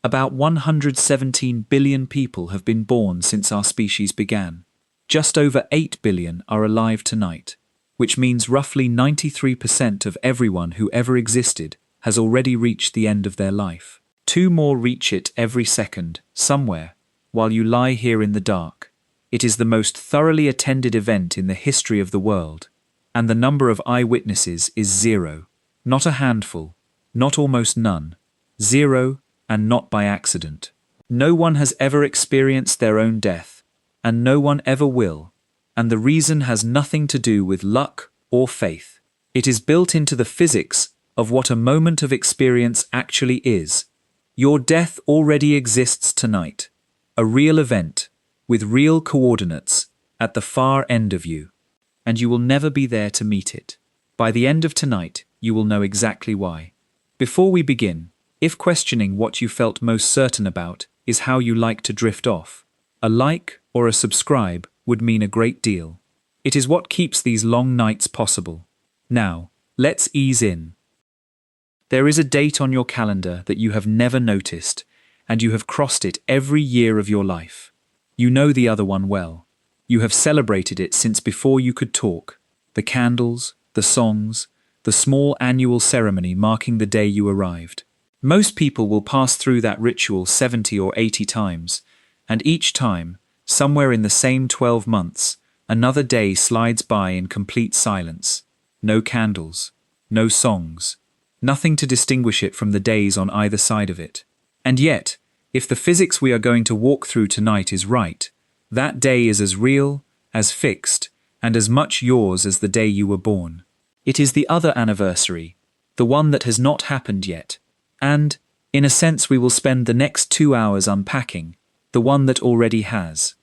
About 117 billion people have been born since our species began. Just over 8 billion are alive tonight, which means roughly 93% of everyone who ever existed has already reached the end of their life. 2 more reach it every second, somewhere, while you lie here in the dark. It is the most thoroughly attended event in the history of the world, and the number of eyewitnesses is 0. Not a handful, not almost none. 0, and not by accident. No one has ever experienced their own death, and no one ever will, and the reason has nothing to do with luck or faith. It is built into the physics of what a moment of experience actually is. Your death already exists tonight, a real event, with real coordinates, at the far end of you, and you will never be there to meet it. By the end of tonight, you will know exactly why. Before we begin, if questioning what you felt most certain about is how you like to drift off, a like or a subscribe would mean a great deal. It is what keeps these long nights possible. Now, let's ease in. There is a date on your calendar that you have never noticed, and you have crossed it every year of your life. You know the other one well. You have celebrated it since before you could talk. The candles, the songs, the small annual ceremony marking the day you arrived. Most people will pass through that ritual 70 or 80 times, and each time, somewhere in the same 12 months, another day slides by in complete silence. No candles, no songs, nothing to distinguish it from the days on either side of it. And yet, if the physics we are going to walk through tonight is right, that day is as real, as fixed, and as much yours as the day you were born. It is the other anniversary, the one that has not happened yet. And, in a sense, we will spend the next 2 hours unpacking, the one that already has.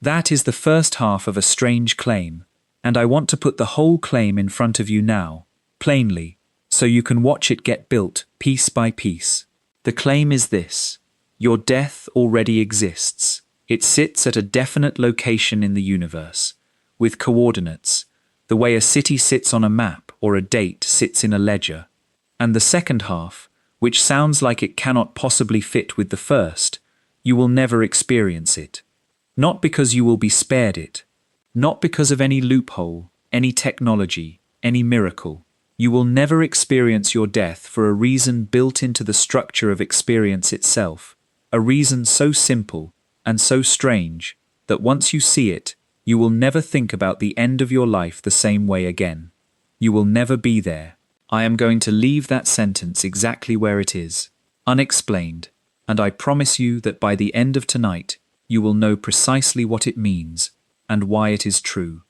That is the first half of a strange claim, and I want to put the whole claim in front of you now, plainly, so you can watch it get built piece by piece. The claim is this: your death already exists. It sits at a definite location in the universe, with coordinates, the way a city sits on a map or a date sits in a ledger. And the second half, which sounds like it cannot possibly fit with the first, you will never experience it. Not because you will be spared it, not because of any loophole, any technology, any miracle. You will never experience your death for a reason built into the structure of experience itself, a reason so simple and so strange that once you see it, you will never think about the end of your life the same way again. You will never be there. I am going to leave that sentence exactly where it is, unexplained, and I promise you that by the end of tonight, you will know precisely what it means and why it is true.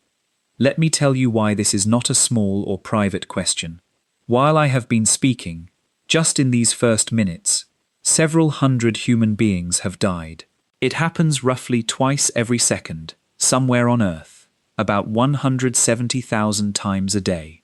Let me tell you why this is not a small or private question. While I have been speaking, just in these first minutes, several hundred human beings have died. It happens roughly twice every second, somewhere on Earth, about 170,000 times a day.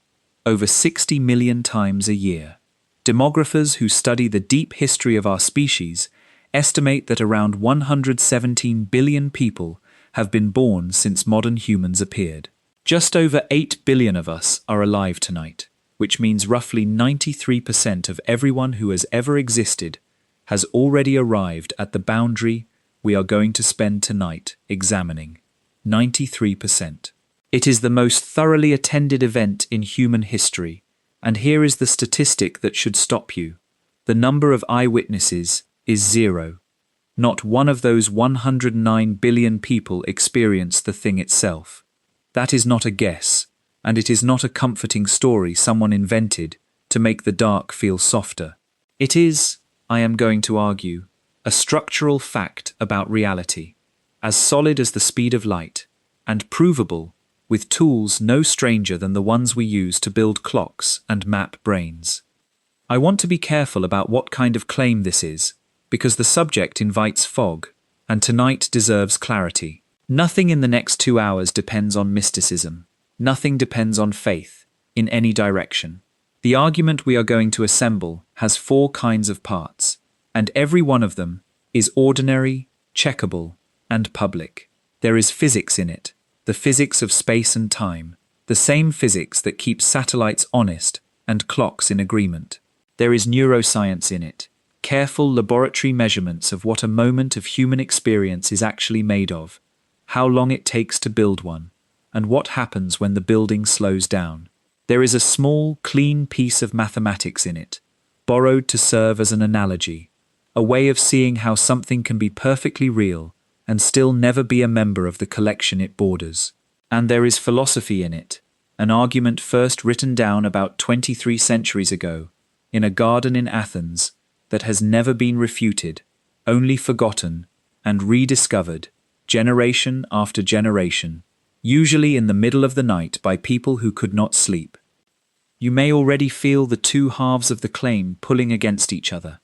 Over 60 million times a year. Demographers who study the deep history of our species estimate that around 117 billion people have been born since modern humans appeared. Just over 8 billion of us are alive tonight, which means roughly 93% of everyone who has ever existed has already arrived at the boundary we are going to spend tonight examining. 93%. It is the most thoroughly attended event in human history, and here is the statistic that should stop you. The number of eyewitnesses is 0. Not one of those 109 billion people experienced the thing itself. That is not a guess, and it is not a comforting story someone invented to make the dark feel softer. It is, I am going to argue, a structural fact about reality, as solid as the speed of light, and provable with tools no stranger than the ones we use to build clocks and map brains. I want to be careful about what kind of claim this is, because the subject invites fog, and tonight deserves clarity. Nothing in the next 2 hours depends on mysticism. Nothing depends on faith, in any direction. The argument we are going to assemble has 4 kinds of parts, and every one of them is ordinary, checkable, and public. There is physics in it, the physics of space and time, the same physics that keeps satellites honest and clocks in agreement. There is neuroscience in it, careful laboratory measurements of what a moment of human experience is actually made of, how long it takes to build one, and what happens when the building slows down. There is a small, clean piece of mathematics in it, borrowed to serve as an analogy, a way of seeing how something can be perfectly real and still never be a member of the collection it borders. And there is philosophy in it, an argument first written down about 23 centuries ago, in a garden in Athens, that has never been refuted, only forgotten and rediscovered, generation after generation, usually in the middle of the night by people who could not sleep. You may already feel the two halves of the claim pulling against each other.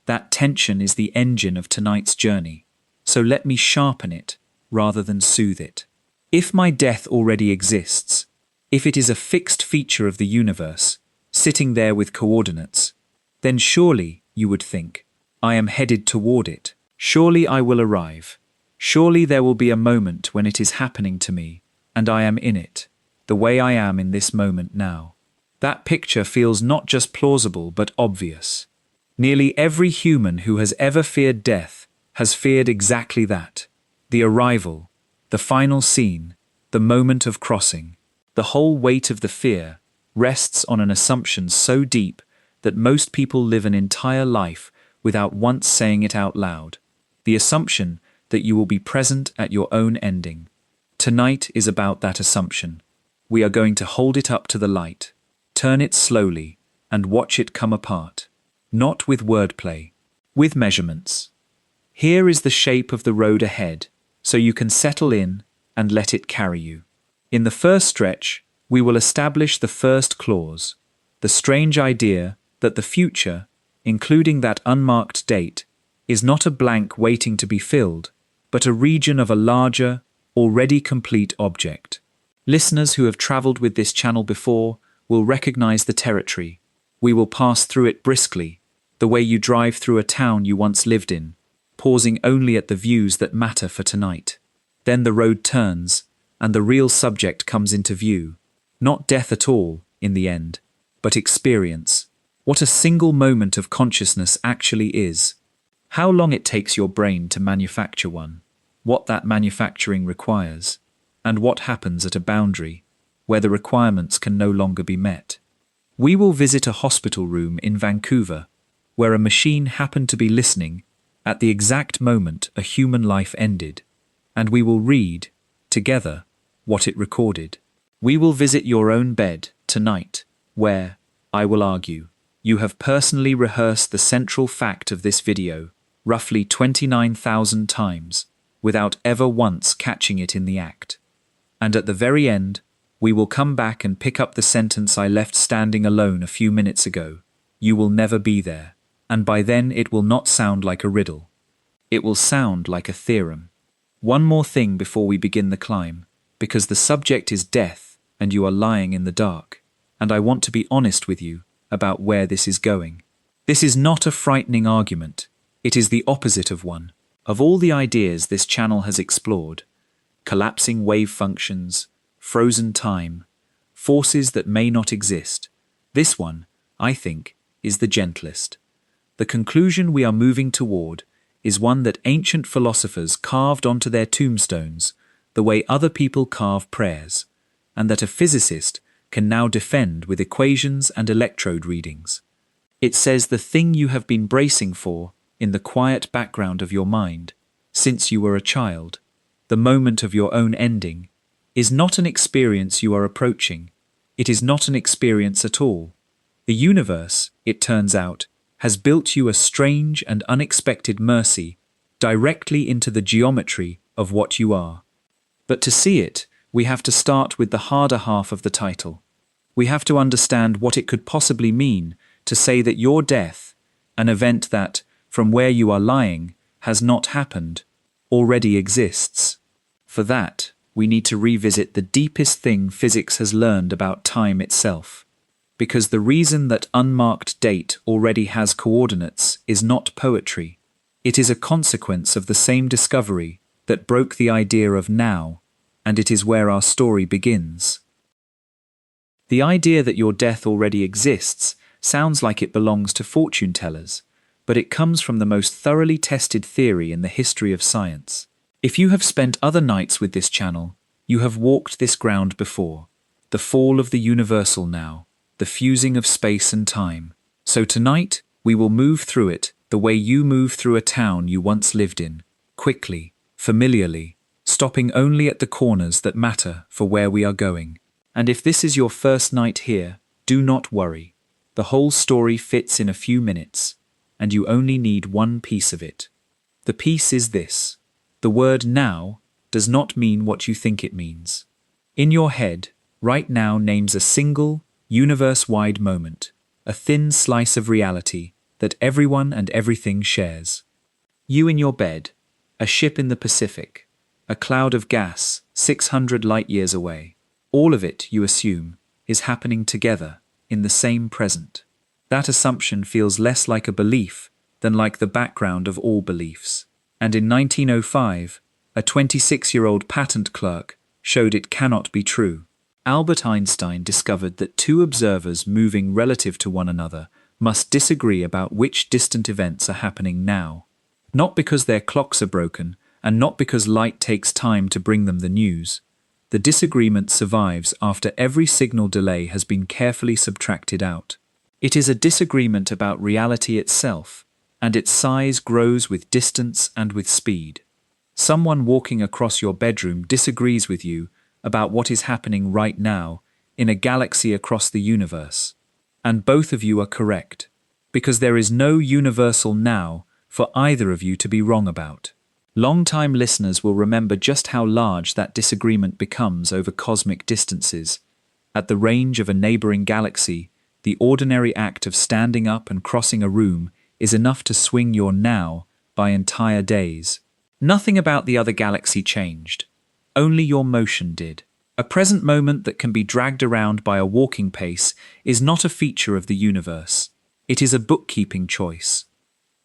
That tension is the engine of tonight's journey, so let me sharpen it rather than soothe it. If my death already exists, if it is a fixed feature of the universe, sitting there with coordinates, then surely, you would think, I am headed toward it. Surely I will arrive. Surely there will be a moment when it is happening to me, and I am in it, the way I am in this moment now. That picture feels not just plausible but obvious. Nearly every human who has ever feared death has feared exactly that. The arrival, the final scene, the moment of crossing. The whole weight of the fear rests on an assumption so deep that most people live an entire life without once saying it out loud. The assumption that you will be present at your own ending. Tonight is about that assumption. We are going to hold it up to the light, turn it slowly, and watch it come apart. Not with wordplay, with measurements. Here is the shape of the road ahead, so you can settle in and let it carry you. In the first stretch, we will establish the first clause, the strange idea that the future, including that unmarked date, is not a blank waiting to be filled, but a region of a larger, already complete object. Listeners who have traveled with this channel before will recognize the territory. We will pass through it briskly, the way you drive through a town you once lived in, pausing only at the views that matter for tonight. Then the road turns, and the real subject comes into view. Not death at all, in the end, but experience. What a single moment of consciousness actually is. How long it takes your brain to manufacture one, what that manufacturing requires, and what happens at a boundary, where the requirements can no longer be met. We will visit a hospital room in Vancouver, where a machine happened to be listening at the exact moment a human life ended, and we will read, together, what it recorded. We will visit your own bed tonight, where, I will argue, you have personally rehearsed the central fact of this video, roughly 29,000 times, without ever once catching it in the act. And at the very end, we will come back and pick up the sentence I left standing alone a few minutes ago. You will never be there, and by then it will not sound like a riddle. It will sound like a theorem. One more thing before we begin the climb, because the subject is death and you are lying in the dark, and I want to be honest with you about where this is going. This is not a frightening argument. It is the opposite of one. Of all the ideas this channel has explored, collapsing wave functions, frozen time, forces that may not exist, this one, I think, is the gentlest. The conclusion we are moving toward is one that ancient philosophers carved onto their tombstones the way other people carve prayers, and that a physicist can now defend with equations and electrode readings. It says the thing you have been bracing for in the quiet background of your mind since you were a child, the moment of your own ending, is not an experience you are approaching. It is not an experience at all. The universe, it turns out, has built you a strange and unexpected mercy directly into the geometry of what you are. But to see it, we have to start with the harder half of the title. We have to understand what it could possibly mean to say that your death, an event that, from where you are lying, has not happened, already exists. For that, we need to revisit the deepest thing physics has learned about time itself. Because the reason that unmarked date already has coordinates is not poetry. It is a consequence of the same discovery that broke the idea of now, and it is where our story begins. The idea that your death already exists sounds like it belongs to fortune tellers, but it comes from the most thoroughly tested theory in the history of science. If you have spent other nights with this channel, you have walked this ground before. The fall of the universal now, the fusing of space and time. So tonight, we will move through it the way you move through a town you once lived in, quickly, familiarly, stopping only at the corners that matter for where we are going. And if this is your first night here, do not worry. The whole story fits in a few minutes, and you only need one piece of it. The piece is this. The word now does not mean what you think it means. In your head, right now names a single, universe-wide moment, a thin slice of reality that everyone and everything shares. You in your bed, a ship in the Pacific, a cloud of gas 600 light-years away. All of it, you assume, is happening together in the same present. That assumption feels less like a belief than like the background of all beliefs. And in 1905, a 26-year-old patent clerk showed it cannot be true. Albert Einstein discovered that two observers moving relative to one another must disagree about which distant events are happening now. Not because their clocks are broken, and not because light takes time to bring them the news. The disagreement survives after every signal delay has been carefully subtracted out. It is a disagreement about reality itself, and its size grows with distance and with speed. Someone walking across your bedroom disagrees with you about what is happening right now in a galaxy across the universe. And both of you are correct, because there is no universal now for either of you to be wrong about. Long-time listeners will remember just how large that disagreement becomes over cosmic distances. At the range of a neighboring galaxy, the ordinary act of standing up and crossing a room is enough to swing your now by entire days. Nothing about the other galaxy changed. Only your motion did. A present moment that can be dragged around by a walking pace is not a feature of the universe. It is a bookkeeping choice.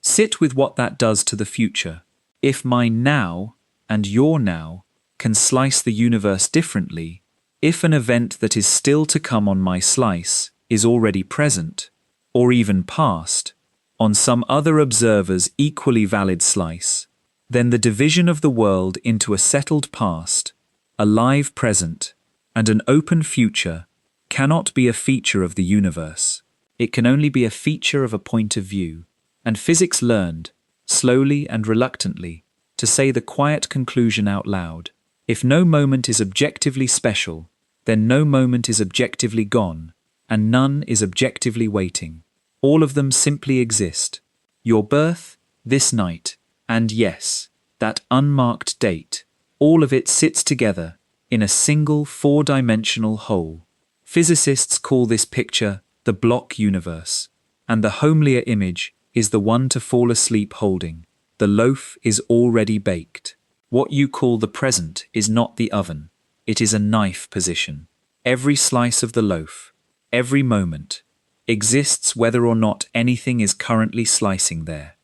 Sit with what that does to the future. If my now and your now can slice the universe differently, if an event that is still to come on my slice is already present, or even past, on some other observer's equally valid slice, then the division of the world into a settled past, a live present, and an open future cannot be a feature of the universe. It can only be a feature of a point of view. And physics learned, slowly and reluctantly, to say the quiet conclusion out loud. If no moment is objectively special, then no moment is objectively gone, and none is objectively waiting. All of them simply exist. Your birth, this night, and yes, that unmarked date, all of it sits together in a single four-dimensional whole. Physicists call this picture the block universe, and the homelier image is the one to fall asleep holding. The loaf is already baked. What you call the present is not the oven. It is a knife position. Every slice of the loaf, every moment, exists whether or not anything is currently slicing there.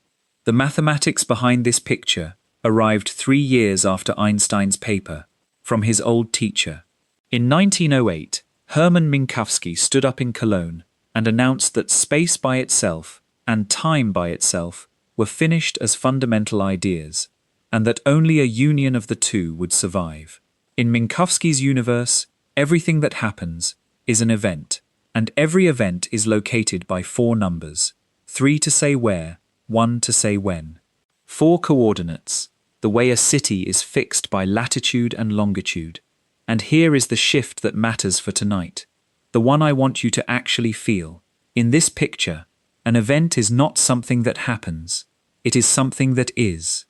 The mathematics behind this picture arrived 3 years after Einstein's paper, from his old teacher. In 1908, Hermann Minkowski stood up in Cologne and announced that space by itself and time by itself were finished as fundamental ideas, and that only a union of the two would survive. In Minkowski's universe, everything that happens is an event, and every event is located by 4 numbers, 3 to say where, 1 to say when. 4 coordinates, the way a city is fixed by latitude and longitude. And here is the shift that matters for tonight, the one I want you to actually feel. In this picture, an event is not something that happens, it is something that is.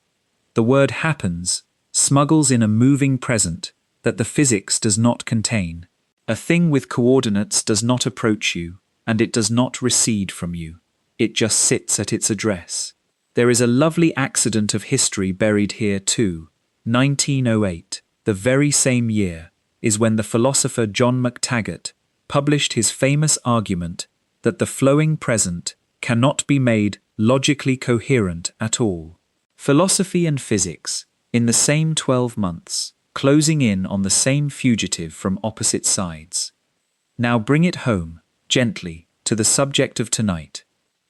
The word happens smuggles in a moving present that the physics does not contain. A thing with coordinates does not approach you, and it does not recede from you. It just sits at its address. There is a lovely accident of history buried here too. 1908, the very same year, is when the philosopher John McTaggart published his famous argument that the flowing present cannot be made logically coherent at all. Philosophy and physics, in the same 12 months, closing in on the same fugitive from opposite sides. Now bring it home, gently, to the subject of tonight.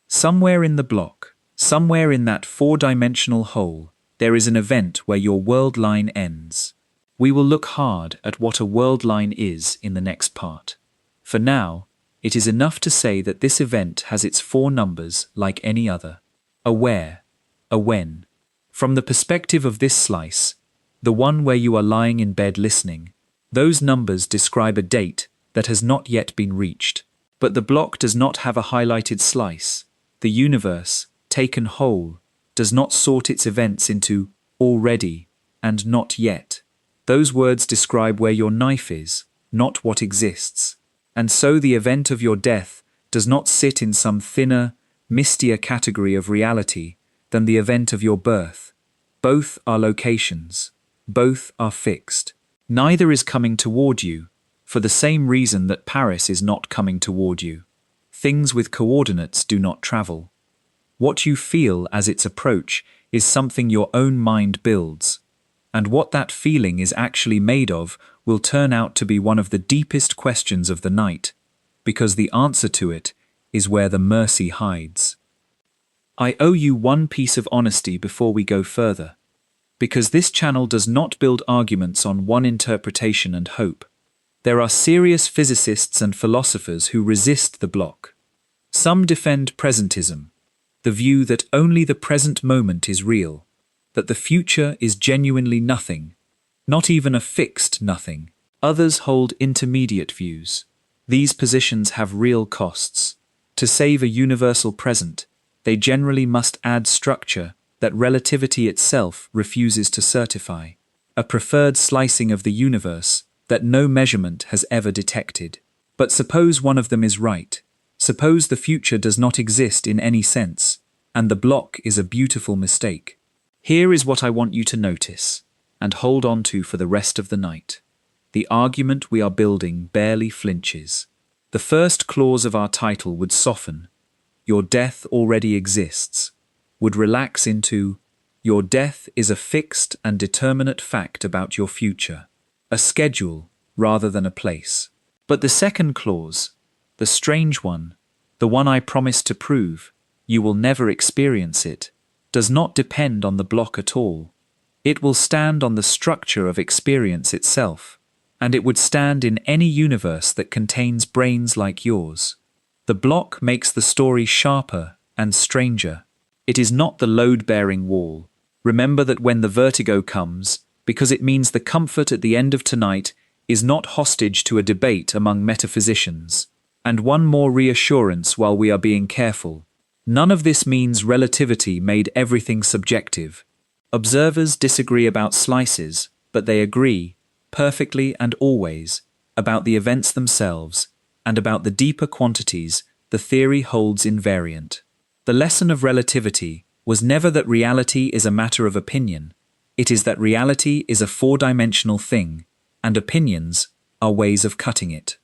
Somewhere in the block, Somewhere in that four-dimensional whole, there is an event where your world line ends. We will look hard at what a world line is in the next part. For now, it is enough to say that this event has its four numbers like any other. A where, a when. From the perspective of this slice, the one where you are lying in bed listening, those numbers describe a date that has not yet been reached. But the block does not have a highlighted slice. The universe, taken whole, does not sort its events into already and not yet. Those words describe where your knife is, not what exists. And so the event of your death does not sit in some thinner, mistier category of reality than the event of your birth. Both are locations. Both are fixed. Neither is coming toward you, for the same reason that Paris is not coming toward you. Things with coordinates do not travel. What you feel as its approach is something your own mind builds, and what that feeling is actually made of will turn out to be one of the deepest questions of the night, because the answer to it is where the mercy hides. I owe you one piece of honesty before we go further, because this channel does not build arguments on one interpretation and hope. There are serious physicists and philosophers who resist the block. Some defend presentism, the view that only the present moment is real, that the future is genuinely nothing, not even a fixed nothing. Others hold intermediate views. These positions have real costs. To save a universal present, they generally must add structure that relativity itself refuses to certify, a preferred slicing of the universe that no measurement has ever detected. But suppose one of them is right. Suppose the future does not exist in any sense, and the block is a beautiful mistake. Here is what I want you to notice, and hold on to for the rest of the night. The argument we are building barely flinches. The first clause of our title would soften. Your death already exists. Would relax into, your death is a fixed and determinate fact about your future. A schedule rather than a place. But the second clause, the strange one, the one I promise to prove, you will never experience it, does not depend on the block at all. It will stand on the structure of experience itself, and it would stand in any universe that contains brains like yours. The block makes the story sharper and stranger. It is not the load-bearing wall. Remember that when the vertigo comes, because it means the comfort at the end of tonight is not hostage to a debate among metaphysicians. And one more reassurance while we are being careful. None of this means relativity made everything subjective. Observers disagree about slices, but they agree, perfectly and always, about the events themselves, and about the deeper quantities the theory holds invariant. The lesson of relativity was never that reality is a matter of opinion. It is that reality is a four-dimensional thing, and opinions are ways of cutting it.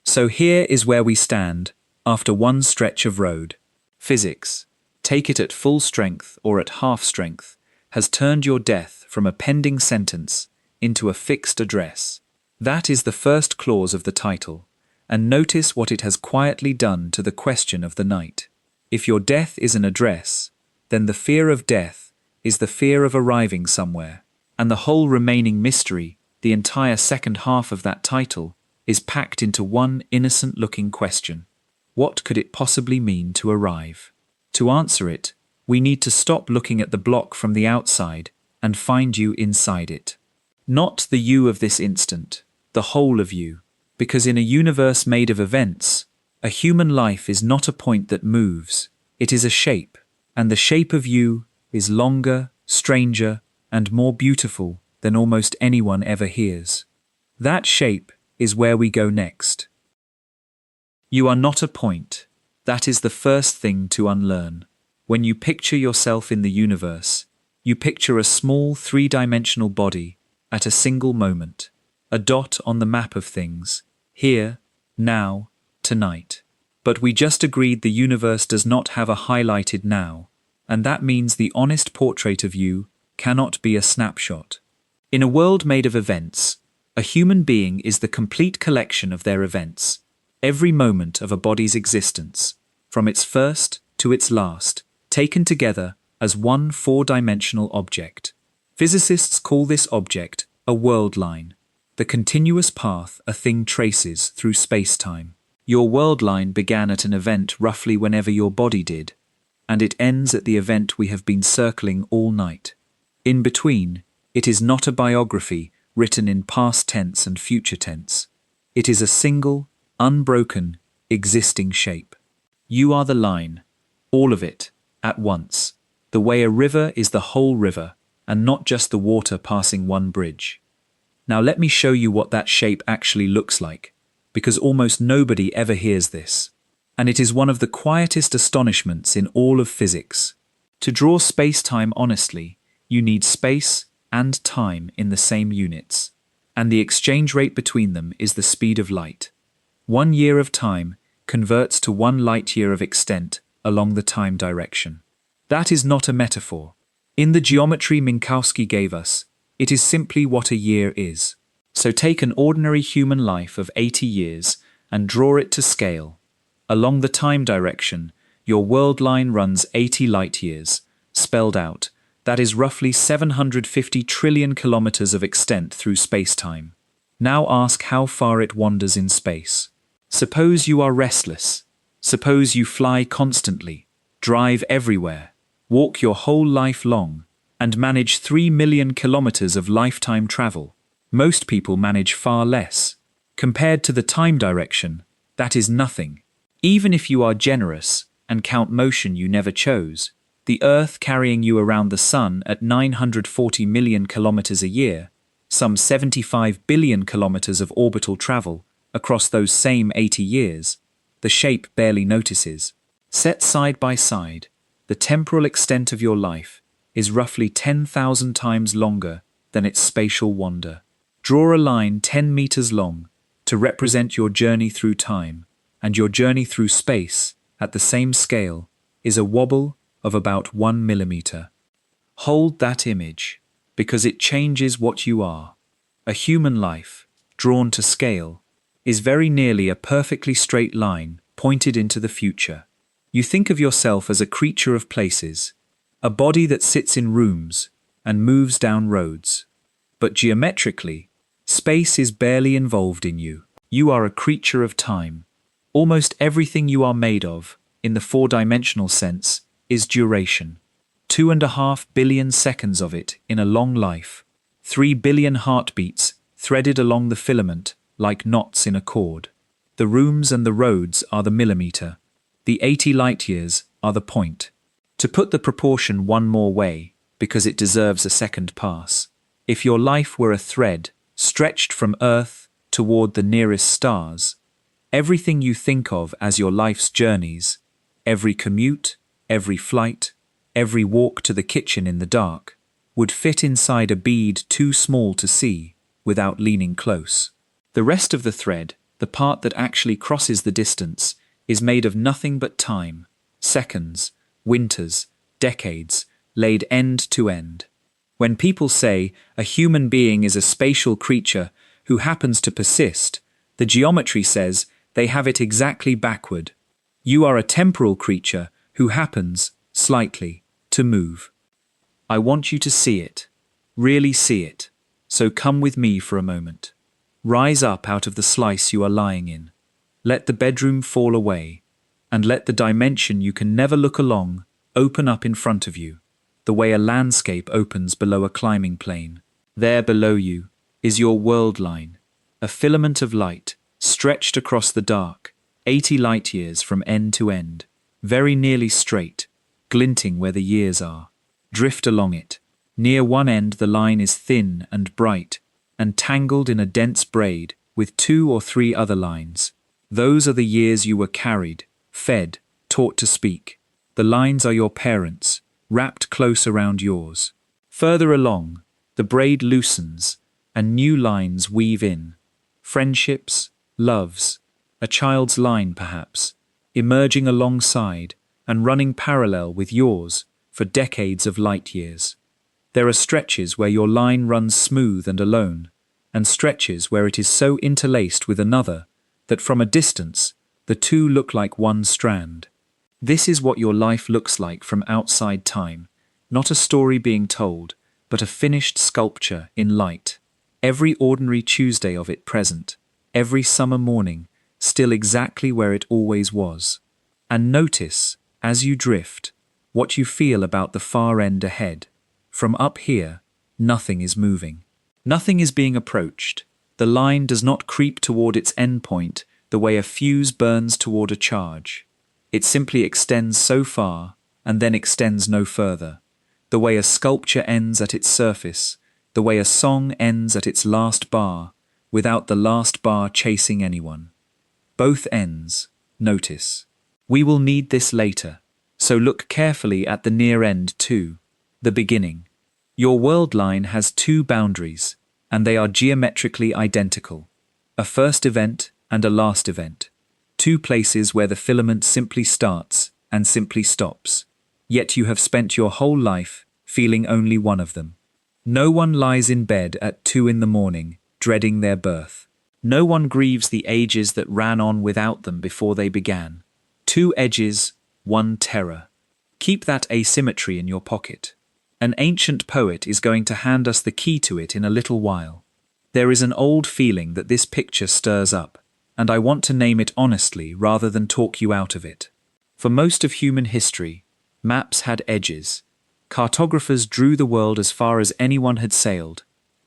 So here is where we stand, after one stretch of road. Physics, take it at full strength or at half strength, has turned your death from a pending sentence into a fixed address. That is the first clause of the title, and notice what it has quietly done to the question of the night. If your death is an address, then the fear of death is the fear of arriving somewhere, and the whole remaining mystery, the entire second half of that title, is packed into one innocent-looking question. What could it possibly mean to arrive? To answer it, we need to stop looking at the block from the outside and find you inside it. Not the you of this instant, the whole of you, because in a universe made of events, a human life is not a point that moves, it is a shape, and the shape of you is longer, stranger, and more beautiful than almost anyone ever hears. That shape is where we go next. You are not a point. That is the first thing to unlearn. When you picture yourself in the universe, you picture a small three-dimensional body at a single moment, a dot on the map of things, here, now, tonight. But we just agreed the universe does not have a highlighted now, and that means the honest portrait of you cannot be a snapshot. In a world made of events, a human being is the complete collection of their events, every moment of a body's existence, from its first to its last, taken together as one four-dimensional object. Physicists call this object a world line, the continuous path a thing traces through space-time. Your world line began at an event roughly whenever your body did, and it ends at the event we have been circling all night. In between, it is not a biography written in past tense and future tense. It is a single, unbroken, existing shape. You are the line, all of it, at once, the way a river is the whole river, and not just the water passing one bridge. Now let me show you what that shape actually looks like, because almost nobody ever hears this. And it is one of the quietest astonishments in all of physics. To draw space-time honestly, you need space and time in the same units, and the exchange rate between them is the speed of light. 1 year of time converts to 1 light year of extent along the time direction. That is not a metaphor. In the geometry Minkowski gave us, it is simply what a year is. So take an ordinary human life of 80 years and draw it to scale. Along the time direction, your world line runs 80 light years, spelled out. That is roughly 750 trillion kilometers of extent through space-time. Now ask how far it wanders in space. Suppose you are restless. Suppose you fly constantly, drive everywhere, walk your whole life long, and manage 3 million kilometers of lifetime travel. Most people manage far less. Compared to the time direction, that is nothing. Even if you are generous and count motion you never chose, the Earth carrying you around the Sun at 940 million kilometers a year, some 75 billion kilometers of orbital travel across those same 80 years, the shape barely notices. Set side by side, the temporal extent of your life is roughly 10,000 times longer than its spatial wander. Draw a line 10 meters long to represent your journey through time, and your journey through space, at the same scale, is a wobble of about 1 millimeter. Hold that image, because it changes what you are. A human life, drawn to scale, is very nearly a perfectly straight line pointed into the future. You think of yourself as a creature of places, a body that sits in rooms and moves down roads. But geometrically, space is barely involved in you. You are a creature of time. Almost everything you are made of, in the four-dimensional sense, is duration. 2.5 billion seconds of it in a long life. 3 billion heartbeats threaded along the filament like knots in a cord. The rooms and the roads are the millimeter. The 80 light years are the point. To put the proportion one more way, because it deserves a second pass, if your life were a thread stretched from Earth toward the nearest stars, everything you think of as your life's journeys, every commute, every flight, every walk to the kitchen in the dark, would fit inside a bead too small to see without leaning close. The rest of the thread, the part that actually crosses the distance, is made of nothing but time, seconds, winters, decades, laid end to end. When people say a human being is a spatial creature who happens to persist, the geometry says they have it exactly backward. You are a temporal creature who happens, slightly, to move. I want you to see it, really see it, so come with me for a moment. Rise up out of the slice you are lying in. Let the bedroom fall away, and let the dimension you can never look along open up in front of you, the way a landscape opens below a climbing plane. There below you is your world line, a filament of light stretched across the dark, 80 light years from end to end, very nearly straight, glinting where the years are. Drift along it. Near one end the line is thin and bright, and tangled in a dense braid with 2 or 3 other lines. Those are the years you were carried, fed, taught to speak. The lines are your parents, wrapped close around yours. Further along, the braid loosens, and new lines weave in. Friendships, loves, a child's line perhaps, emerging alongside and running parallel with yours for decades of light years. There are stretches where your line runs smooth and alone, and stretches where it is so interlaced with another that from a distance the two look like one strand. This is what your life looks like from outside time, not a story being told, but a finished sculpture in light. Every ordinary Tuesday of it present, every summer morning, still exactly where it always was. And notice, as you drift, what you feel about the far end ahead. From up here, nothing is moving. Nothing is being approached. The line does not creep toward its endpoint the way a fuse burns toward a charge. It simply extends so far, and then extends no further. The way a sculpture ends at its surface, the way a song ends at its last bar, without the last bar chasing anyone. Both ends, notice. We will need this later, so look carefully at the near end too, the beginning. Your world line has two boundaries, and they are geometrically identical. A first event and a last event. Two places where the filament simply starts and simply stops. Yet you have spent your whole life feeling only one of them. No one lies in bed at 2 in the morning, dreading their birth. No one grieves the ages that ran on without them before they began. Two edges, one terror. Keep that asymmetry in your pocket. An ancient poet is going to hand us the key to it in a little while. There is an old feeling that this picture stirs up, and I want to name it honestly rather than talk you out of it. For most of human history, maps had edges. Cartographers drew the world as far as anyone had sailed,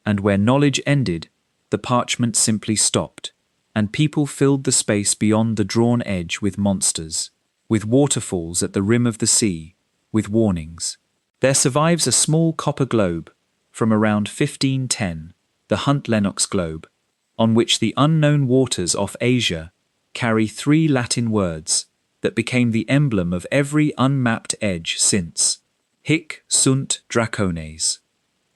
and where knowledge ended, the parchment simply stopped, and people filled the space beyond the drawn edge with monsters, with waterfalls at the rim of the sea, with warnings. There survives a small copper globe from around 1510, the Hunt-Lennox globe, on which the unknown waters off Asia carry 3 Latin words that became the emblem of every unmapped edge since. Hic sunt dracones.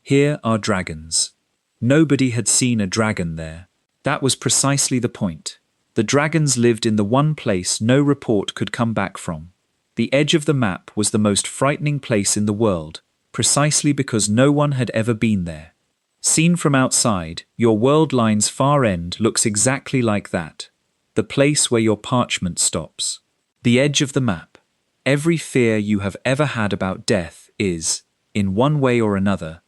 Here are dragons. Nobody had seen a dragon there. That was precisely the point. The dragons lived in the one place no report could come back from. The edge of the map was the most frightening place in the world, precisely because no one had ever been there. Seen from outside, your world line's far end looks exactly like that, the place where your parchment stops. The edge of the map. Every fear you have ever had about death is, in one way or another,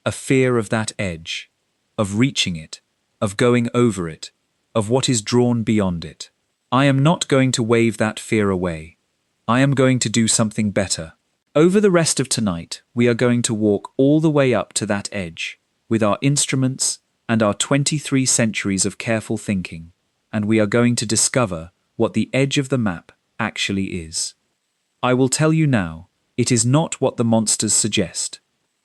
a fear of that edge, of reaching it, of going over it, of what is drawn beyond it. I am not going to wave that fear away. I am going to do something better. Over the rest of tonight, we are going to walk all the way up to that edge, with our instruments and our 23 centuries of careful thinking, and we are going to discover what the edge of the map actually is. I will tell you now, it is not what the monsters suggest.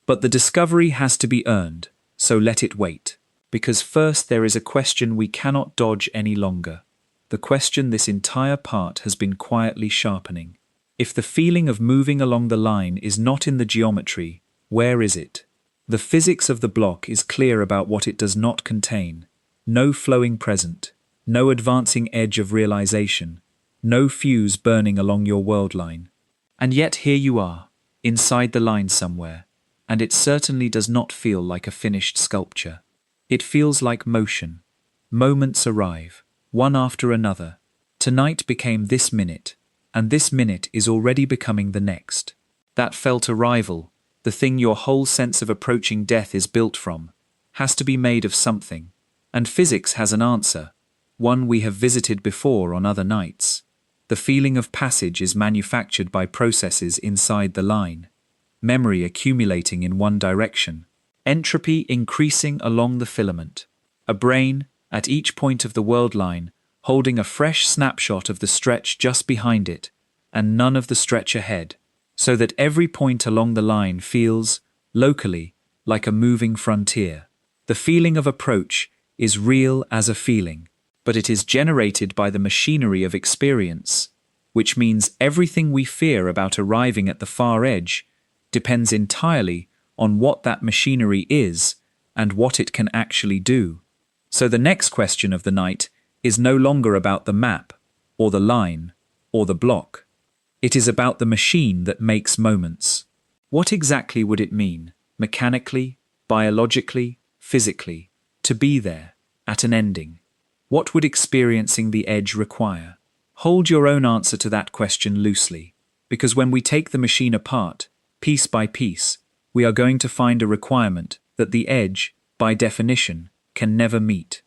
But the discovery has to be earned, so let it wait. Because first there is a question we cannot dodge any longer. The question this entire part has been quietly sharpening. If the feeling of moving along the line is not in the geometry, where is it? The physics of the block is clear about what it does not contain. No flowing present, no advancing edge of realization, no fuse burning along your world line. And yet here you are, inside the line somewhere, and it certainly does not feel like a finished sculpture. It feels like motion. Moments arrive, one after another. Tonight became this minute, and this minute is already becoming the next. That felt arrival, the thing your whole sense of approaching death is built from, has to be made of something. And physics has an answer, one we have visited before on other nights. The feeling of passage is manufactured by processes inside the line. Memory accumulating in one direction. Entropy increasing along the filament. A brain, at each point of the world line, holding a fresh snapshot of the stretch just behind it, and none of the stretch ahead, so that every point along the line feels, locally, like a moving frontier. The feeling of approach is real as a feeling, but it is generated by the machinery of experience, which means everything we fear about arriving at the far edge depends entirely on what that machinery is and what it can actually do. So the next question of the night is no longer about the map, or the line, or the block. It is about the machine that makes moments. What exactly would it mean, mechanically, biologically, physically, to be there, at an ending? What would experiencing the edge require? Hold your own answer to that question loosely. Because when we take the machine apart, piece by piece, we are going to find a requirement that the edge, by definition, can never meet.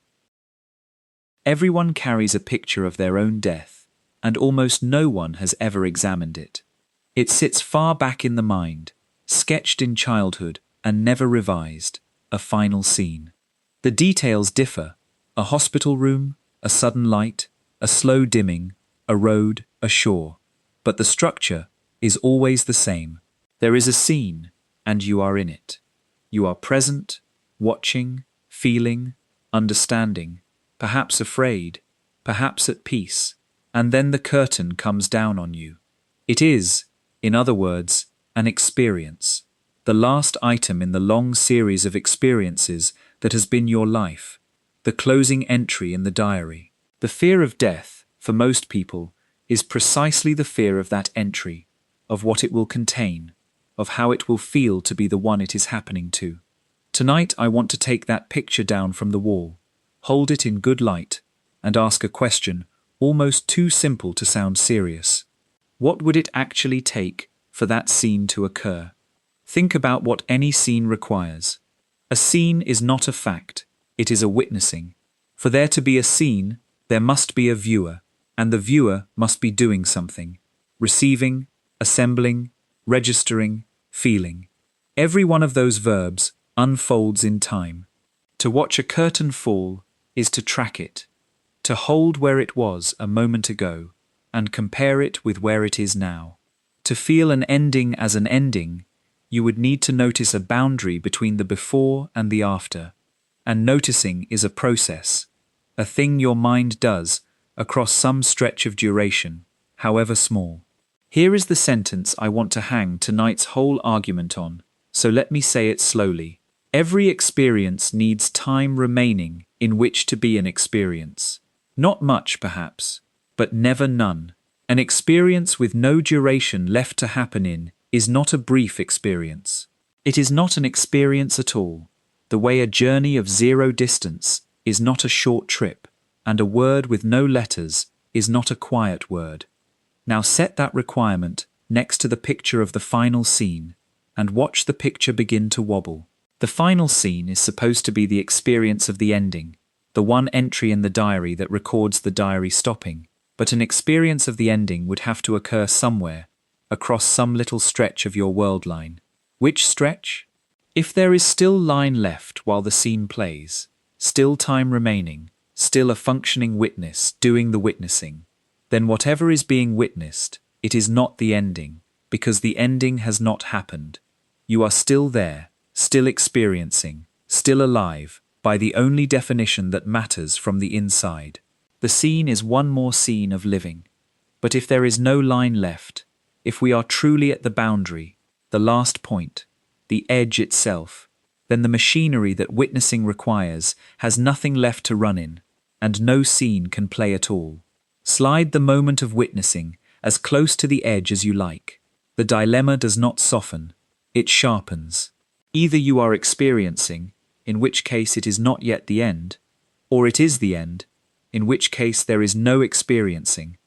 Everyone carries a picture of their own death, and almost no one has ever examined it. It sits far back in the mind, sketched in childhood and never revised, a final scene. The details differ: a hospital room, a sudden light, a slow dimming, a road, a shore. But the structure is always the same. There is a scene, and you are in it. You are present, watching, feeling, understanding, perhaps afraid, perhaps at peace, and then the curtain comes down on you. It is, in other words, an experience, the last item in the long series of experiences that has been your life, the closing entry in the diary. The fear of death, for most people, is precisely the fear of that entry, of what it will contain, of how it will feel to be the one it is happening to. Tonight I want to take that picture down from the wall, hold it in good light, and ask a question almost too simple to sound serious. What would it actually take for that scene to occur? Think about what any scene requires. A scene is not a fact, it is a witnessing. For there to be a scene, there must be a viewer, and the viewer must be doing something, receiving, assembling, registering, feeling. Every one of those verbs unfolds in time. To watch a curtain fall is to track it, to hold where it was a moment ago and compare it with where it is now. To feel an ending as an ending, you would need to notice a boundary between the before and the after. And noticing is a process, a thing your mind does across some stretch of duration, however small. Here is the sentence I want to hang tonight's whole argument on, so let me say it slowly. Every experience needs time remaining in which to be an experience. Not much, perhaps, but never none. An experience with no duration left to happen in is not a brief experience. It is not an experience at all, the way a journey of zero distance is not a short trip, and a word with no letters is not a quiet word. Now set that requirement next to the picture of the final scene, and watch the picture begin to wobble. The final scene is supposed to be the experience of the ending, the one entry in the diary that records the diary stopping. But an experience of the ending would have to occur somewhere, across some little stretch of your world line. Which stretch? If there is still line left while the scene plays, still time remaining, still a functioning witness doing the witnessing, then whatever is being witnessed, it is not the ending, because the ending has not happened. You are still there, still experiencing, still alive, by the only definition that matters from the inside. The scene is one more scene of living. But if there is no line left, if we are truly at the boundary, the last point, the edge itself, then the machinery that witnessing requires has nothing left to run in, and no scene can play at all. Slide the moment of witnessing as close to the edge as you like. The dilemma does not soften, it sharpens. Either you are experiencing, in which case it is not yet the end, or it is the end, in which case there is no experiencing.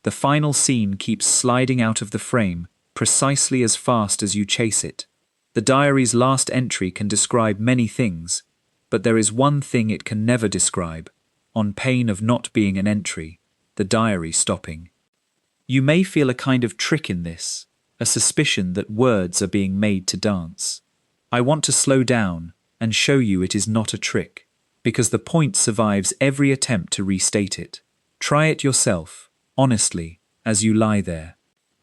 The final scene keeps sliding out of the frame precisely as fast as you chase it. The diary's last entry can describe many things, but there is one thing it can never describe, on pain of not being an entry, the diary stopping. You may feel a kind of trick in this, a suspicion that words are being made to dance. I want to slow down and show you it is not a trick, because the point survives every attempt to restate it. Try it yourself, honestly, as you lie there.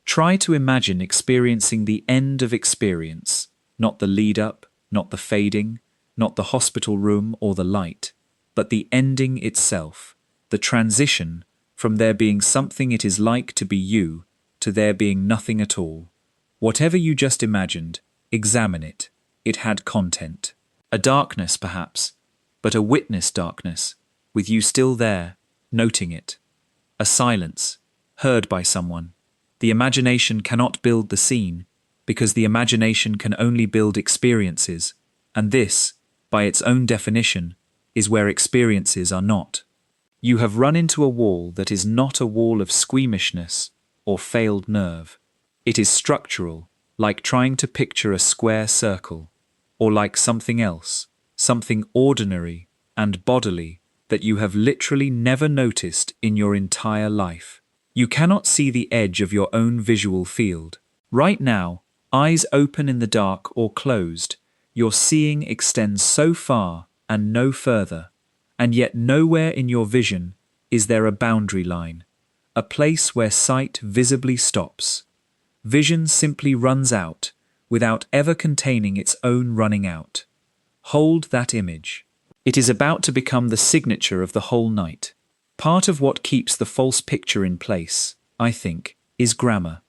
Try to imagine experiencing the end of experience, not the lead-up, not the fading, not the hospital room or the light, but the ending itself, the transition from there being something it is like to be you to there being nothing at all. Whatever you just imagined, examine it. It had content. A darkness, perhaps, but a witness darkness, with you still there, noting it. A silence, heard by someone. The imagination cannot build the scene, because the imagination can only build experiences, and this, by its own definition, is where experiences are not. You have run into a wall that is not a wall of squeamishness or failed nerve. It is structural, like trying to picture a square circle, or like something else, something ordinary and bodily that you have literally never noticed in your entire life. You cannot see the edge of your own visual field. Right now, eyes open in the dark or closed, your seeing extends so far and no further, and yet nowhere in your vision is there a boundary line, a place where sight visibly stops. Vision simply runs out, without ever containing its own running out. Hold that image. It is about to become the signature of the whole night. Part of what keeps the false picture in place, I think, is grammar.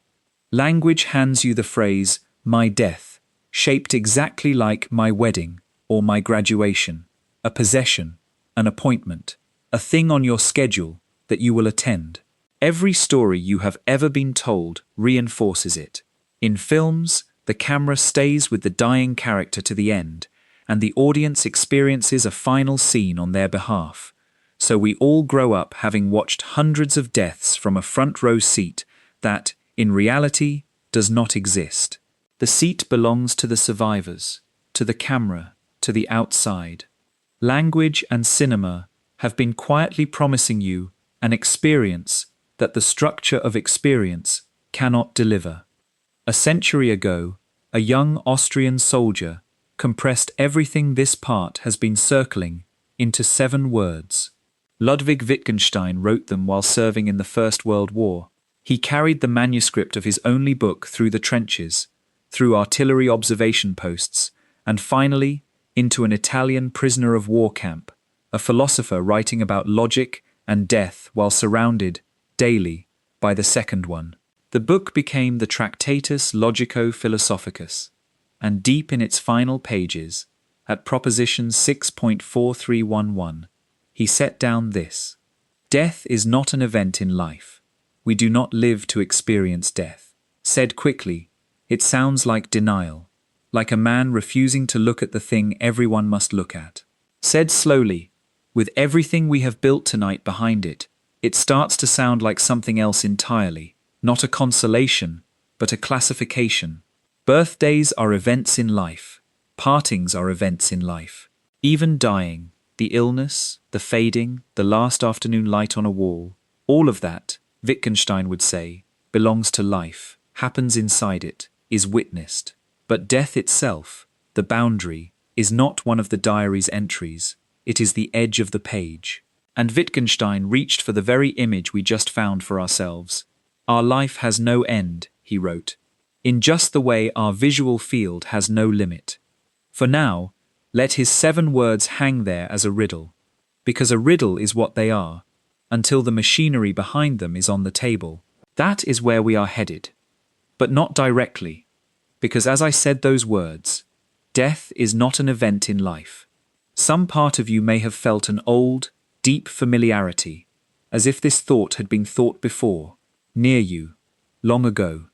Language hands you the phrase, my death, shaped exactly like my wedding or my graduation, a possession, an appointment, a thing on your schedule that you will attend. Every story you have ever been told reinforces it. In films, the camera stays with the dying character to the end, and the audience experiences a final scene on their behalf. So we all grow up having watched hundreds of deaths from a front row seat that, in reality, does not exist. The seat belongs to the survivors, to the camera, to the outside. Language and cinema have been quietly promising you an experience that the structure of experience cannot deliver. A century ago, a young Austrian soldier compressed everything this part has been circling into 7 words. Ludwig Wittgenstein wrote them while serving in the First World War. He carried the manuscript of his only book through the trenches, through artillery observation posts, and finally into an Italian prisoner of war camp, a philosopher writing about logic and death while surrounded, daily, by the second one. The book became the Tractatus Logico-Philosophicus, and deep in its final pages, at proposition 6.4311, he set down this: death is not an event in life. We do not live to experience death. Said quickly, it sounds like denial, like a man refusing to look at the thing everyone must look at. Said slowly, with everything we have built tonight behind it, it starts to sound like something else entirely, not a consolation, but a classification. Birthdays are events in life. Partings are events in life. Even dying, the illness, the fading, the last afternoon light on a wall, all of that, Wittgenstein would say, belongs to life, happens inside it, is witnessed. But death itself, the boundary, is not one of the diary's entries. It is the edge of the page. And Wittgenstein reached for the very image we just found for ourselves. Our life has no end, he wrote, in just the way our visual field has no limit. For now, let his 7 words hang there as a riddle, because a riddle is what they are, until the machinery behind them is on the table. That is where we are headed. But not directly, because as I said those words, death is not an event in life. Some part of you may have felt an old, deep familiarity, as if this thought had been thought before, near you, long ago.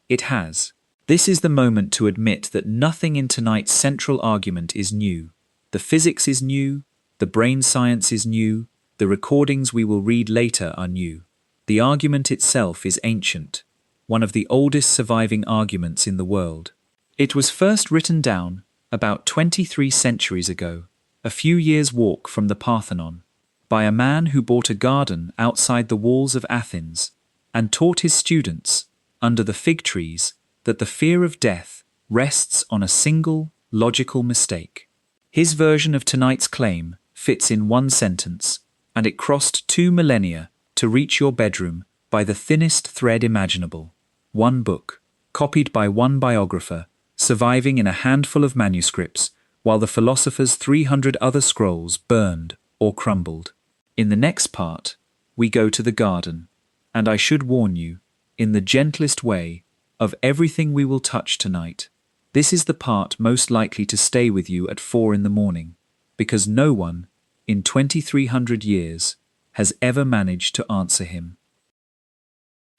It has. This is the moment to admit that nothing in tonight's central argument is new. The physics is new, the brain science is new, the recordings we will read later are new. The argument itself is ancient, one of the oldest surviving arguments in the world. It was first written down about 23 centuries ago, a few years' walk from the Parthenon, by a man who bought a garden outside the walls of Athens and taught his students, under the fig trees, that the fear of death rests on a single logical mistake. His version of tonight's claim fits in one sentence, and it crossed 2 millennia to reach your bedroom by the thinnest thread imaginable. One book, copied by one biographer, surviving in a handful of manuscripts, while the philosopher's 300 other scrolls burned or crumbled. In the next part, we go to the garden, and I should warn you, in the gentlest way, of everything we will touch tonight. This is the part most likely to stay with you at 4 in the morning, because no one, in 2300 years, has ever managed to answer him.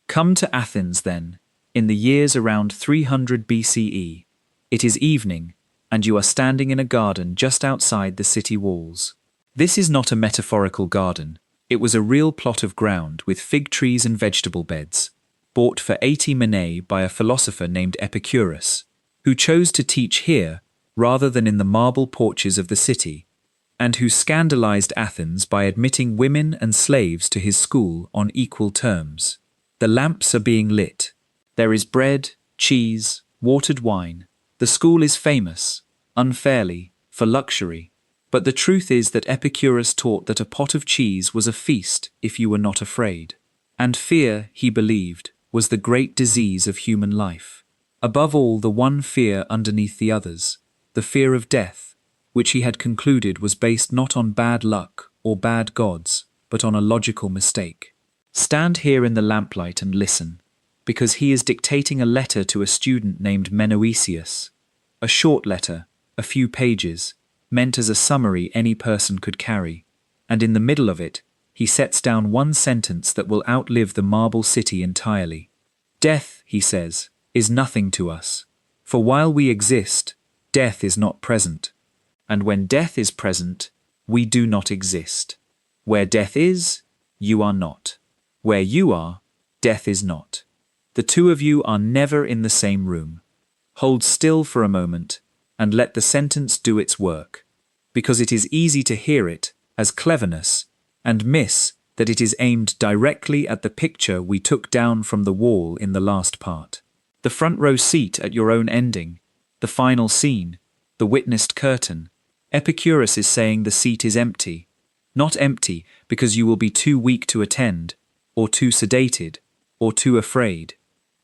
Come to Athens, then, in the years around 300 BCE. It is evening, and you are standing in a garden just outside the city walls. This is not a metaphorical garden. It was a real plot of ground with fig trees and vegetable beds. bought for 80 minae by a philosopher named Epicurus, who chose to teach here rather than in the marble porches of the city, and who scandalized Athens by admitting women and slaves to his school on equal terms. The lamps are being lit. There is bread, cheese, watered wine. The school is famous, unfairly, for luxury. But the truth is that Epicurus taught that a pot of cheese was a feast if you were not afraid. And fear, he believed, was the great disease of human life. Above all, the one fear underneath the others, the fear of death, which he had concluded was based not on bad luck or bad gods, but on a logical mistake. Stand here in the lamplight and listen, because he is dictating a letter to a student named Menoetius. A short letter, a few pages, meant as a summary any person could carry, and in the middle of it, he sets down one sentence that will outlive the marble city entirely. Death, he says, is nothing to us, for while we exist, death is not present. And when death is present, we do not exist. Where death is, you are not. Where you are, death is not. The two of you are never in the same room. Hold still for a moment, and let the sentence do its work, because it is easy to hear it as cleverness and miss that it is aimed directly at the picture we took down from the wall in the last part. The front row seat at your own ending, the final scene, the witnessed curtain. Epicurus is saying the seat is empty. Not empty because you will be too weak to attend, or too sedated, or too afraid.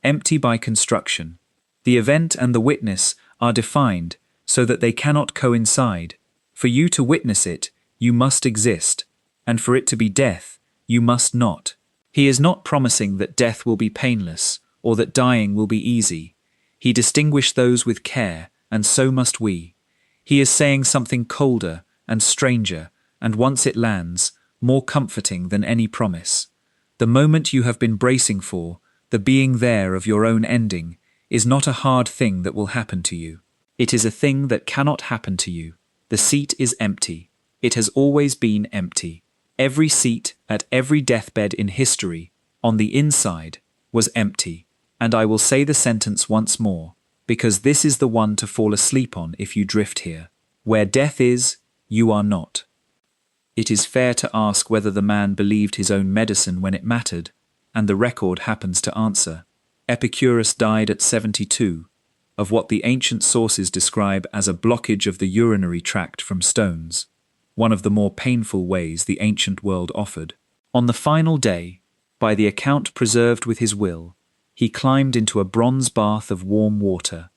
Empty by construction. The event and the witness are defined so that they cannot coincide. For you to witness it, you must exist, and for it to be death, you must not. He is not promising that death will be painless, or that dying will be easy. He distinguished those with care, and so must we. He is saying something colder and stranger, and once it lands, more comforting than any promise. The moment you have been bracing for, the being there of your own ending, is not a hard thing that will happen to you. It is a thing that cannot happen to you. The seat is empty. It has always been empty. Every seat at every deathbed in history, on the inside, was empty. And I will say the sentence once more, because this is the one to fall asleep on if you drift here. Where death is, you are not. It is fair to ask whether the man believed his own medicine when it mattered, and the record happens to answer. Epicurus died at 72, of what the ancient sources describe as a blockage of the urinary tract from stones, one of the more painful ways the ancient world offered. On the final day, by the account preserved with his will, he climbed into a bronze bath of warm water,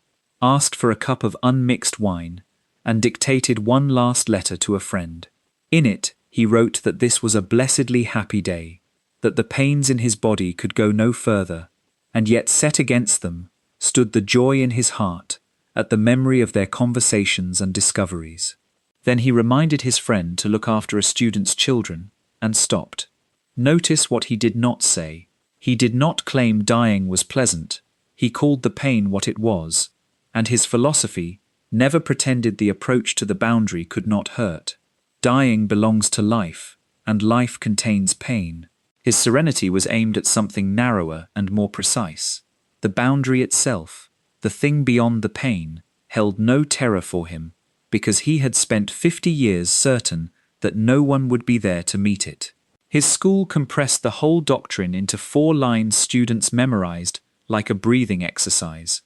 asked for a cup of unmixed wine, and dictated one last letter to a friend. In it, he wrote that this was a blessedly happy day, that the pains in his body could go no further, and yet set against them stood the joy in his heart at the memory of their conversations and discoveries. Then he reminded his friend to look after a student's children, and stopped. Notice what he did not say. He did not claim dying was pleasant. He called the pain what it was, and his philosophy never pretended the approach to the boundary could not hurt. Dying belongs to life, and life contains pain. His serenity was aimed at something narrower and more precise. The boundary itself, the thing beyond the pain, held no terror for him, because he had spent 50 years certain that no one would be there to meet it. His school compressed the whole doctrine into 4 lines students memorized like a breathing exercise: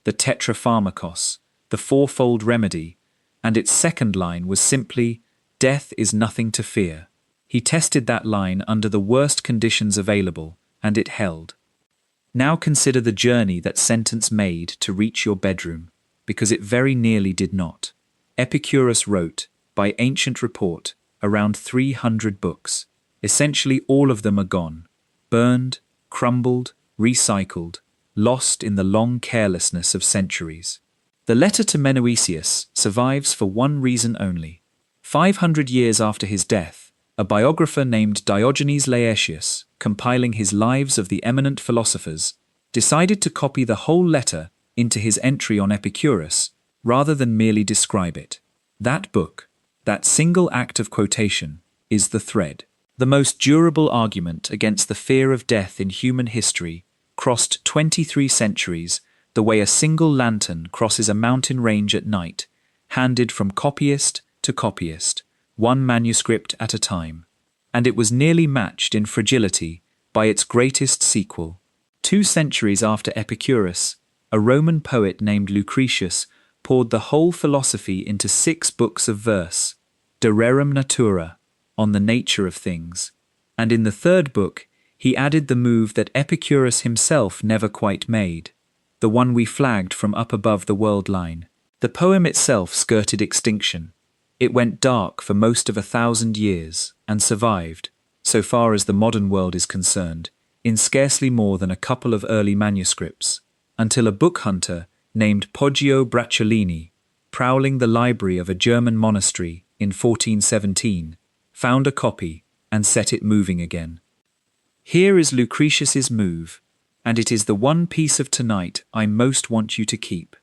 the tetrapharmakos, the fourfold remedy, and its second line was simply, "Death is nothing to fear." He tested that line under the worst conditions available, and it held. Now consider the journey that sentence made to reach your bedroom, because it very nearly did not. Epicurus wrote, by ancient report, around 300 books. Essentially all of them are gone, burned, crumbled, recycled, lost in the long carelessness of centuries. The letter to Menoetius survives for one reason only. 500 years after his death, a biographer named Diogenes Laertius, compiling his lives of the eminent philosophers, decided to copy the whole letter into his entry on Epicurus, rather than merely describe it. That book, that single act of quotation, is the thread. The most durable argument against the fear of death in human history crossed 23 centuries, the way a single lantern crosses a mountain range at night, handed from copyist to copyist, one manuscript at a time. And it was nearly matched in fragility by its greatest sequel. 2 centuries after Epicurus, a Roman poet named Lucretius poured the whole philosophy into 6 books of verse, De Rerum Natura, on the nature of things. And in the 3rd book, he added the move that Epicurus himself never quite made, the one we flagged from up above the world line. The poem itself skirted extinction. It went dark for most of 1,000 years and survived, so far as the modern world is concerned, in scarcely more than a couple of early manuscripts, until a book hunter named Poggio Bracciolini, prowling the library of a German monastery in 1417, found a copy and set it moving again. Here is Lucretius's move, and it is the one piece of tonight I most want you to keep.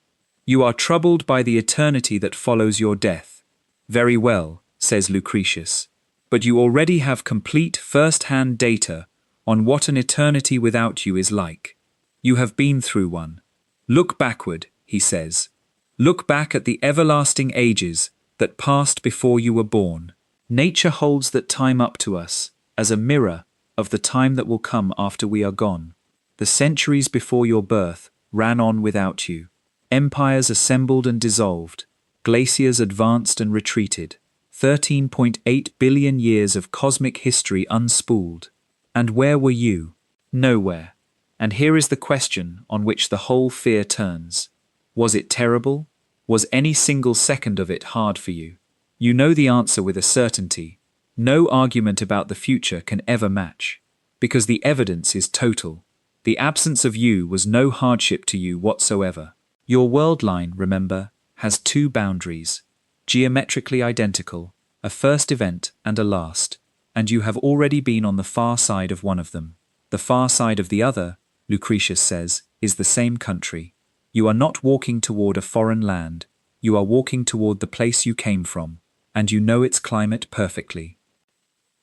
You are troubled by the eternity that follows your death. Very well, says Lucretius, but you already have complete first-hand data on what an eternity without you is like. You have been through one. Look backward, he says. Look back at the everlasting ages that passed before you were born. Nature holds that time up to us as a mirror of the time that will come after we are gone. The centuries before your birth ran on without you. Empires assembled and dissolved. Glaciers advanced and retreated. 13.8 billion years of cosmic history unspooled. And where were you? Nowhere. And here is the question on which the whole fear turns. Was it terrible? Was any single second of it hard for you? You know the answer with a certainty. No argument about the future can ever match, because the evidence is total. The absence of you was no hardship to you whatsoever. Your world line, remember, has 2 boundaries, geometrically identical, a first event and a last, and you have already been on the far side of one of them. The far side of the other, Lucretius says, is the same country. You are not walking toward a foreign land, you are walking toward the place you came from, and you know its climate perfectly.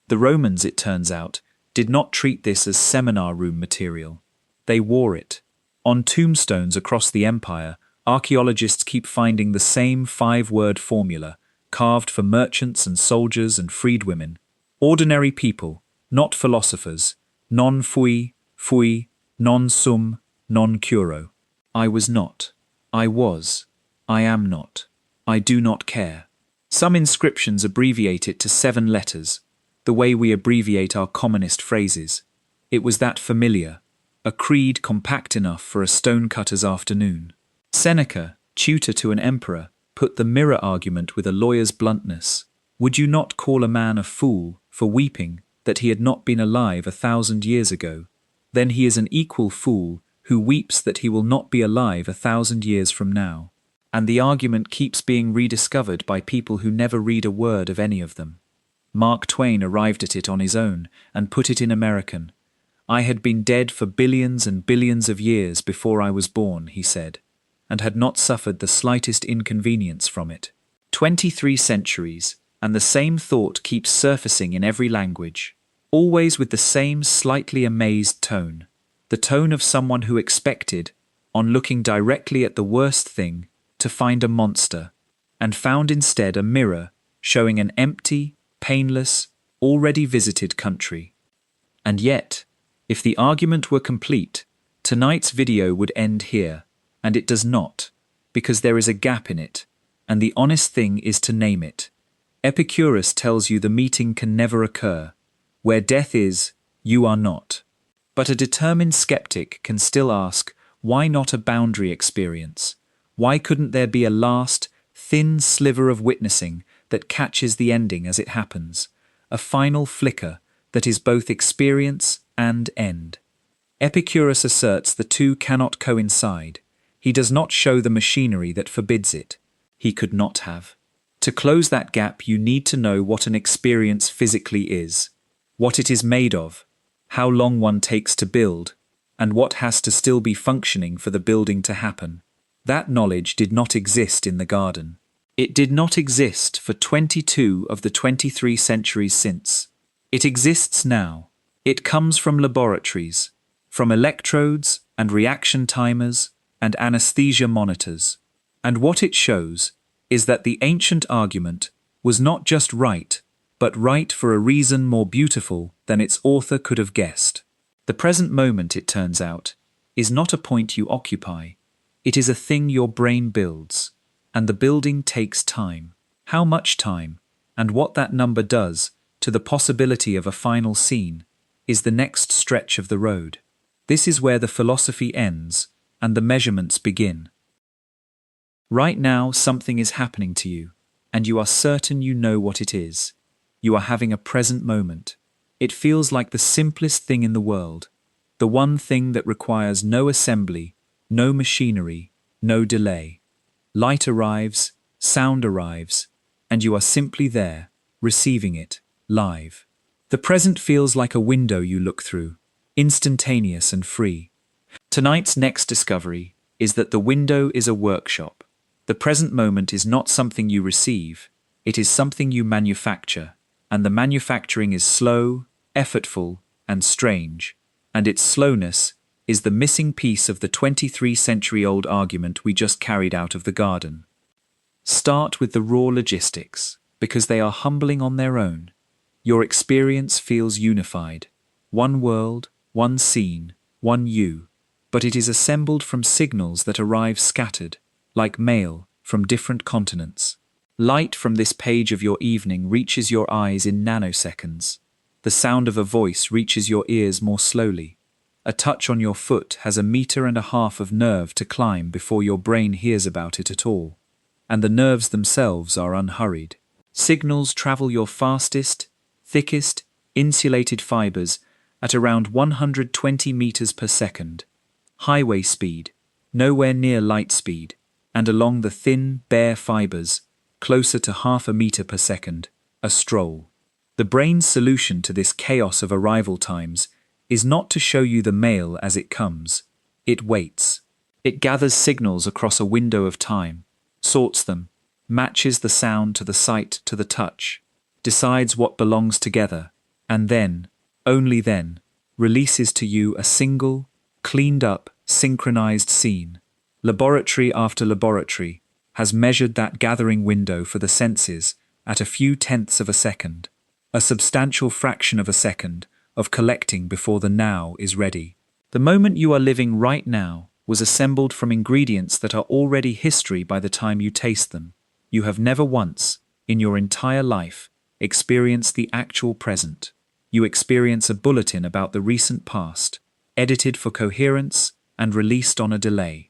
The Romans, it turns out, did not treat this as seminar room material. They wore it. On tombstones across the empire, archaeologists keep finding the same 5-word formula, carved for merchants and soldiers and freedwomen. Ordinary people, not philosophers. Non fui, non sum, non curo. I was not. I was. I am not. I do not care. Some inscriptions abbreviate it to 7 letters, the way we abbreviate our commonest phrases. It was that familiar, a creed compact enough for a stonecutter's afternoon. Seneca, tutor to an emperor, put the mirror argument with a lawyer's bluntness. Would you not call a man a fool for weeping that he had not been alive 1,000 years ago? Then he is an equal fool who weeps that he will not be alive 1,000 years from now. And the argument keeps being rediscovered by people who never read a word of any of them. Mark Twain arrived at it on his own and put it in American. I had been dead for billions and billions of years before I was born, he said, and had not suffered the slightest inconvenience from it. 23 centuries, and the same thought keeps surfacing in every language, always with the same slightly amazed tone, the tone of someone who expected, on looking directly at the worst thing, to find a monster, and found instead a mirror showing an empty, painless, already visited country. And yet, if the argument were complete, tonight's video would end here, and it does not, because there is a gap in it, and the honest thing is to name it. Epicurus tells you the meeting can never occur. Where death is, you are not. But a determined skeptic can still ask, why not a boundary experience? Why couldn't there be a last, thin sliver of witnessing that catches the ending as it happens? A final flicker that is both experience and end. Epicurus asserts the two cannot coincide. He does not show the machinery that forbids it. He could not have. To close that gap, you need to know what an experience physically is, what it is made of, how long one takes to build, and what has to still be functioning for the building to happen. That knowledge did not exist in the garden. It did not exist for 22 of the 23 centuries since. It exists now. It comes from laboratories, from electrodes and reaction timers, and anesthesia monitors. And what it shows is that the ancient argument was not just right, but right for a reason more beautiful than its author could have guessed. The present moment, it turns out, is not a point you occupy. It is a thing your brain builds, and the building takes time. How much time, and what that number does to the possibility of a final scene, is the next stretch of the road. This is where the philosophy ends and the measurements begin. Right now, something is happening to you, and you are certain you know what it is. You are having a present moment. It feels like the simplest thing in the world, the one thing that requires no assembly, no machinery, no delay. Light arrives, sound arrives, and you are simply there, receiving it, live. The present feels like a window you look through, instantaneous and free. Tonight's next discovery is that the window is a workshop. The present moment is not something you receive, it is something you manufacture, and the manufacturing is slow, effortful, and strange, and its slowness is the missing piece of the 23-century-old argument we just carried out of the garden. Start with the raw logistics, because they are humbling on their own. Your experience feels unified. One world, one scene, one you. But it is assembled from signals that arrive scattered, like mail from different continents. Light from this page of your evening reaches your eyes in nanoseconds. The sound of a voice reaches your ears more slowly. A touch on your foot has 1.5 meters of nerve to climb before your brain hears about it at all. And the nerves themselves are unhurried. Signals travel your fastest, thickest, insulated fibers at around 120 meters per second. Highway speed, nowhere near light speed, and along the thin, bare fibers, closer to 0.5 meter per second, a stroll. The brain's solution to this chaos of arrival times is not to show you the mail as it comes. It waits. It gathers signals across a window of time, sorts them, matches the sound to the sight to the touch, decides what belongs together, and then, only then, releases to you a single, cleaned-up, synchronized scene. Laboratory after laboratory has measured that gathering window for the senses at a few tenths of a second, a substantial fraction of a second of collecting before the now is ready. The moment you are living right now was assembled from ingredients that are already history by the time you taste them. You have never once, in your entire life, experienced the actual present. You experience a bulletin about the recent past, edited for coherence and released on a delay.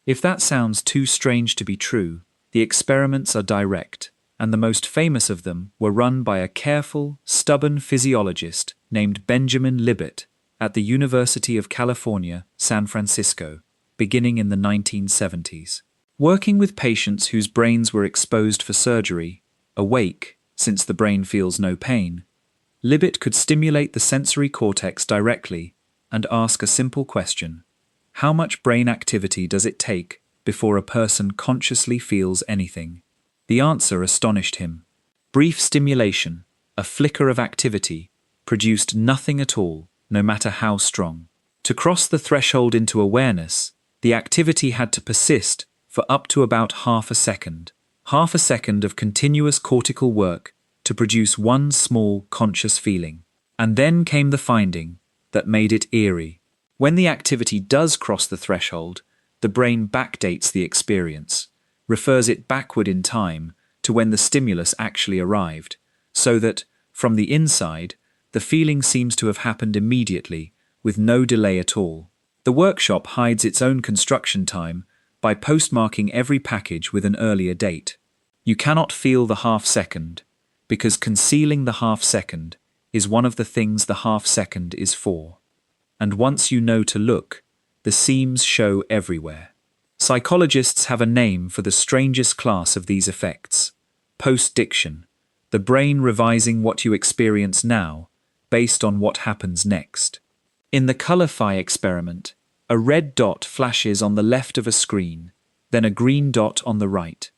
If that sounds too strange to be true, the experiments are direct, and the most famous of them were run by a careful, stubborn physiologist named Benjamin Libet at the University of California, San Francisco, beginning in the 1970s. Working with patients whose brains were exposed for surgery, awake, since the brain feels no pain, Libet could stimulate the sensory cortex directly and ask a simple question: how much brain activity does it take before a person consciously feels anything? The answer astonished him. Brief stimulation, a flicker of activity, produced nothing at all, no matter how strong. To cross the threshold into awareness, the activity had to persist for up to about half a second of continuous cortical work to produce one small conscious feeling. And then came the finding that made it eerie. When the activity does cross the threshold, the brain backdates the experience, refers it backward in time to when the stimulus actually arrived, so that, from the inside, the feeling seems to have happened immediately, with no delay at all. The workshop hides its own construction time by postmarking every package with an earlier date. You cannot feel the half-second, because concealing the half-second is one of the things the half-second is for. And once you know to look, the seams show everywhere. Psychologists have a name for the strangest class of these effects: post-diction, the brain revising what you experience now based on what happens next. In the Colorify experiment, a red dot flashes on the left of a screen, then a green dot on the right,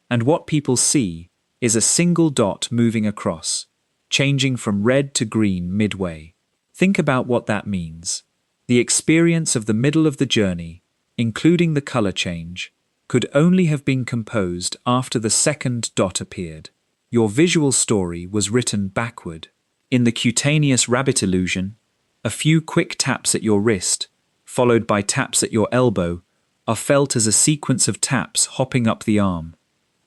and what people see is a single dot moving across, changing from red to green midway. Think about what that means. The experience of the middle of the journey, including the color change, could only have been composed after the second dot appeared. Your visual story was written backward. In the cutaneous rabbit illusion, a few quick taps at your wrist, followed by taps at your elbow, are felt as a sequence of taps hopping up the arm,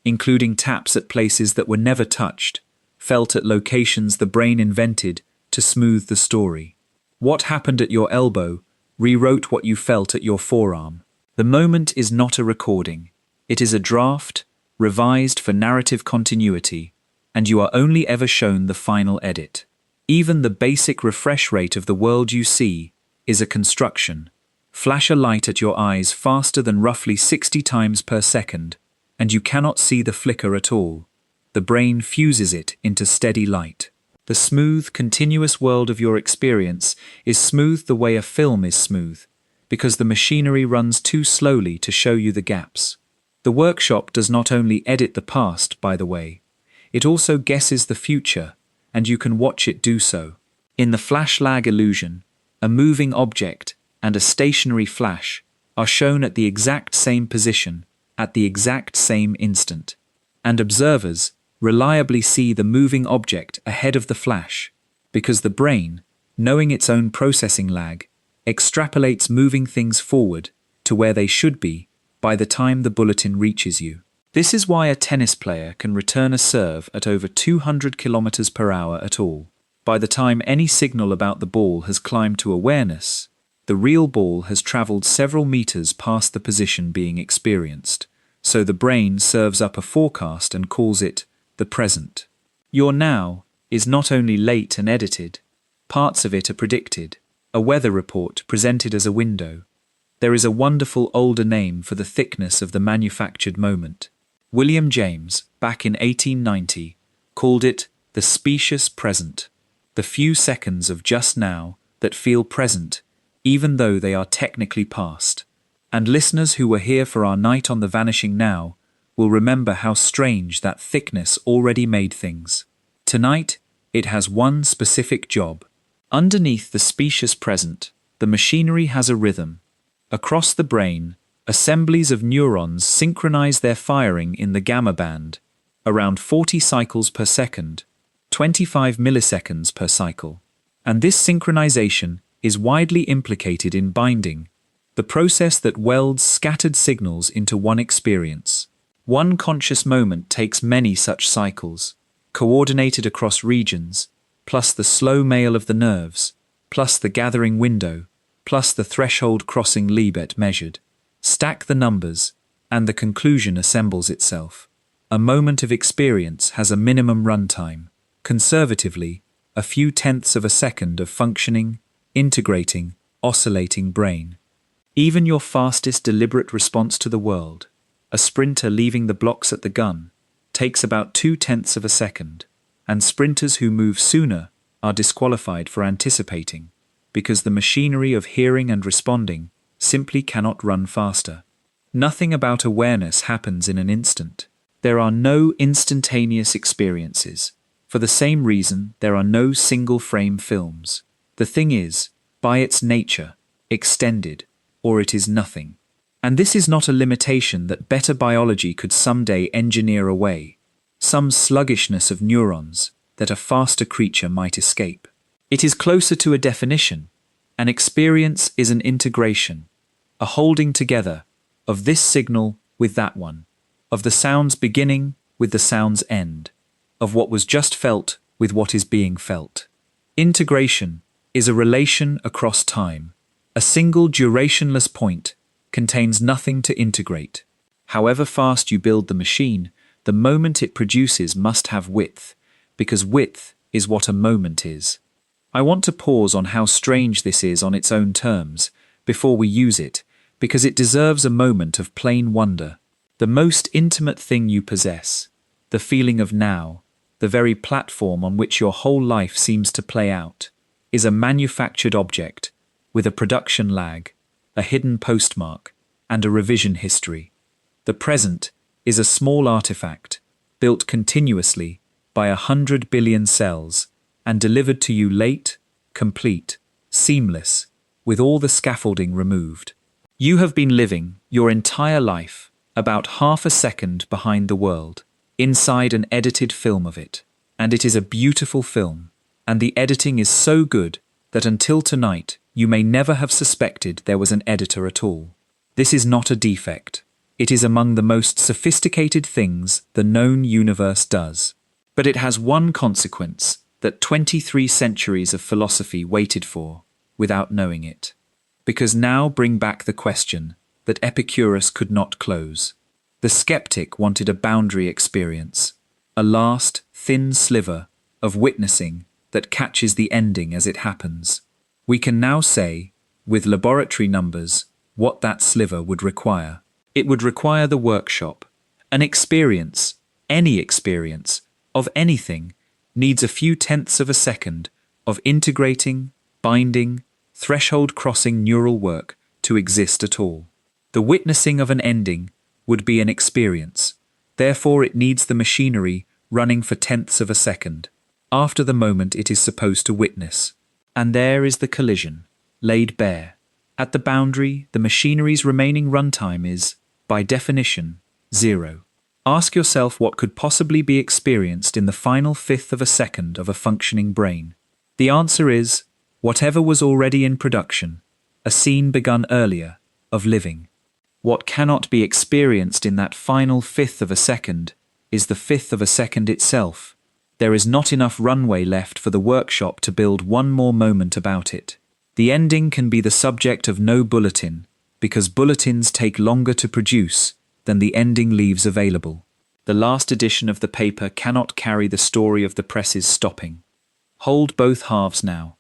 including taps at places that were never touched, felt at locations the brain invented to smooth the story. What happened at your elbow rewrote what you felt at your forearm. The moment is not a recording. It is a draft, revised for narrative continuity, and you are only ever shown the final edit. Even the basic refresh rate of the world you see is a construction. Flash a light at your eyes faster than roughly 60 times per second, and you cannot see the flicker at all. The brain fuses it into steady light. The smooth, continuous world of your experience is smooth the way a film is smooth, because the machinery runs too slowly to show you the gaps. The workshop does not only edit the past, by the way, it also guesses the future, and you can watch it do so. In the flash lag illusion, a moving object and a stationary flash are shown at the exact same position, at the exact same instant, and observers reliably see the moving object ahead of the flash, because the brain, knowing its own processing lag, extrapolates moving things forward to where they should be by the time the bulletin reaches you. This is why a tennis player can return a serve at over 200 kilometers per hour at all. By the time any signal about the ball has climbed to awareness, the real ball has traveled several meters past the position being experienced, so the brain serves up a forecast and calls it the present. Your now is not only late and edited, parts of it are predicted, a weather report presented as a window. There is a wonderful older name for the thickness of the manufactured moment. William James, back in 1890, called it the specious present, the few seconds of just now that feel present, even though they are technically past. And listeners who were here for our night on the vanishing now will remember how strange that thickness already made things. Tonight, it has one specific job. Underneath the specious present, the machinery has a rhythm. Across the brain, assemblies of neurons synchronize their firing in the gamma band, around 40 cycles per second, 25 milliseconds per cycle. And this synchronization is widely implicated in binding, the process that welds scattered signals into one experience. One conscious moment takes many such cycles, coordinated across regions, plus the slow mail of the nerves, plus the gathering window, plus the threshold crossing Liebet measured. Stack the numbers, and the conclusion assembles itself. A moment of experience has a minimum runtime, conservatively, a few tenths of a second of functioning, integrating, oscillating brain. Even your fastest deliberate response to the world, a sprinter leaving the blocks at the gun, takes about 2/10 of a second, and sprinters who move sooner are disqualified for anticipating, because the machinery of hearing and responding simply cannot run faster. Nothing about awareness happens in an instant. There are no instantaneous experiences. For the same reason, there are no single-frame films. The thing is, by its nature, extended, or it is nothing. And this is not a limitation that better biology could someday engineer away, some sluggishness of neurons that a faster creature might escape. It is closer to a definition. An experience is an integration, a holding together of this signal with that one, of the sound's beginning with the sound's end, of what was just felt with what is being felt. Integration is a relation across time. A single durationless point contains nothing to integrate. However fast you build the machine, the moment it produces must have width, because width is what a moment is. I want to pause on how strange this is on its own terms before we use it, because it deserves a moment of plain wonder. The most intimate thing you possess, the feeling of now, the very platform on which your whole life seems to play out, is a manufactured object with a production lag, a hidden postmark, and a revision history. The present is a small artifact, built continuously by 100 billion cells, and delivered to you late, complete, seamless, with all the scaffolding removed. You have been living your entire life about half a second behind the world, inside an edited film of it. And it is a beautiful film, and the editing is so good that until tonight you may never have suspected there was an editor at all. This is not a defect. It is among the most sophisticated things the known universe does. But it has one consequence that 23 centuries of philosophy waited for, without knowing it. Because now bring back the question that Epicurus could not close. The skeptic wanted a boundary experience, a last, thin sliver of witnessing that catches the ending as it happens. We can now say, with laboratory numbers, what that sliver would require. It would require the workshop. An experience, any experience, of anything, needs a few tenths of a second of integrating, binding, threshold-crossing neural work to exist at all. The witnessing of an ending would be an experience. Therefore it needs the machinery running for tenths of a second, after the moment it is supposed to witness. And there is the collision, laid bare. At the boundary, the machinery's remaining runtime is, by definition, 0. Ask yourself what could possibly be experienced in the final fifth of a second of a functioning brain. The answer is, whatever was already in production, a scene begun earlier, of living. What cannot be experienced in that final fifth of a second is the fifth of a second itself. There is not enough runway left for the workshop to build one more moment about it. The ending can be the subject of no bulletin, because bulletins take longer to produce than the ending leaves available. The last edition of the paper cannot carry the story of the press's stopping. Hold both halves now.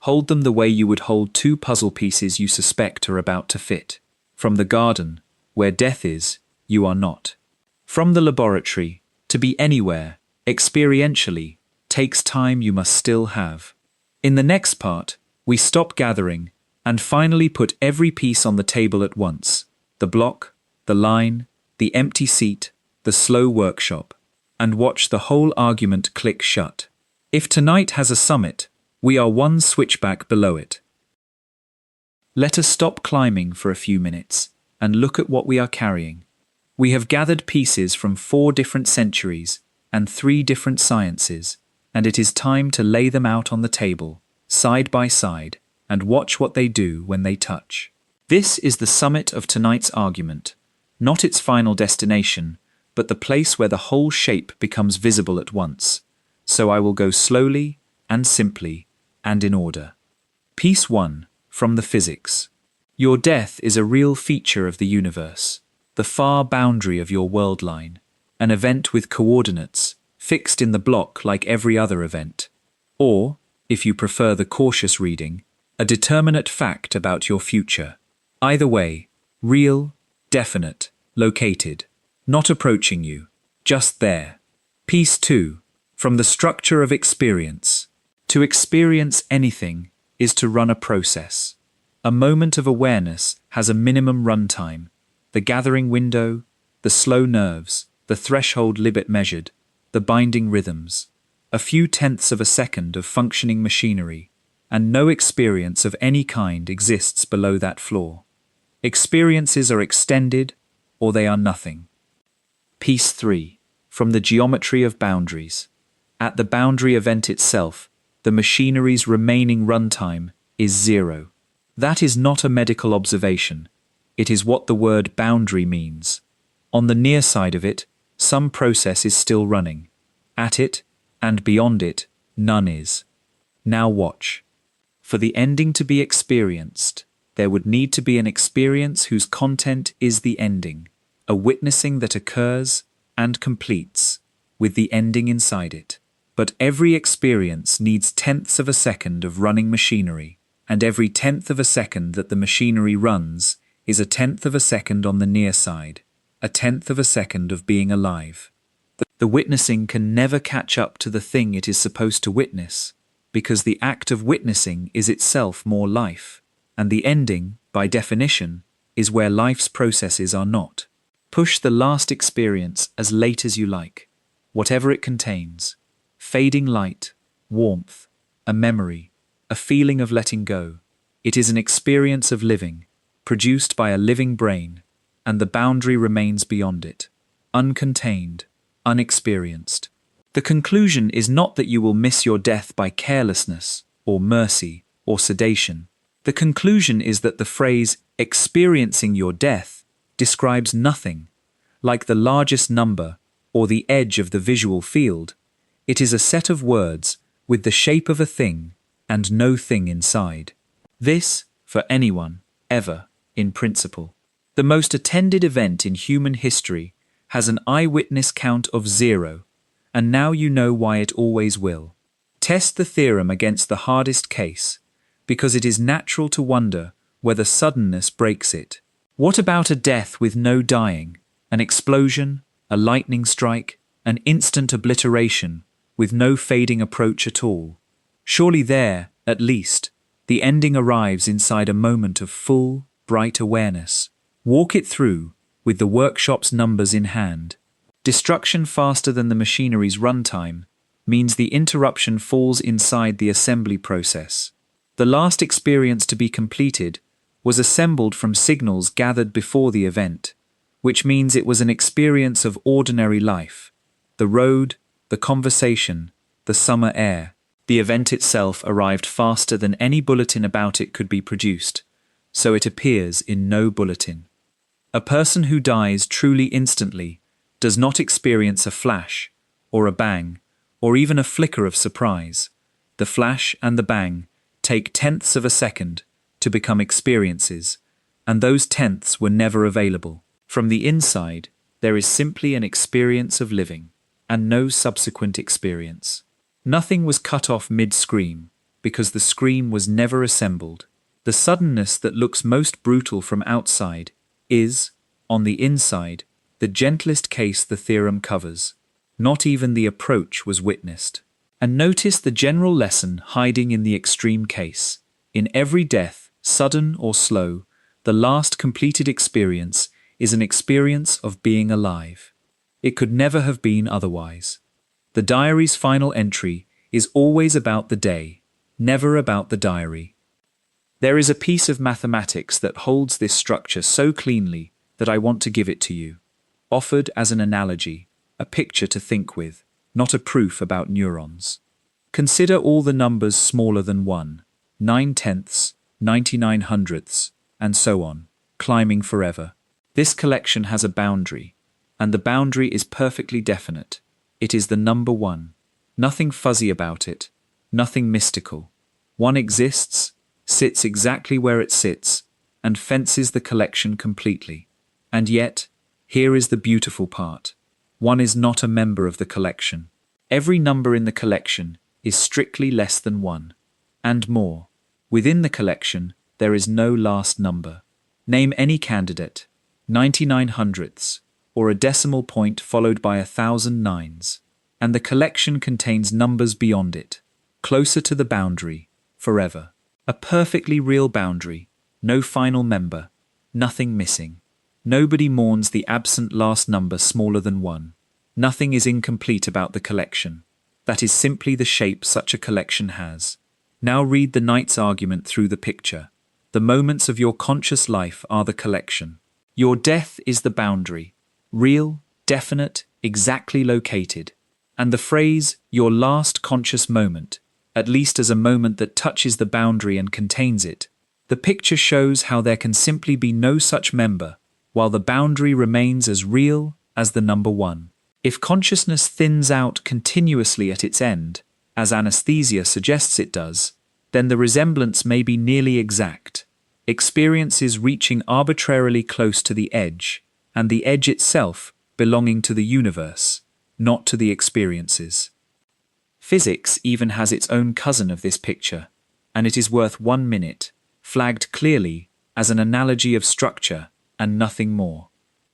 Hold them the way you would hold two puzzle pieces you suspect are about to fit. From the garden, where death is, you are not. From the laboratory, to be anywhere, experientially, takes time you must still have. In the next part, we stop gathering and finally put every piece on the table at once. The block, the line, the empty seat, the slow workshop, and watch the whole argument click shut. If tonight has a summit, we are one switchback below it. Let us stop climbing for a few minutes and look at what we are carrying. We have gathered pieces from 4 different centuries and 3 different sciences, and it is time to lay them out on the table, side by side, and watch what they do when they touch. This is the summit of tonight's argument, not its final destination, but the place where the whole shape becomes visible at once. So I will go slowly and simply and in order. Piece 1, from the physics. Your death is a real feature of the universe, the far boundary of your world line, an event with coordinates, fixed in the block like every other event. Or, if you prefer the cautious reading, a determinate fact about your future. Either way, real, definite, located, not approaching you, just there. Piece 2, from the structure of experience. To experience anything is to run a process. A moment of awareness has a minimum runtime, the gathering window, the slow nerves, the threshold limit measured, the binding rhythms, a few tenths of a second of functioning machinery, and no experience of any kind exists below that floor. Experiences are extended, or they are nothing. Piece 3, from the geometry of boundaries. At the boundary event itself, the machinery's remaining runtime is 0. That is not a medical observation. It is what the word boundary means. On the near side of it, some process is still running. At it, and beyond it, none is. Now watch. For the ending to be experienced, there would need to be an experience whose content is the ending, a witnessing that occurs and completes, with the ending inside it. But every experience needs tenths of a second of running machinery, and every tenth of a second that the machinery runs is a tenth of a second on the near side, a tenth of a second of being alive. The witnessing can never catch up to the thing it is supposed to witness, because the act of witnessing is itself more life, and the ending, by definition, is where life's processes are not. Push the last experience as late as you like, whatever it contains. Fading light, warmth, a memory, a feeling of letting go. It is an experience of living, produced by a living brain, and the boundary remains beyond it, uncontained, unexperienced. The conclusion is not that you will miss your death by carelessness, or mercy, or sedation. The conclusion is that the phrase experiencing your death describes nothing, like the largest number or the edge of the visual field. It is a set of words with the shape of a thing and no thing inside. This, for anyone, ever, in principle. The most attended event in human history has an eyewitness count of 0, and now you know why it always will. Test the theorem against the hardest case, because it is natural to wonder whether suddenness breaks it. What about a death with no dying, an explosion, a lightning strike, an instant obliteration, with no fading approach at all? Surely there, at least, the ending arrives inside a moment of full, bright awareness. Walk it through, with the workshop's numbers in hand. Destruction faster than the machinery's runtime means the interruption falls inside the assembly process. The last experience to be completed was assembled from signals gathered before the event, which means it was an experience of ordinary life. The road, the conversation, the summer air. The event itself arrived faster than any bulletin about it could be produced, so it appears in no bulletin. A person who dies truly instantly does not experience a flash, or a bang, or even a flicker of surprise. The flash and the bang take tenths of a second to become experiences, and those tenths were never available. From the inside, there is simply an experience of living, and no subsequent experience. Nothing was cut off mid-scream, because the scream was never assembled. The suddenness that looks most brutal from outside is, on the inside, the gentlest case the theorem covers. Not even the approach was witnessed. And notice the general lesson hiding in the extreme case. In every death, sudden or slow, the last completed experience is an experience of being alive. It could never have been otherwise. The diary's final entry is always about the day, never about the diary. There is a piece of mathematics that holds this structure so cleanly that I want to give it to you, offered as an analogy, a picture to think with, not a proof about neurons. Consider all the numbers smaller than 1, 9/10, 99 hundredths, and so on, climbing forever. This collection has a boundary, and the boundary is perfectly definite. It is the number 1. Nothing fuzzy about it, nothing mystical. 1 exists, sits exactly where it sits, and fences the collection completely. And yet, here is the beautiful part. 1 is not a member of the collection. Every number in the collection is strictly less than 1. And more. Within the collection, there is no last number. Name any candidate, 99 hundredths, or a decimal point followed by 1,000 nines, and the collection contains numbers beyond it, closer to the boundary, forever. A perfectly real boundary, no final member, nothing missing. Nobody mourns the absent last number smaller than 1. Nothing is incomplete about the collection. That is simply the shape such a collection has. Now read the knight's argument through the picture. The moments of your conscious life are the collection. Your death is the boundary, real, definite, exactly located. And the phrase, your last conscious moment, at least as a moment that touches the boundary and contains it. The picture shows how there can simply be no such member, while the boundary remains as real as the number 1. If consciousness thins out continuously at its end, as anesthesia suggests it does, then the resemblance may be nearly exact, experiences reaching arbitrarily close to the edge, and the edge itself belonging to the universe, not to the experiences. Physics even has its own cousin of this picture, and it is worth 1 minute, flagged clearly as an analogy of structure and nothing more.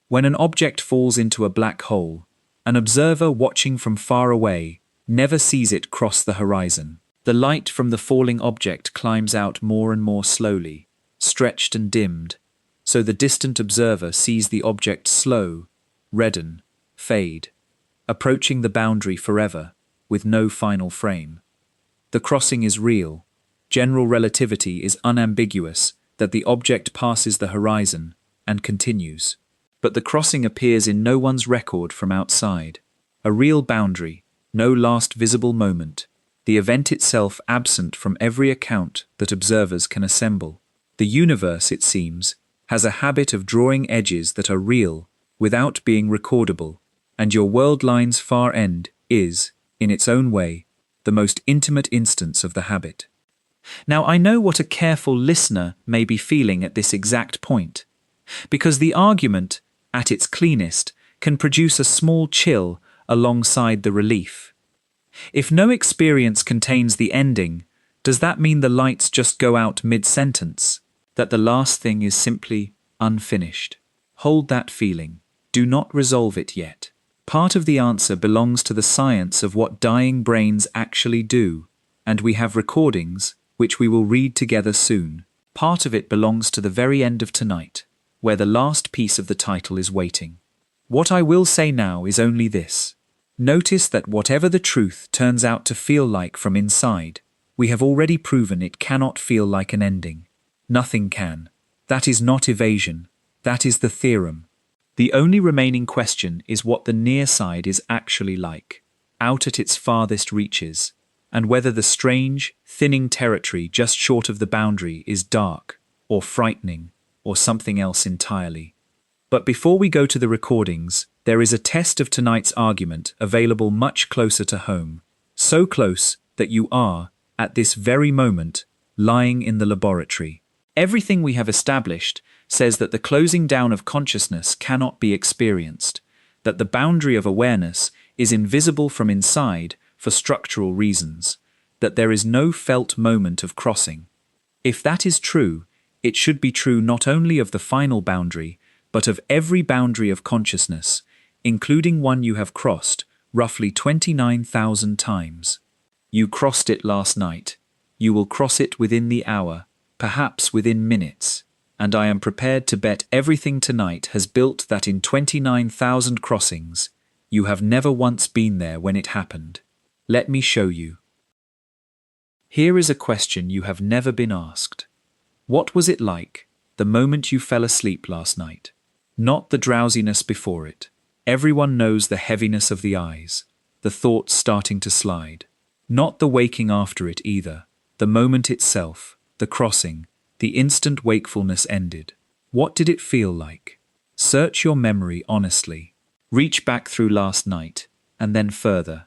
When an object falls into a black hole, an observer watching from far away never sees it cross the horizon. The light from the falling object climbs out more and more slowly, stretched and dimmed, so the distant observer sees the object slow, redden, fade, approaching the boundary forever, with no final frame. The crossing is real, General relativity is unambiguous that the object passes the horizon and continues. But the crossing appears in no one's record from outside. A real boundary, no last visible moment, the event itself absent from every account that observers can assemble. The universe, it seems, has a habit of drawing edges that are real without being recordable, and your world line's far end is, in its own way, the most intimate instance of the habit. Now I know what a careful listener may be feeling at this exact point, because the argument, at its cleanest, can produce a small chill alongside the relief. If no experience contains the ending, does that mean the lights just go out mid-sentence? That the last thing is simply unfinished? Hold that feeling. Do not resolve it yet. Part of the answer belongs to the science of what dying brains actually do, and we have recordings, which we will read together soon. Part of it belongs to the very end of tonight, where the last piece of the title is waiting. What I will say now is only this. Notice that whatever the truth turns out to feel like from inside, we have already proven it cannot feel like an ending. Nothing can. That is not evasion. That is the theorem. The only remaining question is what the near side is actually like, out at its farthest reaches, and whether the strange, thinning territory just short of the boundary is dark, or frightening, or something else entirely. But before we go to the recordings, there is a test of tonight's argument available much closer to home, so close that you are, at this very moment, lying in the laboratory. Everything we have established says that the closing down of consciousness cannot be experienced, that the boundary of awareness is invisible from inside for structural reasons, that there is no felt moment of crossing. If that is true, it should be true not only of the final boundary, but of every boundary of consciousness, including one you have crossed roughly 29,000 times. You crossed it last night. You will cross it within the hour, perhaps within minutes, and I am prepared to bet everything tonight has built that in 29,000 crossings, you have never once been there when it happened. Let me show you. Here is a question you have never been asked. What was it like, the moment you fell asleep last night? Not the drowsiness before it. Everyone knows the heaviness of the eyes, the thoughts starting to slide. Not the waking after it either, the moment itself, the crossing, the instant wakefulness ended. What did it feel like? Search your memory honestly. Reach back through last night, and then further.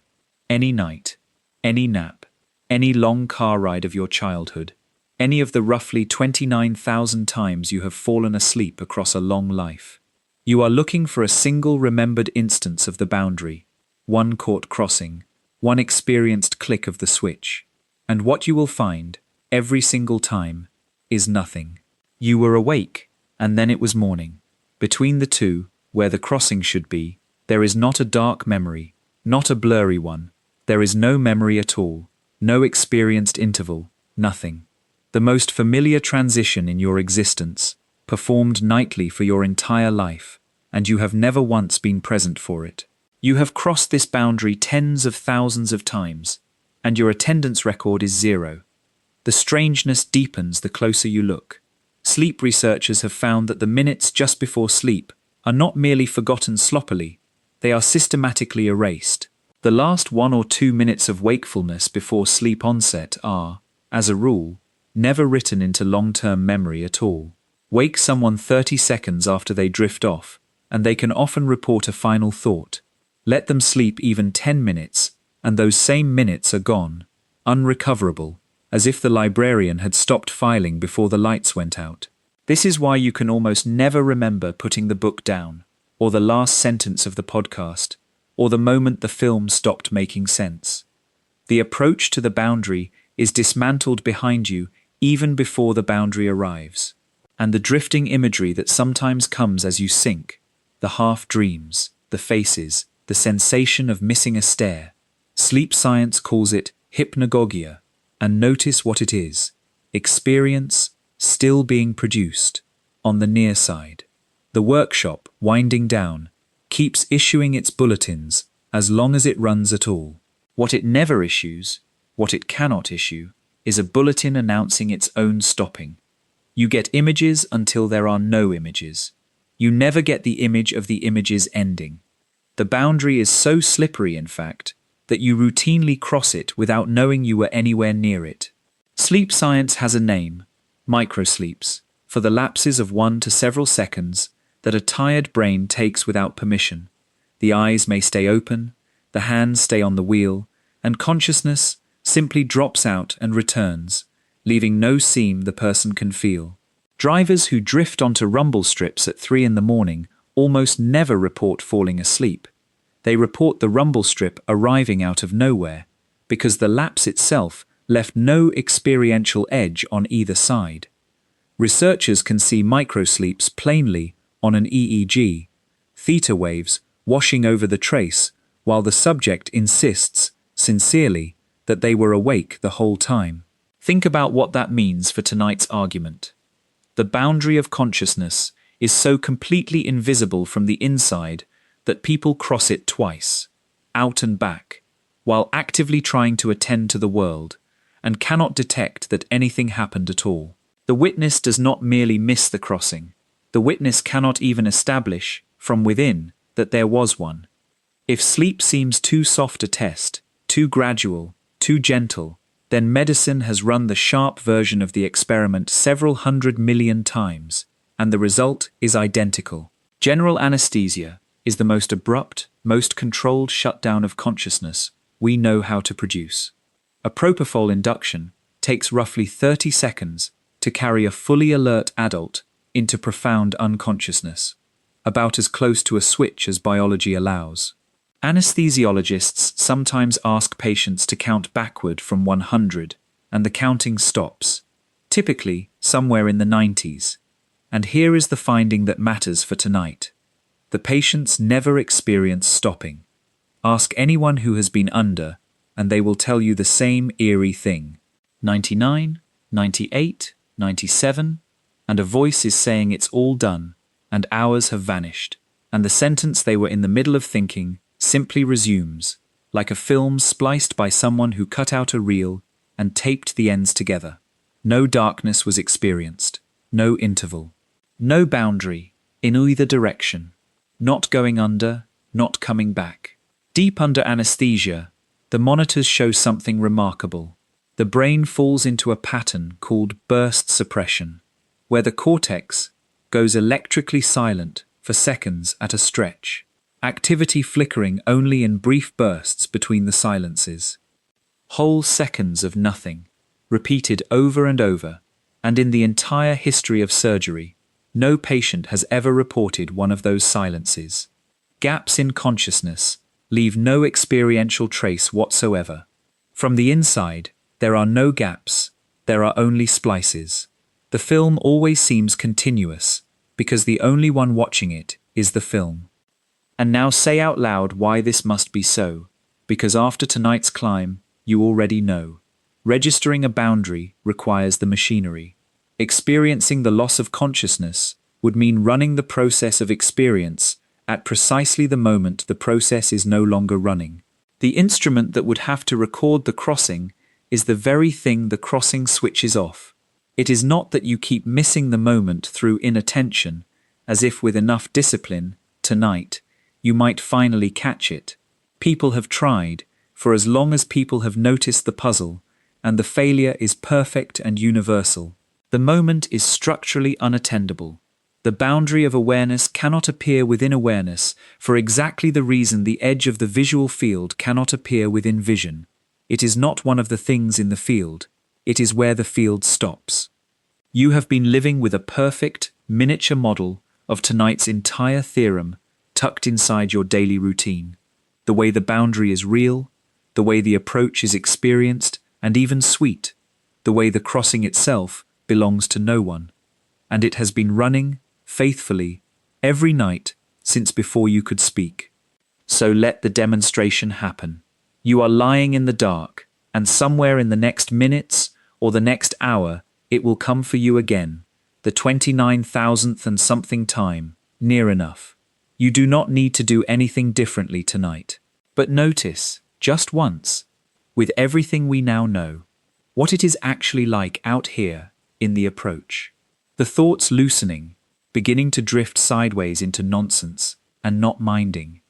Any night, any nap, any long car ride of your childhood, any of the roughly 29,000 times you have fallen asleep across a long life. You are looking for a single remembered instance of the boundary, one caught crossing, one experienced click of the switch. And what you will find, every single time, is nothing. You were awake, and then it was morning. Between the two, where the crossing should be, there is not a dark memory, not a blurry one. There is no memory at all, no experienced interval, nothing. The most familiar transition in your existence, performed nightly for your entire life, and you have never once been present for it. You have crossed this boundary tens of thousands of times, and your attendance record is 0. The strangeness deepens the closer you look. Sleep researchers have found that the minutes just before sleep are not merely forgotten sloppily, they are systematically erased. The last 1 or 2 minutes of wakefulness before sleep onset are, as a rule, never written into long-term memory at all. Wake someone 30 seconds after they drift off, and they can often report a final thought. Let them sleep even 10 minutes, and those same minutes are gone, unrecoverable, as if the librarian had stopped filing before the lights went out. This is why you can almost never remember putting the book down, or the last sentence of the podcast, or the moment the film stopped making sense. The approach to the boundary is dismantled behind you even before the boundary arrives. And the drifting imagery that sometimes comes as you sink, the half dreams, the faces, the sensation of missing a stair. Sleep science calls it hypnagogia, and notice what it is. Experience still being produced on the near side. The workshop, winding down, keeps issuing its bulletins as long as it runs at all. What it never issues, what it cannot issue, is a bulletin announcing its own stopping. You get images until there are no images. You never get the image of the images ending. The boundary is so slippery, in fact, that you routinely cross it without knowing you were anywhere near it. Sleep science has a name, microsleeps, for the lapses of 1 to several seconds that a tired brain takes without permission. The eyes may stay open, the hands stay on the wheel, and consciousness simply drops out and returns, leaving no seam the person can feel. Drivers who drift onto rumble strips at 3 in the morning almost never report falling asleep. They report the rumble strip arriving out of nowhere, because the lapse itself left no experiential edge on either side. Researchers can see microsleeps plainly on an EEG, theta waves washing over the trace, while the subject insists, sincerely, that they were awake the whole time. Think about what that means for tonight's argument. The boundary of consciousness is so completely invisible from the inside that people cross it twice, out and back, while actively trying to attend to the world, and cannot detect that anything happened at all. The witness does not merely miss the crossing. The witness cannot even establish, from within, that there was one. If sleep seems too soft a test, too gradual, too gentle, then medicine has run the sharp version of the experiment several 100 million times, and the result is identical. General anesthesia is the most abrupt, most controlled shutdown of consciousness we know how to produce. A propofol induction takes roughly 30 seconds to carry a fully alert adult into profound unconsciousness, about as close to a switch as biology allows. Anesthesiologists sometimes ask patients to count backward from 100, and the counting stops, typically somewhere in the 90s. And here is the finding that matters for tonight. The patients never experience stopping. Ask anyone who has been under, and they will tell you the same eerie thing. 99, 98, 97, and a voice is saying it's all done, and hours have vanished, and the sentence they were in the middle of thinking simply resumes, like a film spliced by someone who cut out a reel and taped the ends together. No darkness was experienced, no interval, no boundary, in either direction, not going under, not coming back. Deep under anesthesia, the monitors show something remarkable. The brain falls into a pattern called burst suppression, where the cortex goes electrically silent for seconds at a stretch, activity flickering only in brief bursts between the silences. Whole seconds of nothing, repeated over and over, and in the entire history of surgery, no patient has ever reported one of those silences. Gaps in consciousness leave no experiential trace whatsoever. From the inside, there are no gaps, there are only splices. The film always seems continuous, because the only one watching it is the film. And now say out loud why this must be so, because after tonight's climb, you already know. Registering a boundary requires the machinery. Experiencing the loss of consciousness would mean running the process of experience at precisely the moment the process is no longer running. The instrument that would have to record the crossing is the very thing the crossing switches off. It is not that you keep missing the moment through inattention, as if with enough discipline, tonight, you might finally catch it. People have tried, for as long as people have noticed the puzzle, and the failure is perfect and universal. The moment is structurally unattendable. The boundary of awareness cannot appear within awareness for exactly the reason the edge of the visual field cannot appear within vision. It is not one of the things in the field. It is where the field stops. You have been living with a perfect, miniature model of tonight's entire theorem tucked inside your daily routine. The way the boundary is real, the way the approach is experienced and even sweet, the way the crossing itself belongs to no one. And it has been running, faithfully, every night since before you could speak. So let the demonstration happen. You are lying in the dark, and somewhere in the next minutes or the next hour it will come for you again, the 29,000th and something time, near enough. You do not need to do anything differently tonight. But notice, just once, with everything we now know, what it is actually like out here in the approach. The thoughts loosening, beginning to drift sideways into nonsense and not minding.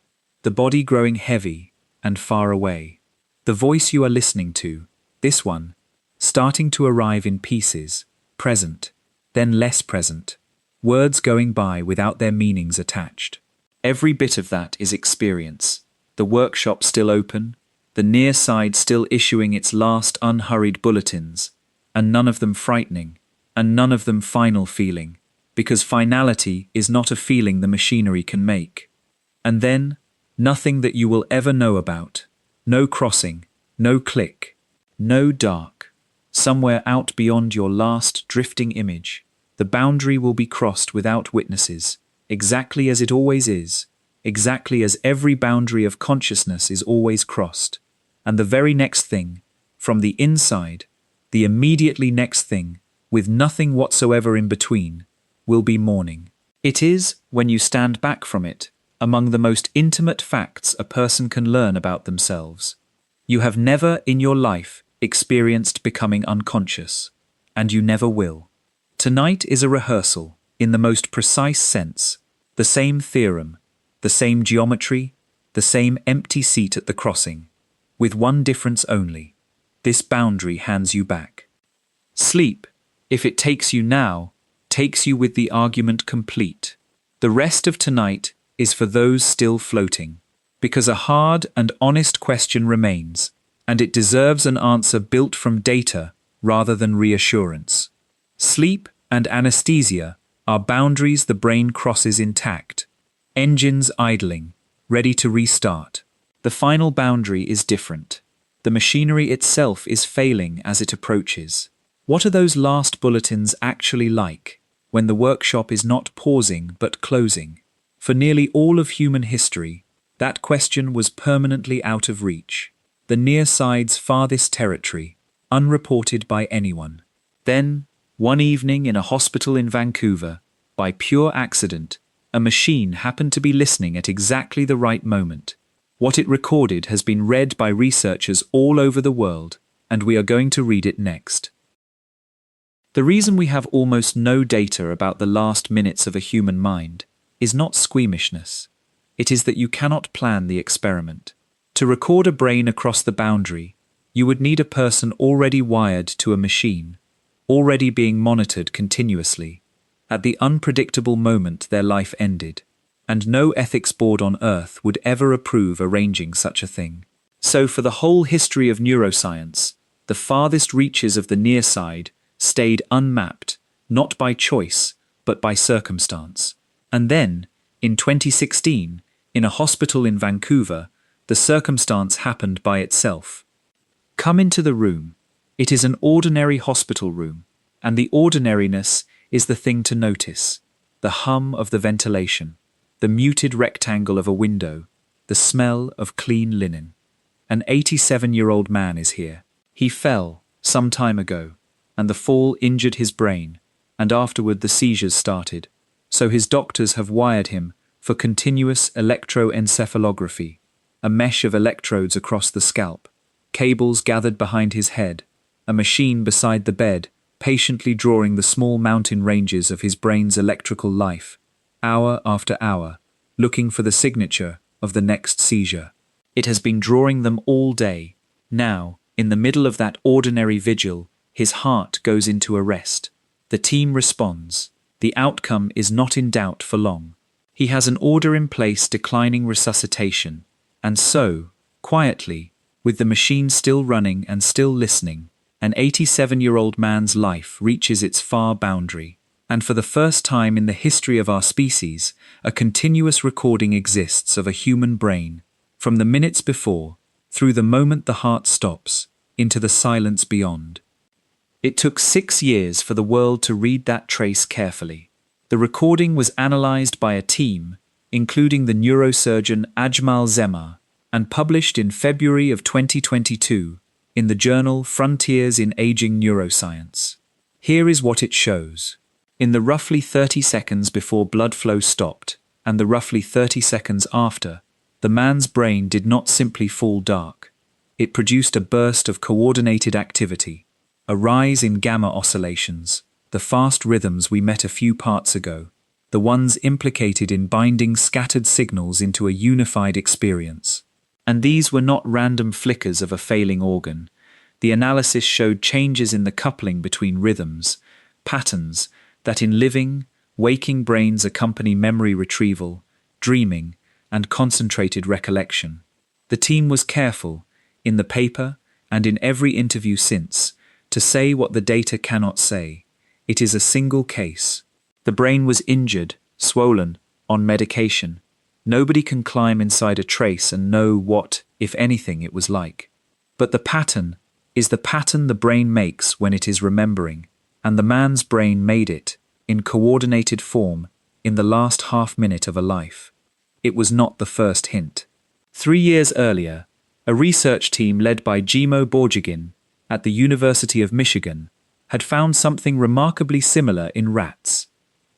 The body growing heavy and far away. The voice you are listening to, this one, starting to arrive in pieces, present, then less present. Words going by without their meanings attached. Every bit of that is experience. The workshop still open, the near side still issuing its last unhurried bulletins, and none of them frightening, and none of them final feeling, because finality is not a feeling the machinery can make. And then, nothing that you will ever know about, no crossing, no click, no dark. Somewhere out beyond your last drifting image, the boundary will be crossed without witnesses, exactly as it always is, exactly as every boundary of consciousness is always crossed. And the very next thing, from the inside, the immediately next thing, with nothing whatsoever in between, will be morning. It is, when you stand back from it, among the most intimate facts a person can learn about themselves. You have never in your life experienced becoming unconscious, and you never will. Tonight is a rehearsal, in the most precise sense, the same theorem, the same geometry, the same empty seat at the crossing, with one difference only. This boundary hands you back. Sleep, if it takes you now, takes you with the argument complete. The rest of tonight is for those still floating, because a hard and honest question remains, and it deserves an answer built from data rather than reassurance. Sleep and anesthesia are boundaries the brain crosses intact, engines idling, ready to restart. The final boundary is different. The machinery itself is failing as it approaches. What are those last bulletins actually like, when the workshop is not pausing but closing? For nearly all of human history, that question was permanently out of reach, the near side's farthest territory, unreported by anyone. Then, one evening in a hospital in Vancouver, by pure accident, a machine happened to be listening at exactly the right moment. What it recorded has been read by researchers all over the world, and we are going to read it next. The reason we have almost no data about the last minutes of a human mind is not squeamishness. It is that you cannot plan the experiment. To record a brain across the boundary, you would need a person already wired to a machine, already being monitored continuously, at the unpredictable moment their life ended, and no ethics board on Earth would ever approve arranging such a thing. So for the whole history of neuroscience, the farthest reaches of the near side stayed unmapped, not by choice, but by circumstance. And then, in 2016, in a hospital in Vancouver, the circumstance happened by itself. Come into the room. It is an ordinary hospital room, and the ordinariness is the thing to notice. The hum of the ventilation, the muted rectangle of a window, the smell of clean linen. An 87-year-old man is here. He fell some time ago, and the fall injured his brain, and afterward the seizures started. So his doctors have wired him for continuous electroencephalography, a mesh of electrodes across the scalp, cables gathered behind his head, a machine beside the bed, patiently drawing the small mountain ranges of his brain's electrical life, hour after hour, looking for the signature of the next seizure. It has been drawing them all day. Now, in the middle of that ordinary vigil, his heart goes into arrest. The team responds. The outcome is not in doubt for long. He has an order in place declining resuscitation, and so, quietly, with the machine still running and still listening, an 87-year-old man's life reaches its far boundary, and for the first time in the history of our species, a continuous recording exists of a human brain, from the minutes before, through the moment the heart stops, into the silence beyond. It took 6 years for the world to read that trace carefully. The recording was analyzed by a team, including the neurosurgeon Ajmal Zemar, and published in February of 2022 in the journal Frontiers in Aging Neuroscience. Here is what it shows. In the roughly 30 seconds before blood flow stopped, and the roughly 30 seconds after, the man's brain did not simply fall dark. It produced a burst of coordinated activity. a rise in gamma oscillations, the fast rhythms we met a few parts ago, the ones implicated in binding scattered signals into a unified experience. And these were not random flickers of a failing organ. The analysis showed changes in the coupling between rhythms, patterns that in living, waking brains accompany memory retrieval, dreaming, and concentrated recollection. The team was careful, in the paper and in every interview since, to say what the data cannot say. It is a single case. The brain was injured, swollen, on medication. Nobody can climb inside a trace and know what, if anything, it was like. But the pattern is the pattern the brain makes when it is remembering, and the man's brain made it, in coordinated form, in the last half-minute of a life. It was not the first hint. 3 years earlier, a research team led by Jimo Borjigin at the University of Michigan had found something remarkably similar in rats.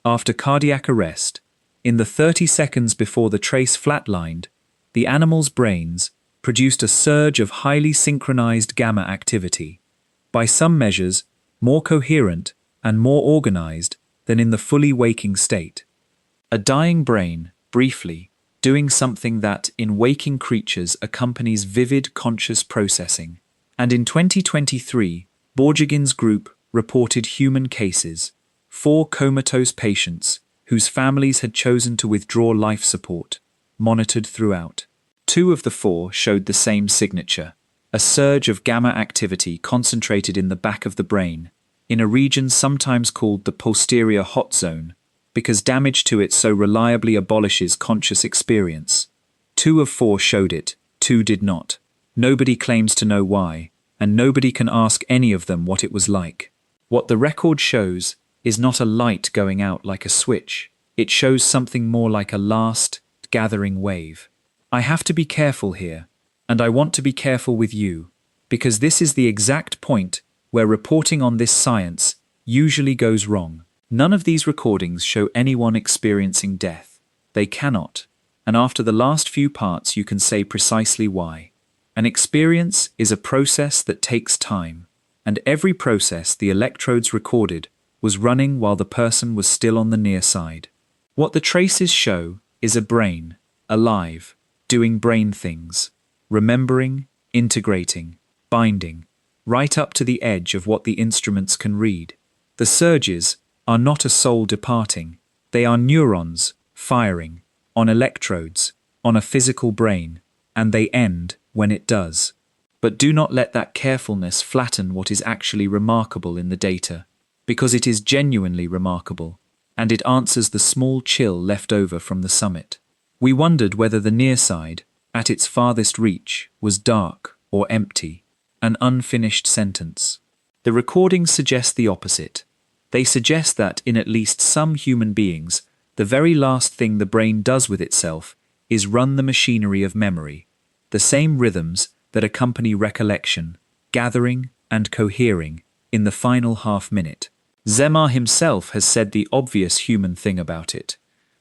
After cardiac arrest, in the 30 seconds before the trace flatlined, the animals' brains produced a surge of highly synchronized gamma activity, by some measures more coherent and more organized than in the fully waking state. A dying brain, briefly, doing something that, in waking creatures, accompanies vivid conscious processing. And in 2023, Borjigin's group reported human cases, 4 comatose patients whose families had chosen to withdraw life support, monitored throughout. 2 of the 4 showed the same signature, a surge of gamma activity concentrated in the back of the brain, in a region sometimes called the posterior hot zone, because damage to it so reliably abolishes conscious experience. 2 of 4 showed it, 2 did not. Nobody claims to know why, and nobody can ask any of them what it was like. What the record shows is not a light going out like a switch. It shows something more like a last, gathering wave. I have to be careful here, and I want to be careful with you, because this is the exact point where reporting on this science usually goes wrong. None of these recordings show anyone experiencing death. They cannot, and after the last few parts you can say precisely why. An experience is a process that takes time, and every process the electrodes recorded was running while the person was still on the near side. What the traces show is a brain, alive, doing brain things, remembering, integrating, binding, right up to the edge of what the instruments can read. The surges are not a soul departing, they are neurons firing on electrodes, on a physical brain, and they end when it does. But do not let that carefulness flatten what is actually remarkable in the data, because it is genuinely remarkable, and it answers the small chill left over from the summit. We wondered whether the near side, at its farthest reach, was dark or empty, an unfinished sentence. The recordings suggest the opposite. They suggest that, in at least some human beings, the very last thing the brain does with itself is run the machinery of memory, the same rhythms that accompany recollection, gathering and cohering in the final half-minute. Zemar himself has said the obvious human thing about it,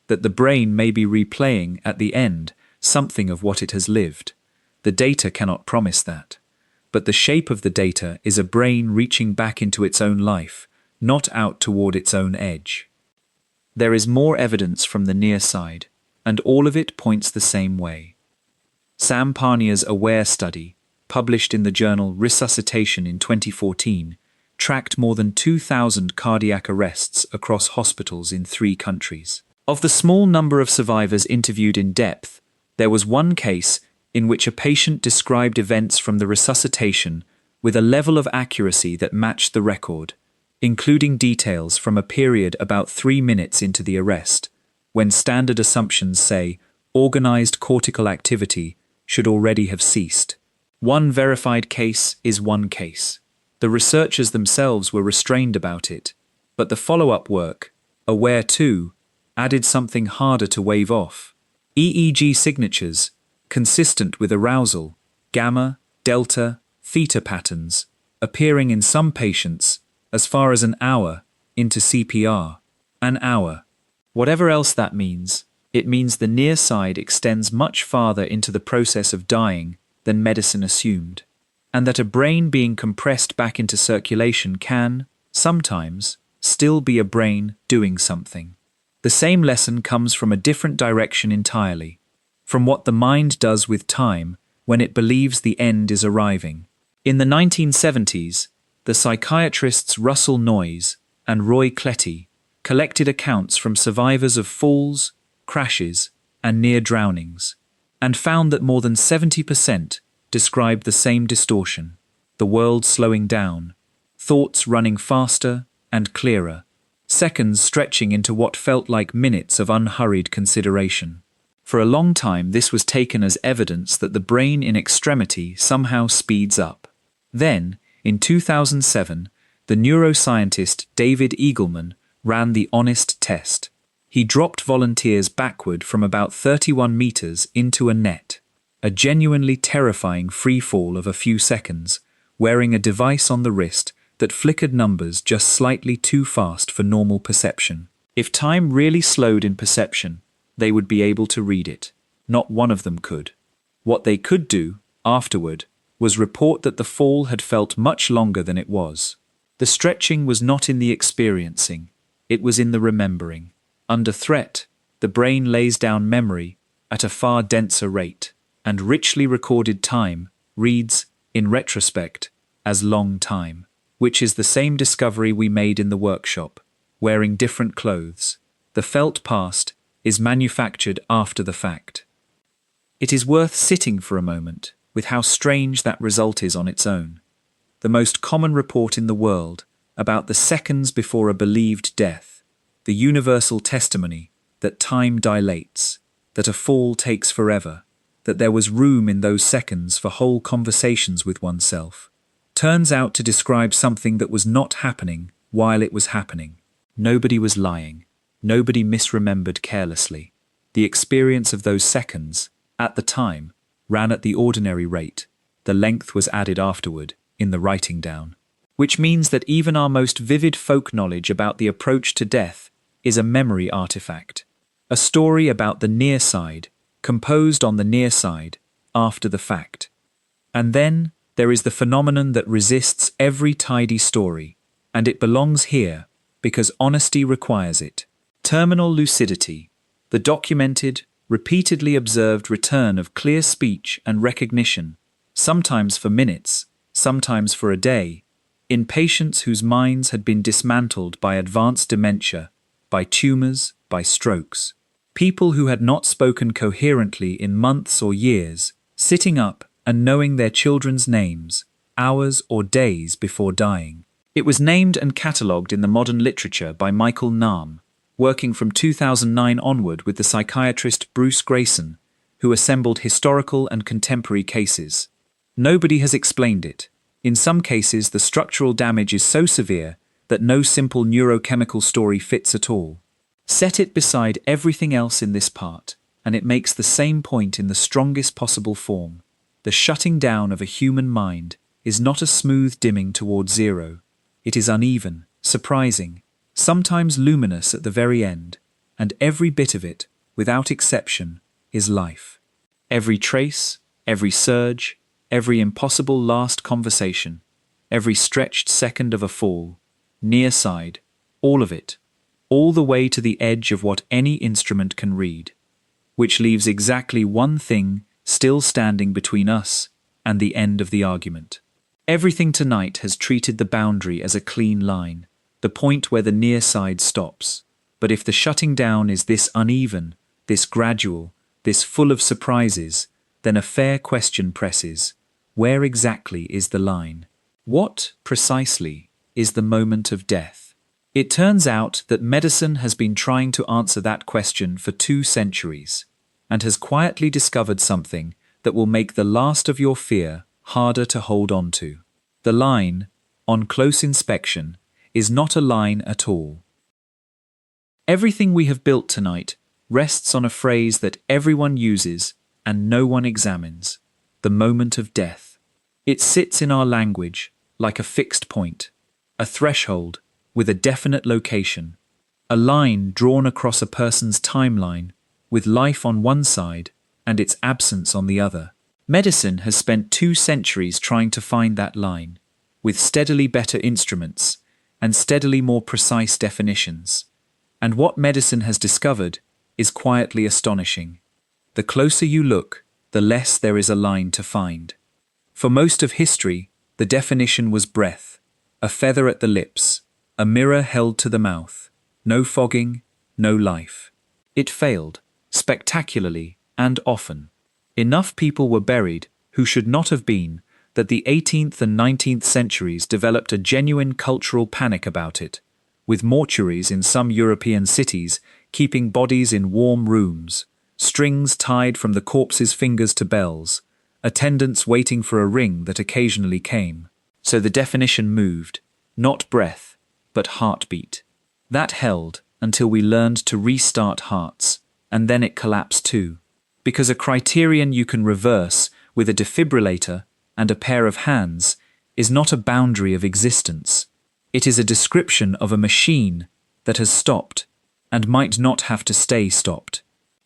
that the brain may be replaying at the end something of what it has lived. The data cannot promise that. But the shape of the data is a brain reaching back into its own life, not out toward its own edge. There is more evidence from the near side, and all of it points the same way. Sam Parnia's AWARE study, published in the journal Resuscitation in 2014, tracked more than 2,000 cardiac arrests across hospitals in 3 countries. Of the small number of survivors interviewed in depth, there was one case in which a patient described events from the resuscitation with a level of accuracy that matched the record, including details from a period about 3 minutes into the arrest, when standard assumptions say organized cortical activity should already have ceased. One verified case is one case. The researchers themselves were restrained about it, but the follow-up work, AWARE 2, added something harder to wave off. EEG signatures, consistent with arousal, gamma, delta, theta patterns, appearing in some patients as far as an hour into CPR. An hour. Whatever else that means, it means the near side extends much farther into the process of dying than medicine assumed. and that a brain being compressed back into circulation can, sometimes, still be a brain doing something. The same lesson comes from a different direction entirely, from what the mind does with time when it believes the end is arriving. In the 1970s, the psychiatrists Russell Noyes and Roy Cletty collected accounts from survivors of falls, crashes, and near drownings, and found that more than 70% described the same distortion: the world slowing down, thoughts running faster and clearer, seconds stretching into what felt like minutes of unhurried consideration. For a long time, this was taken as evidence that the brain in extremity somehow speeds up. Then, in 2007, the neuroscientist David Eagleman ran the honest test. He dropped volunteers backward from about 31 meters into a net, a genuinely terrifying free fall of a few seconds, wearing a device on the wrist that flickered numbers just slightly too fast for normal perception. If time really slowed in perception, they would be able to read it. Not one of them could. What they could do, afterward, was report that the fall had felt much longer than it was. The stretching was not in the experiencing, it was in the remembering. Under threat, the brain lays down memory at a far denser rate, and richly recorded time reads, in retrospect, as long time, which is the same discovery we made in the workshop, wearing different clothes. The felt past is manufactured after the fact. It is worth sitting for a moment with how strange that result is on its own. The most common report in the world about the seconds before a believed death, the universal testimony that time dilates, that a fall takes forever, that there was room in those seconds for whole conversations with oneself, turns out to describe something that was not happening while it was happening. Nobody was lying. Nobody misremembered carelessly. The experience of those seconds, at the time, ran at the ordinary rate. The length was added afterward, in the writing down. Which means that even our most vivid folk knowledge about the approach to death is a memory artifact. A story about the near side, composed on the near side, after the fact. And then there is the phenomenon that resists every tidy story, and it belongs here because honesty requires it. Terminal lucidity, the documented, repeatedly observed return of clear speech and recognition, sometimes for minutes, sometimes for a day, in patients whose minds had been dismantled by advanced dementia, by tumors, by strokes. People who had not spoken coherently in months or years, sitting up and knowing their children's names, hours or days before dying. It was named and catalogued in the modern literature by Michael Nahm, working from 2009 onward with the psychiatrist Bruce Grayson, who assembled historical and contemporary cases. Nobody has explained it. In some cases, the structural damage is so severe that no simple neurochemical story fits at all. Set it beside everything else in this part, and it makes the same point in the strongest possible form. The shutting down of a human mind is not a smooth dimming toward zero. It is uneven, surprising, sometimes luminous at the very end, and every bit of it, without exception, is life. Every trace, every surge, every impossible last conversation, every stretched second of a fall, near side, all of it, all the way to the edge of what any instrument can read, which leaves exactly one thing still standing between us and the end of the argument. Everything tonight has treated the boundary as a clean line, the point where the near side stops. But if the shutting down is this uneven, this gradual, this full of surprises, then a fair question presses: where exactly is the line? What, precisely, is the moment of death? It turns out that medicine has been trying to answer that question for 2 centuries, and has quietly discovered something that will make the last of your fear harder to hold on to. The line, on close inspection, is not a line at all. Everything we have built tonight rests on a phrase that everyone uses and no one examines: the moment of death. It sits in our language like a fixed point, a threshold with a definite location, a line drawn across a person's timeline with life on one side and its absence on the other. Medicine has spent 2 centuries trying to find that line, with steadily better instruments and steadily more precise definitions. And what medicine has discovered is quietly astonishing. The closer you look, the less there is a line to find. For most of history, the definition was breath, a feather at the lips, a mirror held to the mouth, no fogging, no life. It failed, spectacularly and often. Enough people were buried who should not have been that the 18th and 19th centuries developed a genuine cultural panic about it, with mortuaries in some European cities keeping bodies in warm rooms, strings tied from the corpse's fingers to bells, attendants waiting for a ring that occasionally came. So the definition moved, not breath, but heartbeat. That held until we learned to restart hearts, and then it collapsed too. Because a criterion you can reverse with a defibrillator and a pair of hands is not a boundary of existence. It is a description of a machine that has stopped and might not have to stay stopped.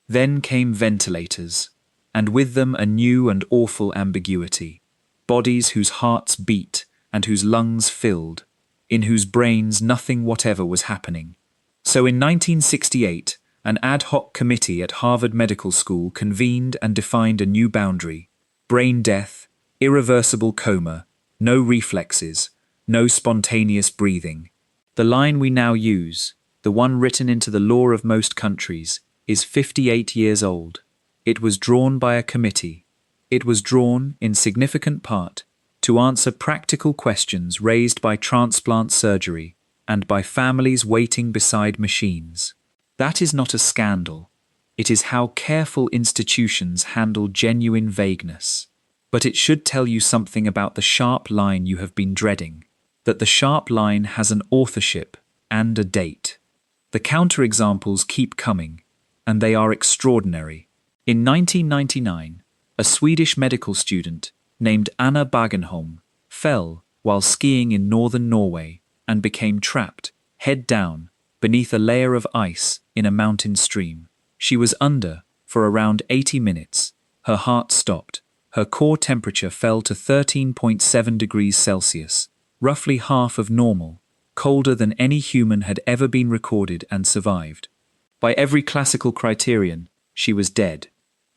Then came ventilators, and with them a new and awful ambiguity. Bodies whose hearts beat and whose lungs filled, in whose brains nothing whatever was happening. So in 1968, an ad hoc committee at Harvard Medical School convened and defined a new boundary: brain death, irreversible coma, no reflexes, no spontaneous breathing. The line we now use, the one written into the law of most countries, is 58 years old. It was drawn by a committee. It was drawn, in significant part, to answer practical questions raised by transplant surgery and by families waiting beside machines. That is not a scandal. It is how careful institutions handle genuine vagueness. But it should tell you something about the sharp line you have been dreading, that the sharp line has an authorship and a date. The counterexamples keep coming, and they are extraordinary. In 1999, a Swedish medical student named Anna Bagenholm fell while skiing in northern Norway and became trapped, head down, beneath a layer of ice in a mountain stream. She was under for around 80 minutes. Her heart stopped. Her core temperature fell to 13.7 degrees Celsius, roughly half of normal, colder than any human had ever been recorded and survived. By every classical criterion, she was dead.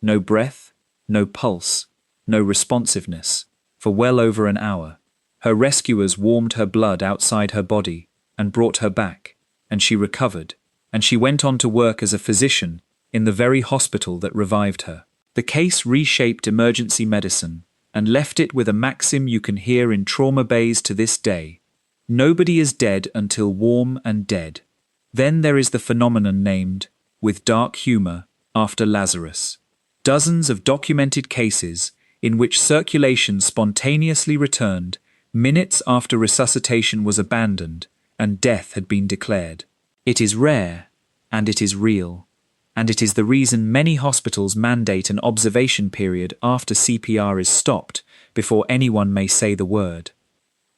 No breath, no pulse, no responsiveness, for well over an hour. Her rescuers warmed her blood outside her body and brought her back, and she recovered, and she went on to work as a physician in the very hospital that revived her. The case reshaped emergency medicine and left it with a maxim you can hear in trauma bays to this day: nobody is dead until warm and dead. Then there is the phenomenon named, with dark humor, after Lazarus. Dozens of documented cases in which circulation spontaneously returned minutes after resuscitation was abandoned and death had been declared. It is rare, and it is real, and it is the reason many hospitals mandate an observation period after CPR is stopped before anyone may say the word.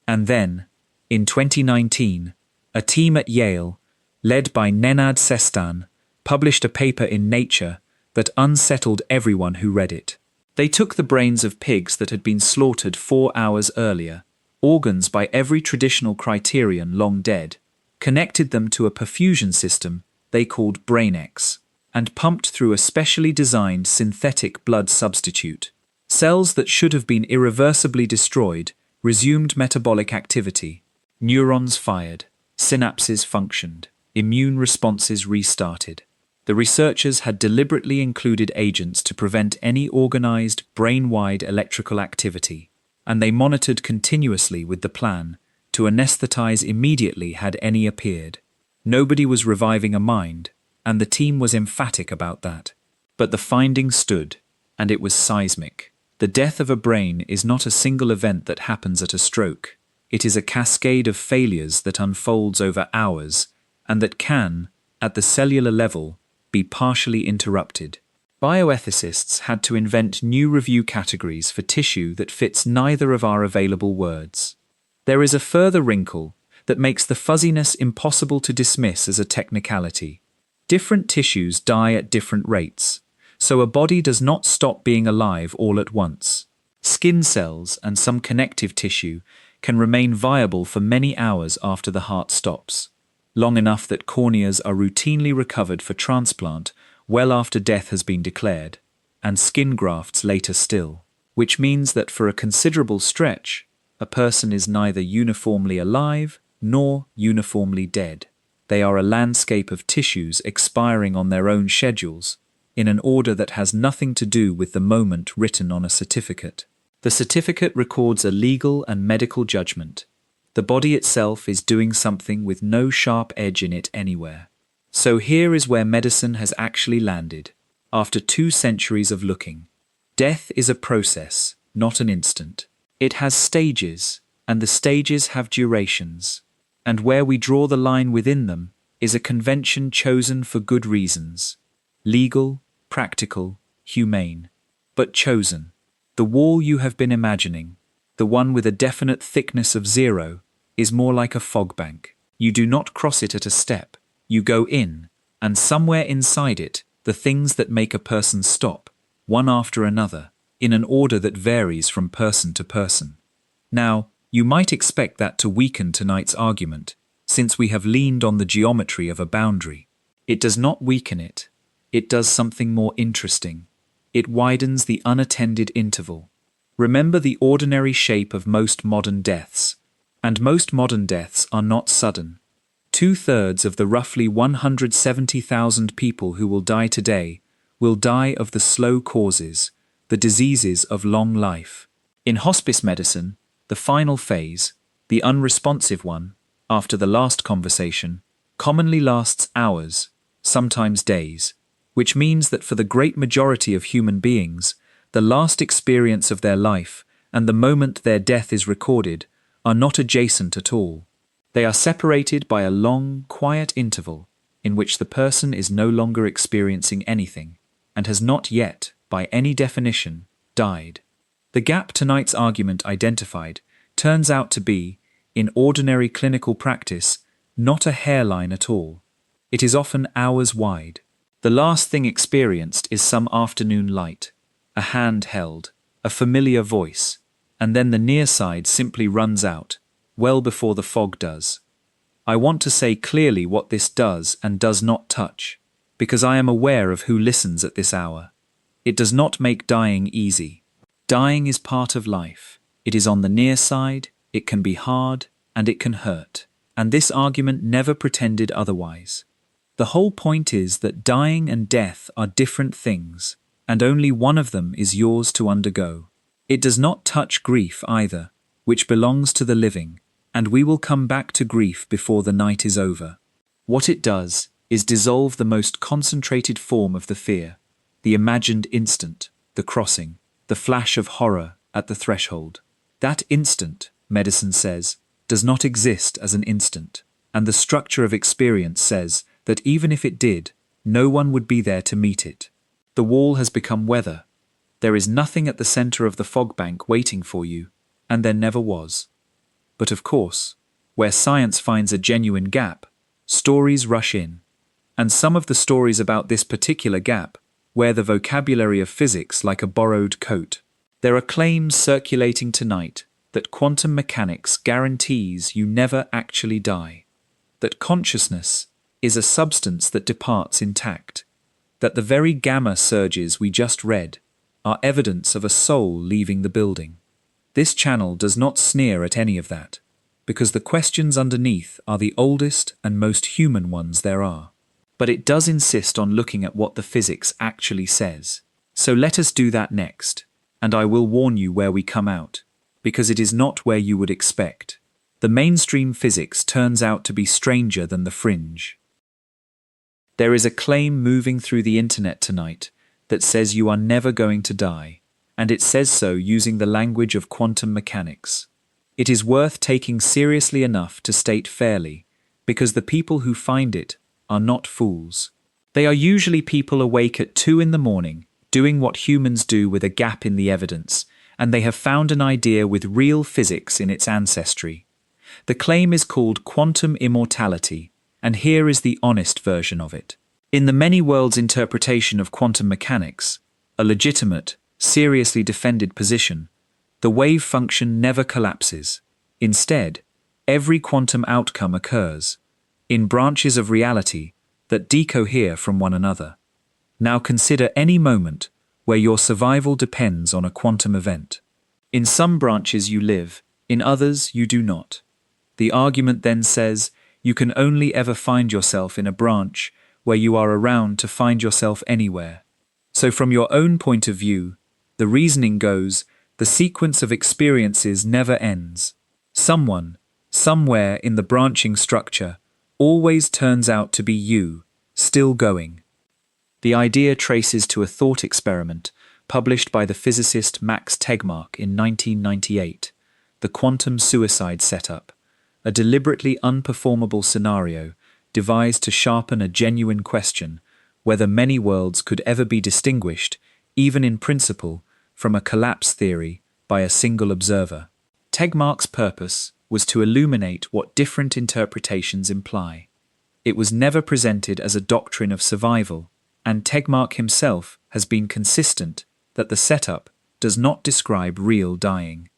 And then, in 2019, a team at Yale, led by Nenad Sestan, published a paper in Nature that unsettled everyone who read it. They took the brains of pigs that had been slaughtered 4 hours earlier, organs by every traditional criterion long dead, connected them to a perfusion system they called BrainX, and pumped through a specially designed synthetic blood substitute. Cells that should have been irreversibly destroyed resumed metabolic activity. Neurons fired, synapses functioned, immune responses restarted. The researchers had deliberately included agents to prevent any organized, brain-wide electrical activity, and they monitored continuously with the plan to anesthetize immediately had any appeared. Nobody was reviving a mind, and the team was emphatic about that. But the finding stood, and it was seismic. The death of a brain is not a single event that happens at a stroke. It is a cascade of failures that unfolds over hours, and that can, at the cellular level, be partially interrupted. Bioethicists had to invent new review categories for tissue that fits neither of our available words. There is a further wrinkle that makes the fuzziness impossible to dismiss as a technicality. Different tissues die at different rates, So a body does not stop being alive all at once. Skin cells and some connective tissue can remain viable for many hours after the heart stops, long enough that corneas are routinely recovered for transplant well after death has been declared, and skin grafts later still, which means that for a considerable stretch, a person is neither uniformly alive nor uniformly dead. They are a landscape of tissues expiring on their own schedules, in an order that has nothing to do with the moment written on a certificate. The certificate records a legal and medical judgment. The body itself is doing something with no sharp edge in it anywhere. So here is where medicine has actually landed, after 2 centuries of looking. Death is a process, not an instant. It has stages, and the stages have durations. And where we draw the line within them is a convention chosen for good reasons. Legal, practical, humane, but chosen. The wall you have been imagining, the one with a definite thickness of 0, is more like a fog bank. You do not cross it at a step. You go in, and somewhere inside it, the things that make a person stop, one after another, in an order that varies from person to person. Now, you might expect that to weaken tonight's argument, since we have leaned on the geometry of a boundary. It does not weaken it. It does something more interesting. It widens the unattended interval. Remember the ordinary shape of most modern deaths. And most modern deaths are not sudden. 2/3 of the roughly 170,000 people who will die today will die of the slow causes, the diseases of long life. In hospice medicine, the final phase, the unresponsive one, after the last conversation, commonly lasts hours, sometimes days, which means that for the great majority of human beings, the last experience of their life and the moment their death is recorded are not adjacent at all. They are separated by a long, quiet interval in which the person is no longer experiencing anything and has not yet, by any definition, died. The gap tonight's argument identified turns out to be, in ordinary clinical practice, not a hairline at all. It is often hours wide. The last thing experienced is some afternoon light, a hand held, a familiar voice, and then the near side simply runs out, well before the fog does. I want to say clearly what this does and does not touch, because I am aware of who listens at this hour. It does not make dying easy. Dying is part of life. It is on the near side, it can be hard, and it can hurt. And this argument never pretended otherwise. The whole point is that dying and death are different things, and only one of them is yours to undergo. It does not touch grief either, which belongs to the living, and we will come back to grief before the night is over. What it does is dissolve the most concentrated form of the fear, the imagined instant, the crossing, the flash of horror at the threshold. That instant, medicine says, does not exist as an instant, and the structure of experience says that even if it did, no one would be there to meet it. The wall has become weather. There is nothing at the center of the fog bank waiting for you, and there never was. But of course, where science finds a genuine gap, stories rush in. And some of the stories about this particular gap wear the vocabulary of physics like a borrowed coat. There are claims circulating tonight that quantum mechanics guarantees you never actually die, that consciousness is a substance that departs intact, that the very gamma surges we just read are evidence of a soul leaving the building. This channel does not sneer at any of that, because the questions underneath are the oldest and most human ones there are. But it does insist on looking at what the physics actually says. So let us do that next, and I will warn you where we come out, because it is not where you would expect. The mainstream physics turns out to be stranger than the fringe. There is a claim moving through the internet tonight that says you are never going to die, and it says so using the language of quantum mechanics. It is worth taking seriously enough to state fairly, because the people who find it are not fools. They are usually people awake at 2 in the morning, doing what humans do with a gap in the evidence, and they have found an idea with real physics in its ancestry. The claim is called quantum immortality, and here is the honest version of it. In the many worlds interpretation of quantum mechanics, a legitimate, seriously defended position, the wave function never collapses. Instead, every quantum outcome occurs in branches of reality that decohere from one another. Now consider any moment where your survival depends on a quantum event. In some branches you live, in others you do not. The argument then says you can only ever find yourself in a branch where you are around to find yourself anywhere. So from your own point of view, the reasoning goes, the sequence of experiences never ends. Someone, somewhere in the branching structure, always turns out to be you, still going. The idea traces to a thought experiment published by the physicist Max Tegmark in 1998, the quantum suicide setup, a deliberately unperformable scenario devised to sharpen a genuine question whether many worlds could ever be distinguished, even in principle, from a collapse theory by a single observer. Tegmark's purpose was to illuminate what different interpretations imply. It was never presented as a doctrine of survival, and Tegmark himself has been consistent that the setup does not describe real dying.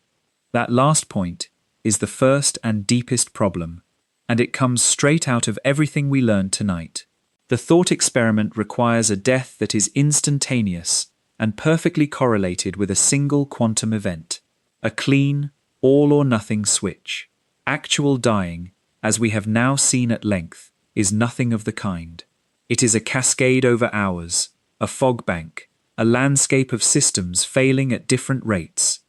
That last point is the first and deepest problem, and it comes straight out of everything we learned tonight. The thought experiment requires a death that is instantaneous and perfectly correlated with a single quantum event, a clean, all-or-nothing switch. Actual dying, as we have now seen at length, is nothing of the kind. It is a cascade over hours, a fog bank, a landscape of systems failing at different rates.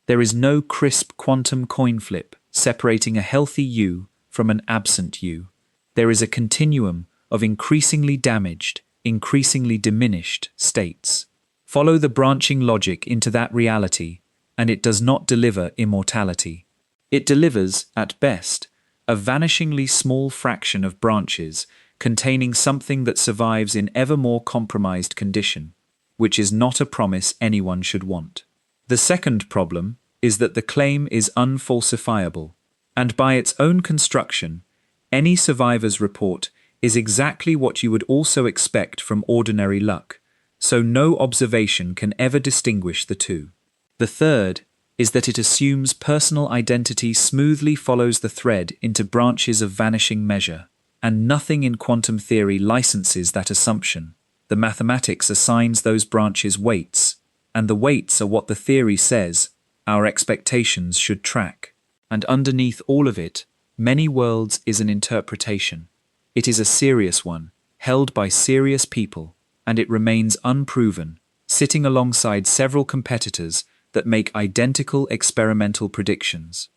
There is no crisp quantum coin flip separating a healthy you from an absent you. There is a continuum of increasingly damaged, increasingly diminished states. Follow the branching logic into that reality, and it does not deliver immortality. It delivers, at best, a vanishingly small fraction of branches containing something that survives in ever more compromised condition, which is not a promise anyone should want. The second problem is that the claim is unfalsifiable, and by its own construction, any survivor's report is exactly what you would also expect from ordinary luck, so no observation can ever distinguish the two. The third is that it assumes personal identity smoothly follows the thread into branches of vanishing measure, and nothing in quantum theory licenses that assumption. The mathematics assigns those branches weights, and the weights are what the theory says our expectations should track. And underneath all of it, many worlds is an interpretation. It is a serious one, held by serious people, and it remains unproven, sitting alongside several competitors that make identical experimental predictions.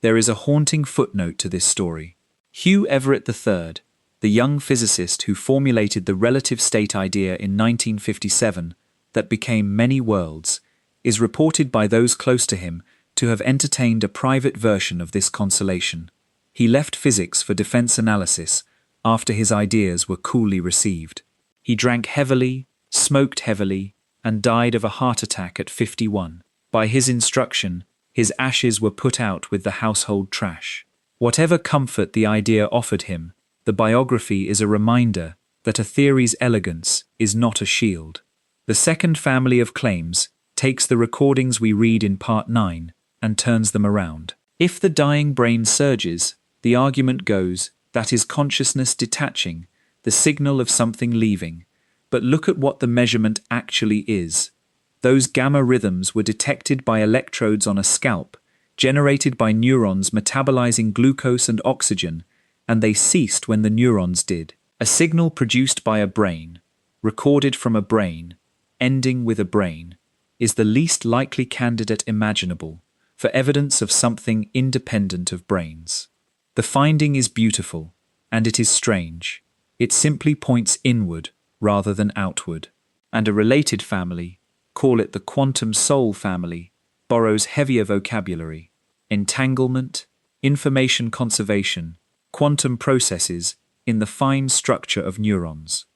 There is a haunting footnote to this story. Hugh Everett III, the young physicist who formulated the relative state idea in 1957 that became many worlds, is reported by those close to him to have entertained a private version of this consolation. He left physics for defense analysis after his ideas were coolly received. He drank heavily, smoked heavily, and died of a heart attack at 51. By his instruction, his ashes were put out with the household trash. Whatever comfort the idea offered him, the biography is a reminder that a theory's elegance is not a shield. The second family of claims takes the recordings we read in Part 9 and turns them around. If the dying brain surges, the argument goes, that is consciousness detaching, the signal of something leaving. But look at what the measurement actually is. Those gamma rhythms were detected by electrodes on a scalp, generated by neurons metabolizing glucose and oxygen, and they ceased when the neurons did. A signal produced by a brain, recorded from a brain, ending with a brain, is the least likely candidate imaginable for evidence of something independent of brains. The finding is beautiful, and it is strange. It simply points inward rather than outward. And a related family, call it the quantum soul family, borrows heavier vocabulary: entanglement, information conservation, quantum processes in the fine structure of neurons.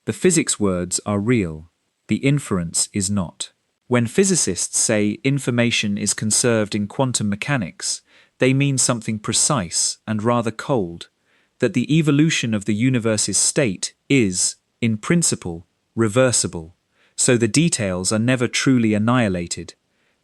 The physics words are real, the inference is not. When physicists say information is conserved in quantum mechanics, they mean something precise and rather cold, that the evolution of the universe's state is, in principle, reversible, so the details are never truly annihilated.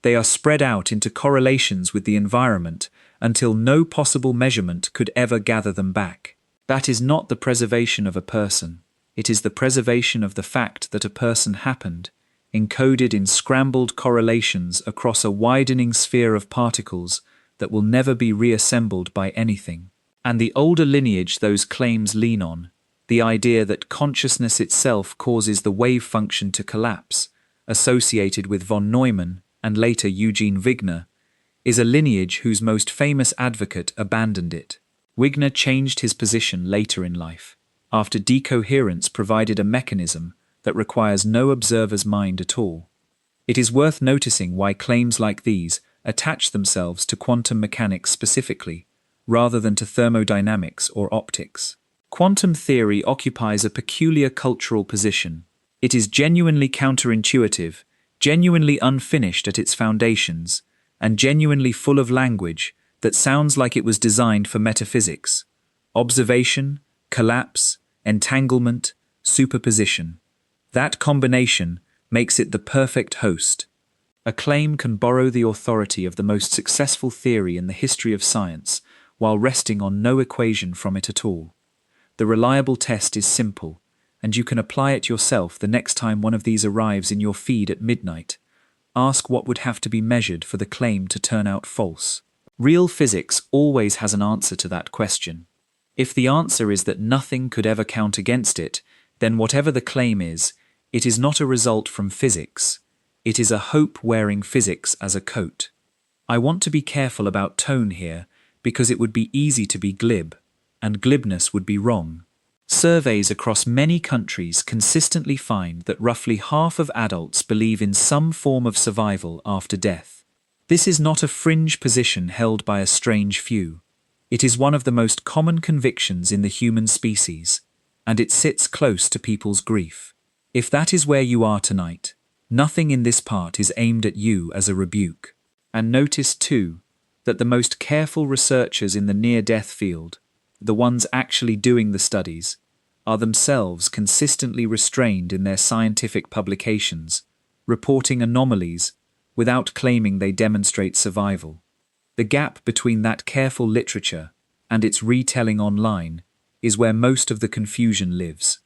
They are spread out into correlations with the environment until no possible measurement could ever gather them back. That is not the preservation of a person. It is the preservation of the fact that a person happened, encoded in scrambled correlations across a widening sphere of particles that will never be reassembled by anything. And the older lineage those claims lean on, the idea that consciousness itself causes the wave function to collapse, associated with von Neumann and later Eugene Wigner, is a lineage whose most famous advocate abandoned it. Wigner changed his position later in life, after decoherence provided a mechanism that requires no observer's mind at all. It is worth noticing why claims like these attach themselves to quantum mechanics specifically, rather than to thermodynamics or optics. Quantum theory occupies a peculiar cultural position. It is genuinely counterintuitive, genuinely unfinished at its foundations, and genuinely full of language that sounds like it was designed for metaphysics. Observation, collapse, entanglement, superposition. That combination makes it the perfect host. A claim can borrow the authority of the most successful theory in the history of science while resting on no equation from it at all. The reliable test is simple, and you can apply it yourself the next time one of these arrives in your feed at midnight. Ask what would have to be measured for the claim to turn out false. Real physics always has an answer to that question. If the answer is that nothing could ever count against it, then whatever the claim is, it is not a result from physics. It is a hope wearing physics as a coat. I want to be careful about tone here, because it would be easy to be glib, and glibness would be wrong. Surveys across many countries consistently find that roughly half of adults believe in some form of survival after death. This is not a fringe position held by a strange few. It is one of the most common convictions in the human species, and it sits close to people's grief. If that is where you are tonight, nothing in this part is aimed at you as a rebuke. And notice, too, that the most careful researchers in the near-death field, the ones actually doing the studies, are themselves consistently restrained in their scientific publications, reporting anomalies without claiming they demonstrate survival. The gap between that careful literature and its retelling online is where most of the confusion lives.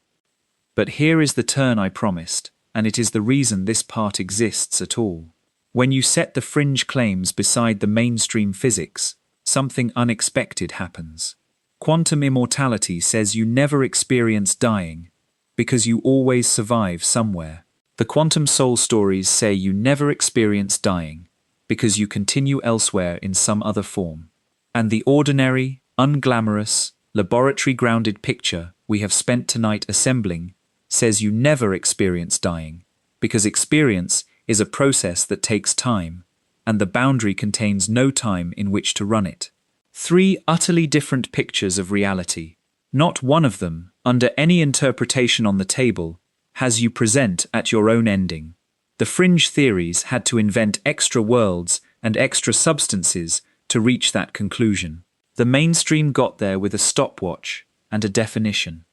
But here is the turn I promised, and it is the reason this part exists at all. When you set the fringe claims beside the mainstream physics, something unexpected happens. Quantum immortality says you never experience dying, because you always survive somewhere. The quantum soul stories say you never experience dying, because you continue elsewhere in some other form. And the ordinary, unglamorous, laboratory-grounded picture we have spent tonight assembling says you never experience dying, because experience is a process that takes time, and the boundary contains no time in which to run it. Three utterly different pictures of reality. Not one of them, under any interpretation on the table, has you present at your own ending. The fringe theories had to invent extra worlds and extra substances to reach that conclusion. The mainstream got there with a stopwatch and a definition,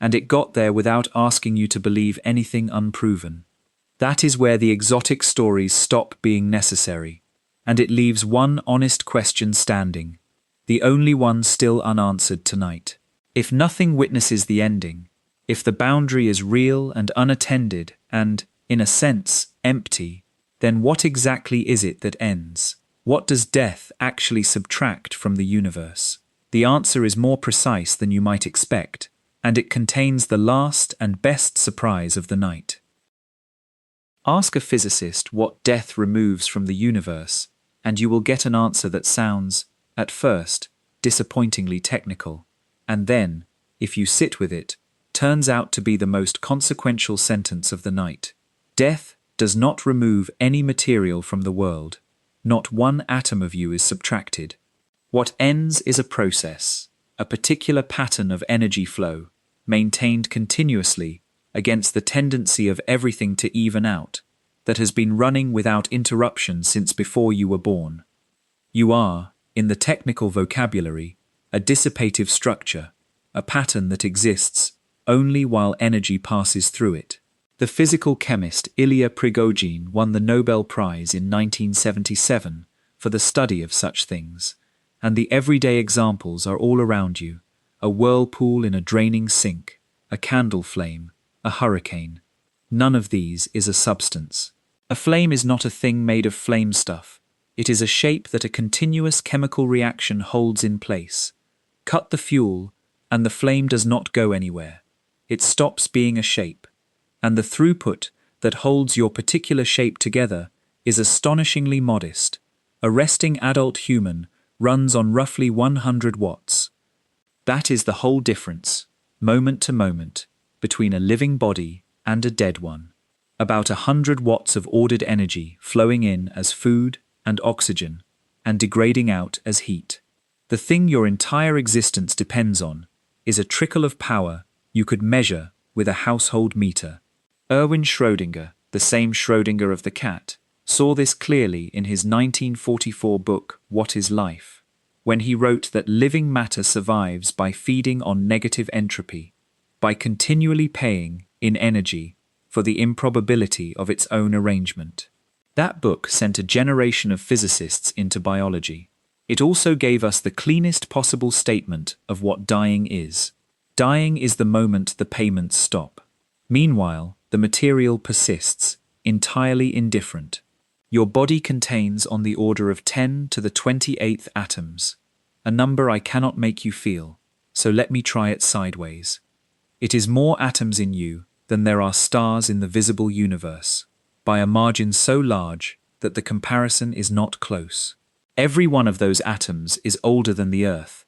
and it got there without asking you to believe anything unproven. That is where the exotic stories stop being necessary, and it leaves one honest question standing, the only one still unanswered tonight. If nothing witnesses the ending, if the boundary is real and unattended and, in a sense, empty, then what exactly is it that ends? What does death actually subtract from the universe? The answer is more precise than you might expect, and it contains the last and best surprise of the night. Ask a physicist what death removes from the universe, and you will get an answer that sounds, at first, disappointingly technical, and then, if you sit with it, turns out to be the most consequential sentence of the night. Death does not remove any material from the world. Not one atom of you is subtracted. What ends is a process, a particular pattern of energy flow, maintained continuously against the tendency of everything to even out, that has been running without interruption since before you were born. You are, in the technical vocabulary, a dissipative structure, a pattern that exists, only while energy passes through it. The physical chemist Ilya Prigogine won the Nobel Prize in 1977 for the study of such things, and the everyday examples are all around you: a whirlpool in a draining sink, a candle flame, a hurricane. None of these is a substance. A flame is not a thing made of flame stuff. It is a shape that a continuous chemical reaction holds in place. Cut the fuel, and the flame does not go anywhere. It stops being a shape. And the throughput that holds your particular shape together is astonishingly modest. A resting adult human runs on roughly 100 watts. That is the whole difference, moment to moment, between a living body and a dead one. About 100 watts of ordered energy flowing in as food and oxygen, and degrading out as heat. The thing your entire existence depends on is a trickle of power you could measure with a household meter. Erwin Schrödinger, the same Schrödinger of the cat, saw this clearly in his 1944 book, What is Life, when he wrote that living matter survives by feeding on negative entropy, by continually paying, in energy, for the improbability of its own arrangement. That book sent a generation of physicists into biology. It also gave us the cleanest possible statement of what dying is. Dying is the moment the payments stop. Meanwhile, the material persists, entirely indifferent. Your body contains on the order of 10 to the 28th atoms, a number I cannot make you feel, so let me try it sideways. It is more atoms in you than there are stars in the visible universe, by a margin so large that the comparison is not close. Every one of those atoms is older than the Earth.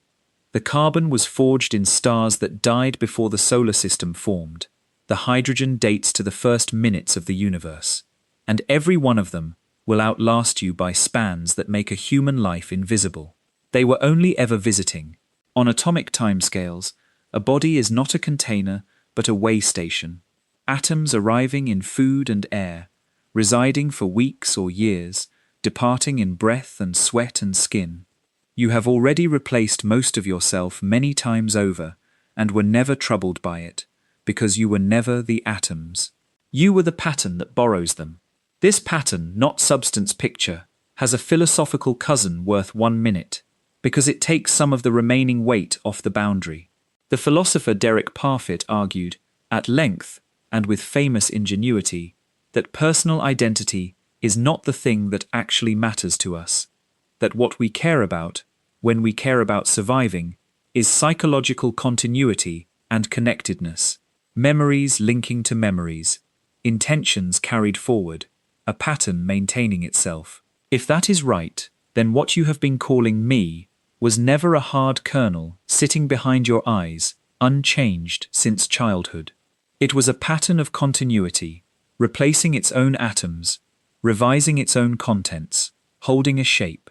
The carbon was forged in stars that died before the solar system formed. The hydrogen dates to the first minutes of the universe. And every one of them will outlast you by spans that make a human life invisible. They were only ever visiting. On atomic timescales, a body is not a container, but a way station. Atoms arriving in food and air, residing for weeks or years, departing in breath and sweat and skin. You have already replaced most of yourself many times over, and were never troubled by it, because you were never the atoms. You were the pattern that borrows them. This pattern, not substance picture, has a philosophical cousin worth 1 minute, because it takes some of the remaining weight off the boundary. The philosopher Derek Parfit argued, at length, and with famous ingenuity, that personal identity is not the thing that actually matters to us, that what we care about, when we care about surviving, is psychological continuity and connectedness, memories linking to memories, intentions carried forward, a pattern maintaining itself. If that is right, then what you have been calling me was never a hard kernel sitting behind your eyes, unchanged since childhood. It was a pattern of continuity, replacing its own atoms, revising its own contents, holding a shape.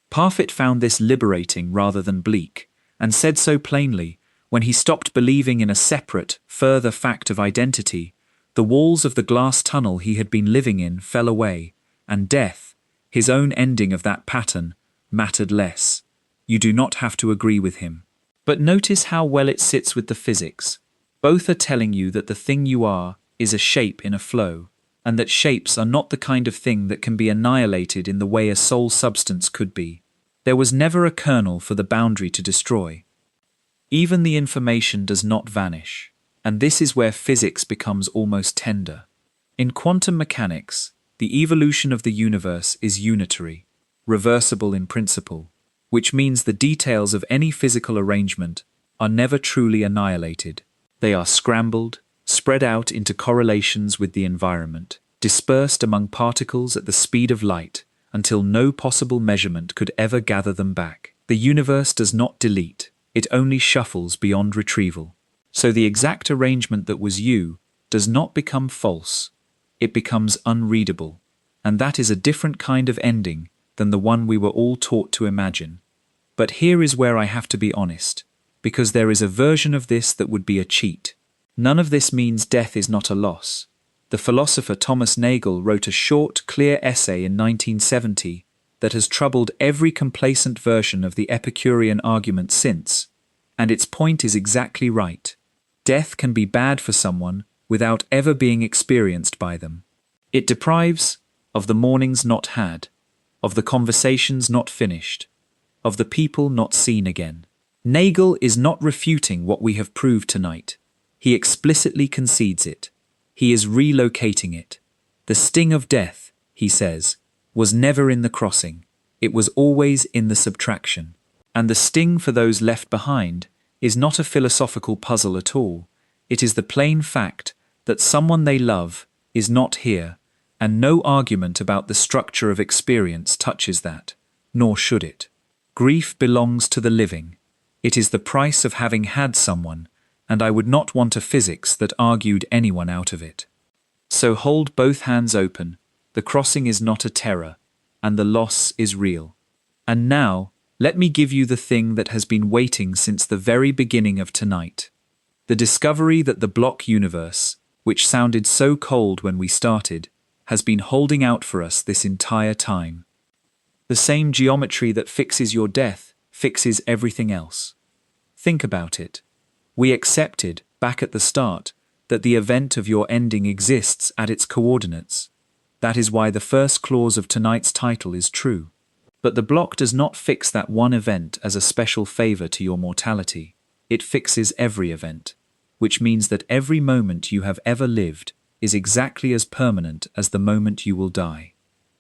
Parfit found this liberating rather than bleak, and said so plainly when he stopped believing in a separate, further fact of identity. The walls of the glass tunnel he had been living in fell away, and death, his own ending of that pattern, mattered less. You do not have to agree with him. But notice how well it sits with the physics. Both are telling you that the thing you are is a shape in a flow, and that shapes are not the kind of thing that can be annihilated in the way a soul substance could be. There was never a kernel for the boundary to destroy. Even the information does not vanish, and this is where physics becomes almost tender. In quantum mechanics, the evolution of the universe is unitary, reversible in principle, which means the details of any physical arrangement are never truly annihilated. They are scrambled, spread out into correlations with the environment, dispersed among particles at the speed of light, until no possible measurement could ever gather them back. The universe does not delete, it only shuffles beyond retrieval. So the exact arrangement that was you does not become false, it becomes unreadable, and that is a different kind of ending than the one we were all taught to imagine. But here is where I have to be honest, because there is a version of this that would be a cheat. None of this means death is not a loss. The philosopher Thomas Nagel wrote a short, clear essay in 1970 that has troubled every complacent version of the Epicurean argument since, and its point is exactly right. Death can be bad for someone without ever being experienced by them. It deprives of the mornings not had, of the conversations not finished, of the people not seen again. Nagel is not refuting what we have proved tonight. He explicitly concedes it. He is relocating it. The sting of death, he says, was never in the crossing. It was always in the subtraction. And the sting for those left behind is not a philosophical puzzle at all. It is the plain fact that someone they love is not here, and no argument about the structure of experience touches that, nor should it. Grief belongs to the living. It is the price of having had someone, and I would not want a physics that argued anyone out of it. So hold both hands open. The crossing is not a terror, and the loss is real. And now, let me give you the thing that has been waiting since the very beginning of tonight. The discovery that the block universe, which sounded so cold when we started, has been holding out for us this entire time. The same geometry that fixes your death fixes everything else. Think about it. We accepted, back at the start, that the event of your ending exists at its coordinates. That is why the first clause of tonight's title is true. But the block does not fix that one event as a special favor to your mortality. It fixes every event, which means that every moment you have ever lived is exactly as permanent as the moment you will die.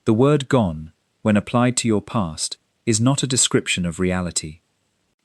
The word gone, when applied to your past, is not a description of reality.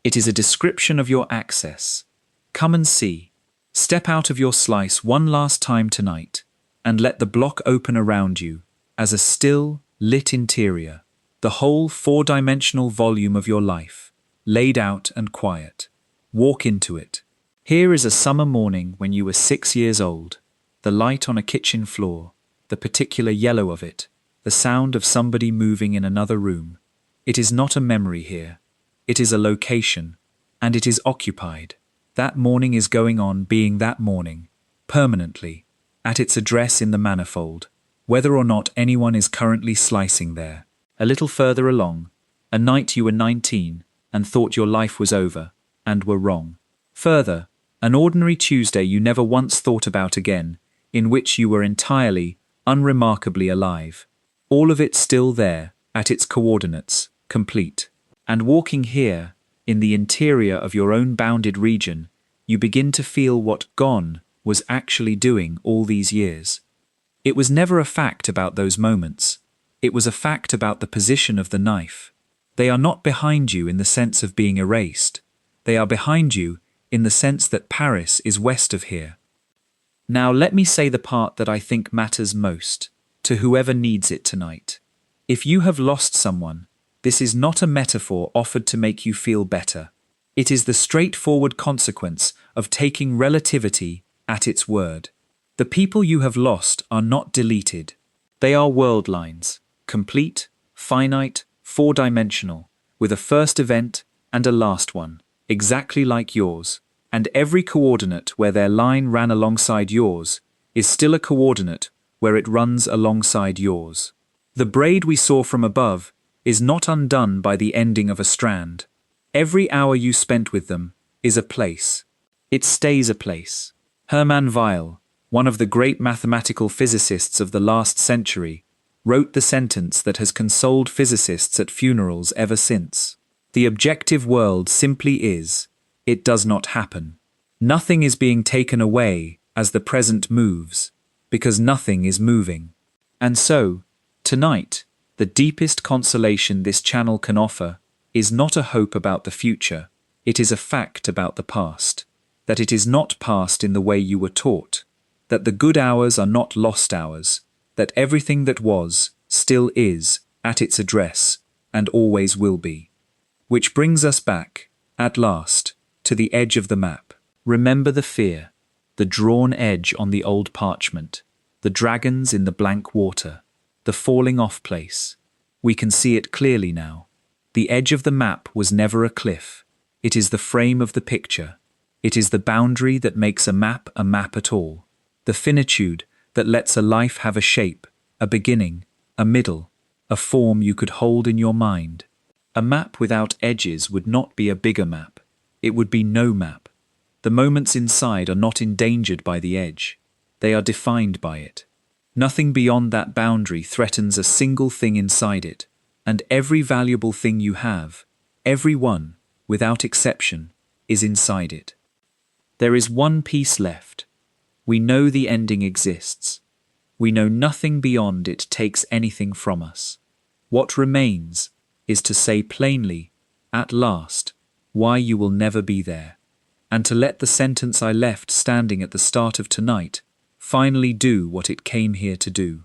It is a description of your access. Come and see. Step out of your slice one last time tonight, and let the block open around you as a still, lit interior, the whole four-dimensional volume of your life, laid out and quiet. Walk into it. Here is a summer morning when you were 6 years old, the light on a kitchen floor, the particular yellow of it, the sound of somebody moving in another room. It is not a memory here. It is a location, and it is occupied. That morning is going on being that morning, permanently, at its address in the manifold, whether or not anyone is currently slicing there. A little further along, a night you were 19 and thought your life was over, and were wrong. Further, an ordinary Tuesday you never once thought about again, in which you were entirely, unremarkably alive. All of it still there, at its coordinates, complete. And walking here, in the interior of your own bounded region, you begin to feel what gone was actually doing all these years. It was never a fact about those moments. It was a fact about the position of the knife. They are not behind you in the sense of being erased. They are behind you in the sense that Paris is west of here. Now let me say the part that I think matters most, to whoever needs it tonight. If you have lost someone, this is not a metaphor offered to make you feel better. It is the straightforward consequence of taking relativity at its word. The people you have lost are not deleted. They are world lines, complete, finite, four-dimensional, with a first event and a last one, exactly like yours, and every coordinate where their line ran alongside yours is still a coordinate where it runs alongside yours. The braid we saw from above is not undone by the ending of a strand. Every hour you spent with them is a place. It stays a place. Hermann Weyl, one of the great mathematical physicists of the last century, wrote the sentence that has consoled physicists at funerals ever since. The objective world simply is. It does not happen. Nothing is being taken away as the present moves, because nothing is moving. And so, tonight, the deepest consolation this channel can offer is not a hope about the future, it is a fact about the past, that it is not past in the way you were taught, that the good hours are not lost hours, that everything that was, still is, at its address, and always will be. Which brings us back, at last, to the edge of the map. Remember the fear, the drawn edge on the old parchment, the dragons in the blank water, the falling off place. We can see it clearly now. The edge of the map was never a cliff. It is the frame of the picture. It is the boundary that makes a map at all. The finitude that lets a life have a shape, a beginning, a middle, a form you could hold in your mind. A map without edges would not be a bigger map. It would be no map. The moments inside are not endangered by the edge. They are defined by it. Nothing beyond that boundary threatens a single thing inside it, and every valuable thing you have, every one, without exception, is inside it. There is one piece left. We know the ending exists. We know nothing beyond it takes anything from us. What remains is to say plainly, at last, why you will never be there, and to let the sentence I left standing at the start of tonight finally do what it came here to do.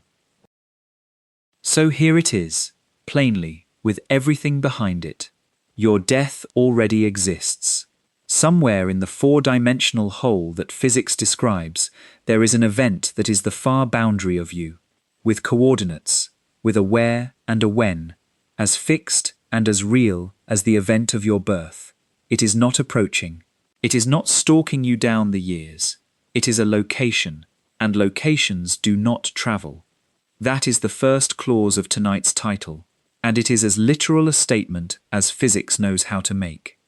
So here it is, plainly, with everything behind it. Your death already exists. Somewhere in the four-dimensional whole that physics describes, there is an event that is the far boundary of you, with coordinates, with a where and a when, as fixed and as real as the event of your birth. It is not approaching. It is not stalking you down the years. It is a location, and locations do not travel. That is the first clause of tonight's title, and it is as literal a statement as physics knows how to make.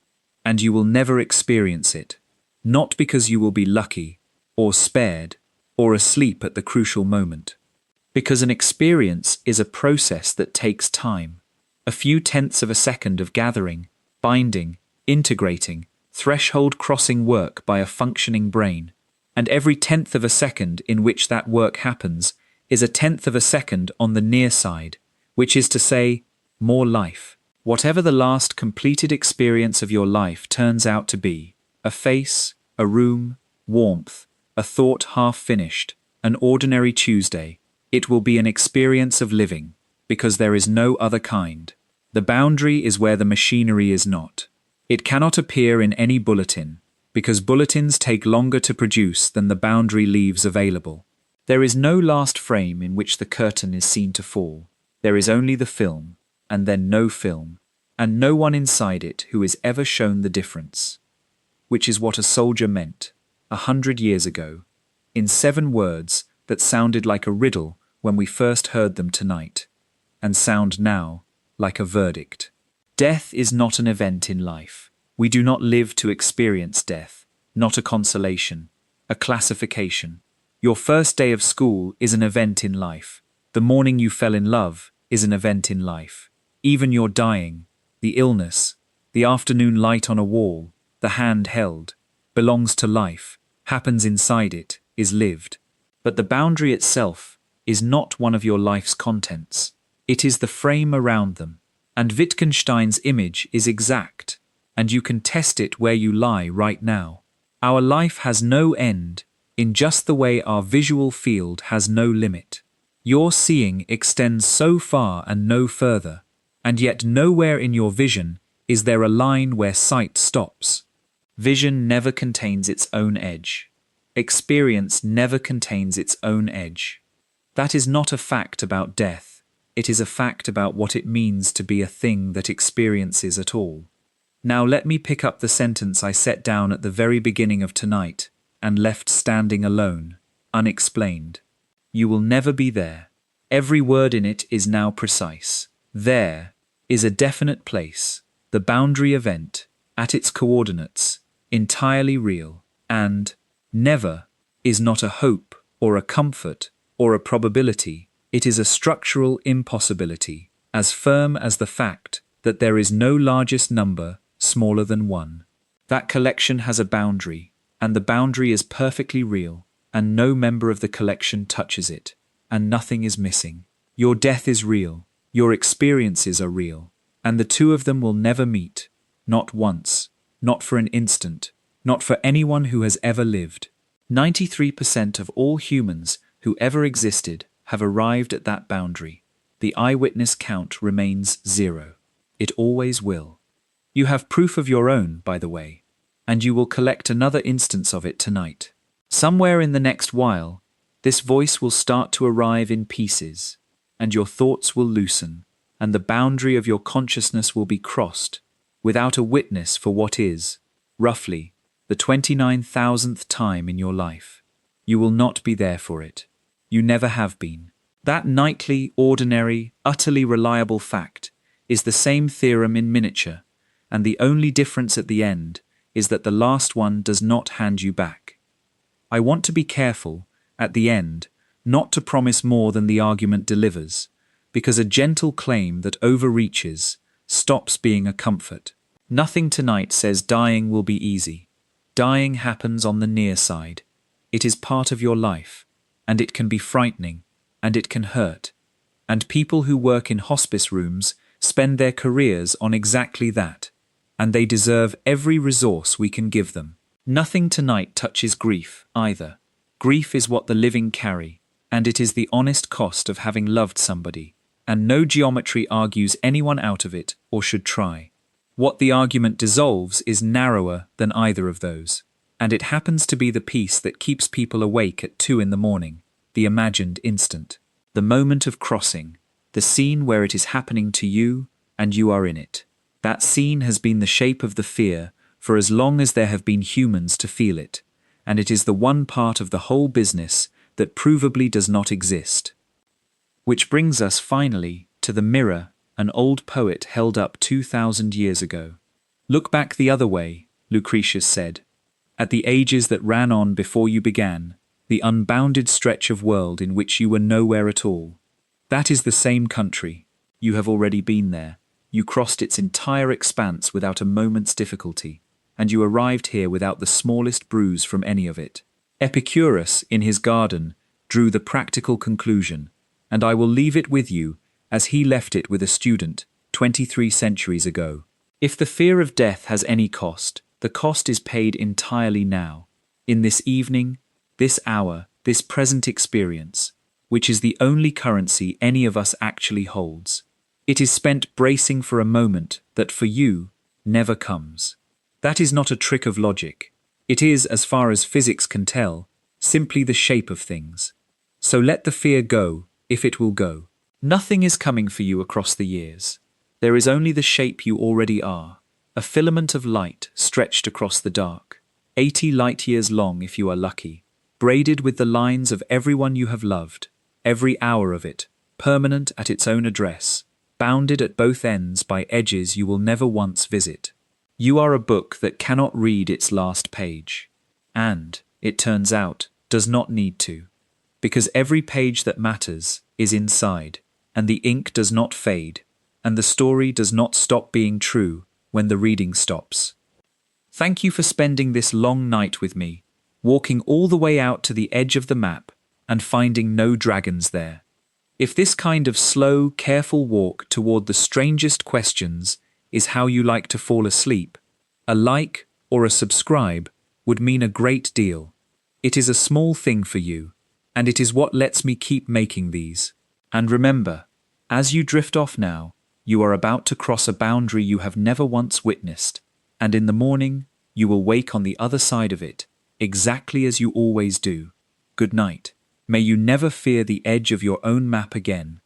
And you will never experience it, not because you will be lucky, or spared, or asleep at the crucial moment. Because an experience is a process that takes time, a few tenths of a second of gathering, binding, integrating, threshold-crossing work by a functioning brain, and every tenth of a second in which that work happens is a tenth of a second on the near side, which is to say, more life. Whatever the last completed experience of your life turns out to be, a face, a room, warmth, a thought half finished, an ordinary Tuesday, it will be an experience of living, because there is no other kind. The boundary is where the machinery is not. It cannot appear in any bulletin, because bulletins take longer to produce than the boundary leaves available. There is no last frame in which the curtain is seen to fall. There is only the film, and then no film, and no one inside it who is ever shown the difference. Which is what a soldier meant, 100 years ago, in 7 words that sounded like a riddle when we first heard them tonight, and sound now like a verdict. Death is not an event in life. We do not live to experience death, not a consolation, a classification. Your first day of school is an event in life. The morning you fell in love is an event in life. Even your dying, the illness, the afternoon light on a wall, the hand held, belongs to life, happens inside it, is lived. But the boundary itself is not one of your life's contents. It is the frame around them. And Wittgenstein's image is exact, and you can test it where you lie right now. Our life has no end, in just the way our visual field has no limit. Your seeing extends so far and no further, and yet nowhere in your vision is there a line where sight stops. Vision never contains its own edge. Experience never contains its own edge. That is not a fact about death. It is a fact about what it means to be a thing that experiences at all. Now let me pick up the sentence I set down at the very beginning of tonight and left standing alone, unexplained. You will never be there. Every word in it is now precise. There is a definite place, the boundary event, at its coordinates, entirely real, and never is not a hope or a comfort or a probability. It is a structural impossibility, as firm as the fact that there is no largest number smaller than 1. That collection has a boundary, and the boundary is perfectly real, and no member of the collection touches it, and nothing is missing. Your death is real, your experiences are real, and the two of them will never meet, not once, not for an instant, not for anyone who has ever lived. 93% of all humans who ever existed have arrived at that boundary. The eyewitness count remains 0. It always will. You have proof of your own, by the way, and you will collect another instance of it tonight. Somewhere in the next while, this voice will start to arrive in pieces, and your thoughts will loosen, and the boundary of your consciousness will be crossed, without a witness for what is, roughly, the 29,000th time in your life. You will not be there for it. You never have been. That nightly, ordinary, utterly reliable fact is the same theorem in miniature, and the only difference at the end is that the last one does not hand you back. I want to be careful, at the end, not to promise more than the argument delivers, because a gentle claim that overreaches stops being a comfort. Nothing tonight says dying will be easy. Dying happens on the near side. It is part of your life, and it can be frightening, and it can hurt. And people who work in hospice rooms spend their careers on exactly that, and they deserve every resource we can give them. Nothing tonight touches grief, either. Grief is what the living carry, and it is the honest cost of having loved somebody, and no geometry argues anyone out of it or should try. What the argument dissolves is narrower than either of those, and it happens to be the piece that keeps people awake at 2 a.m, the imagined instant, the moment of crossing, the scene where it is happening to you and you are in it. That scene has been the shape of the fear for as long as there have been humans to feel it, and it is the one part of the whole business that provably does not exist. Which brings us finally to the mirror an old poet held up 2,000 years ago. Look back the other way, Lucretius said, at the ages that ran on before you began, the unbounded stretch of world in which you were nowhere at all. That is the same country. You have already been there. You crossed its entire expanse without a moment's difficulty, and you arrived here without the smallest bruise from any of it. Epicurus, in his garden, drew the practical conclusion, and I will leave it with you as he left it with a student 23 centuries ago. If the fear of death has any cost, the cost is paid entirely now, in this evening, this hour, this present experience, which is the only currency any of us actually holds. It is spent bracing for a moment that for you never comes. That is not a trick of logic. It is, as far as physics can tell, simply the shape of things. So let the fear go, if it will go. Nothing is coming for you across the years. There is only the shape you already are, a filament of light stretched across the dark, 80 light years long if you are lucky, braided with the lines of everyone you have loved, every hour of it, permanent at its own address, bounded at both ends by edges you will never once visit. You are a book that cannot read its last page, and, it turns out, does not need to, because every page that matters is inside, and the ink does not fade, and the story does not stop being true when the reading stops. Thank you for spending this long night with me, walking all the way out to the edge of the map and finding no dragons there. If this kind of slow, careful walk toward the strangest questions is how you like to fall asleep, a like or a subscribe would mean a great deal. It is a small thing for you, and it is what lets me keep making these. And remember, as you drift off now, you are about to cross a boundary you have never once witnessed, and in the morning you will wake on the other side of it, exactly as you always do. Good night. May you never fear the edge of your own map again,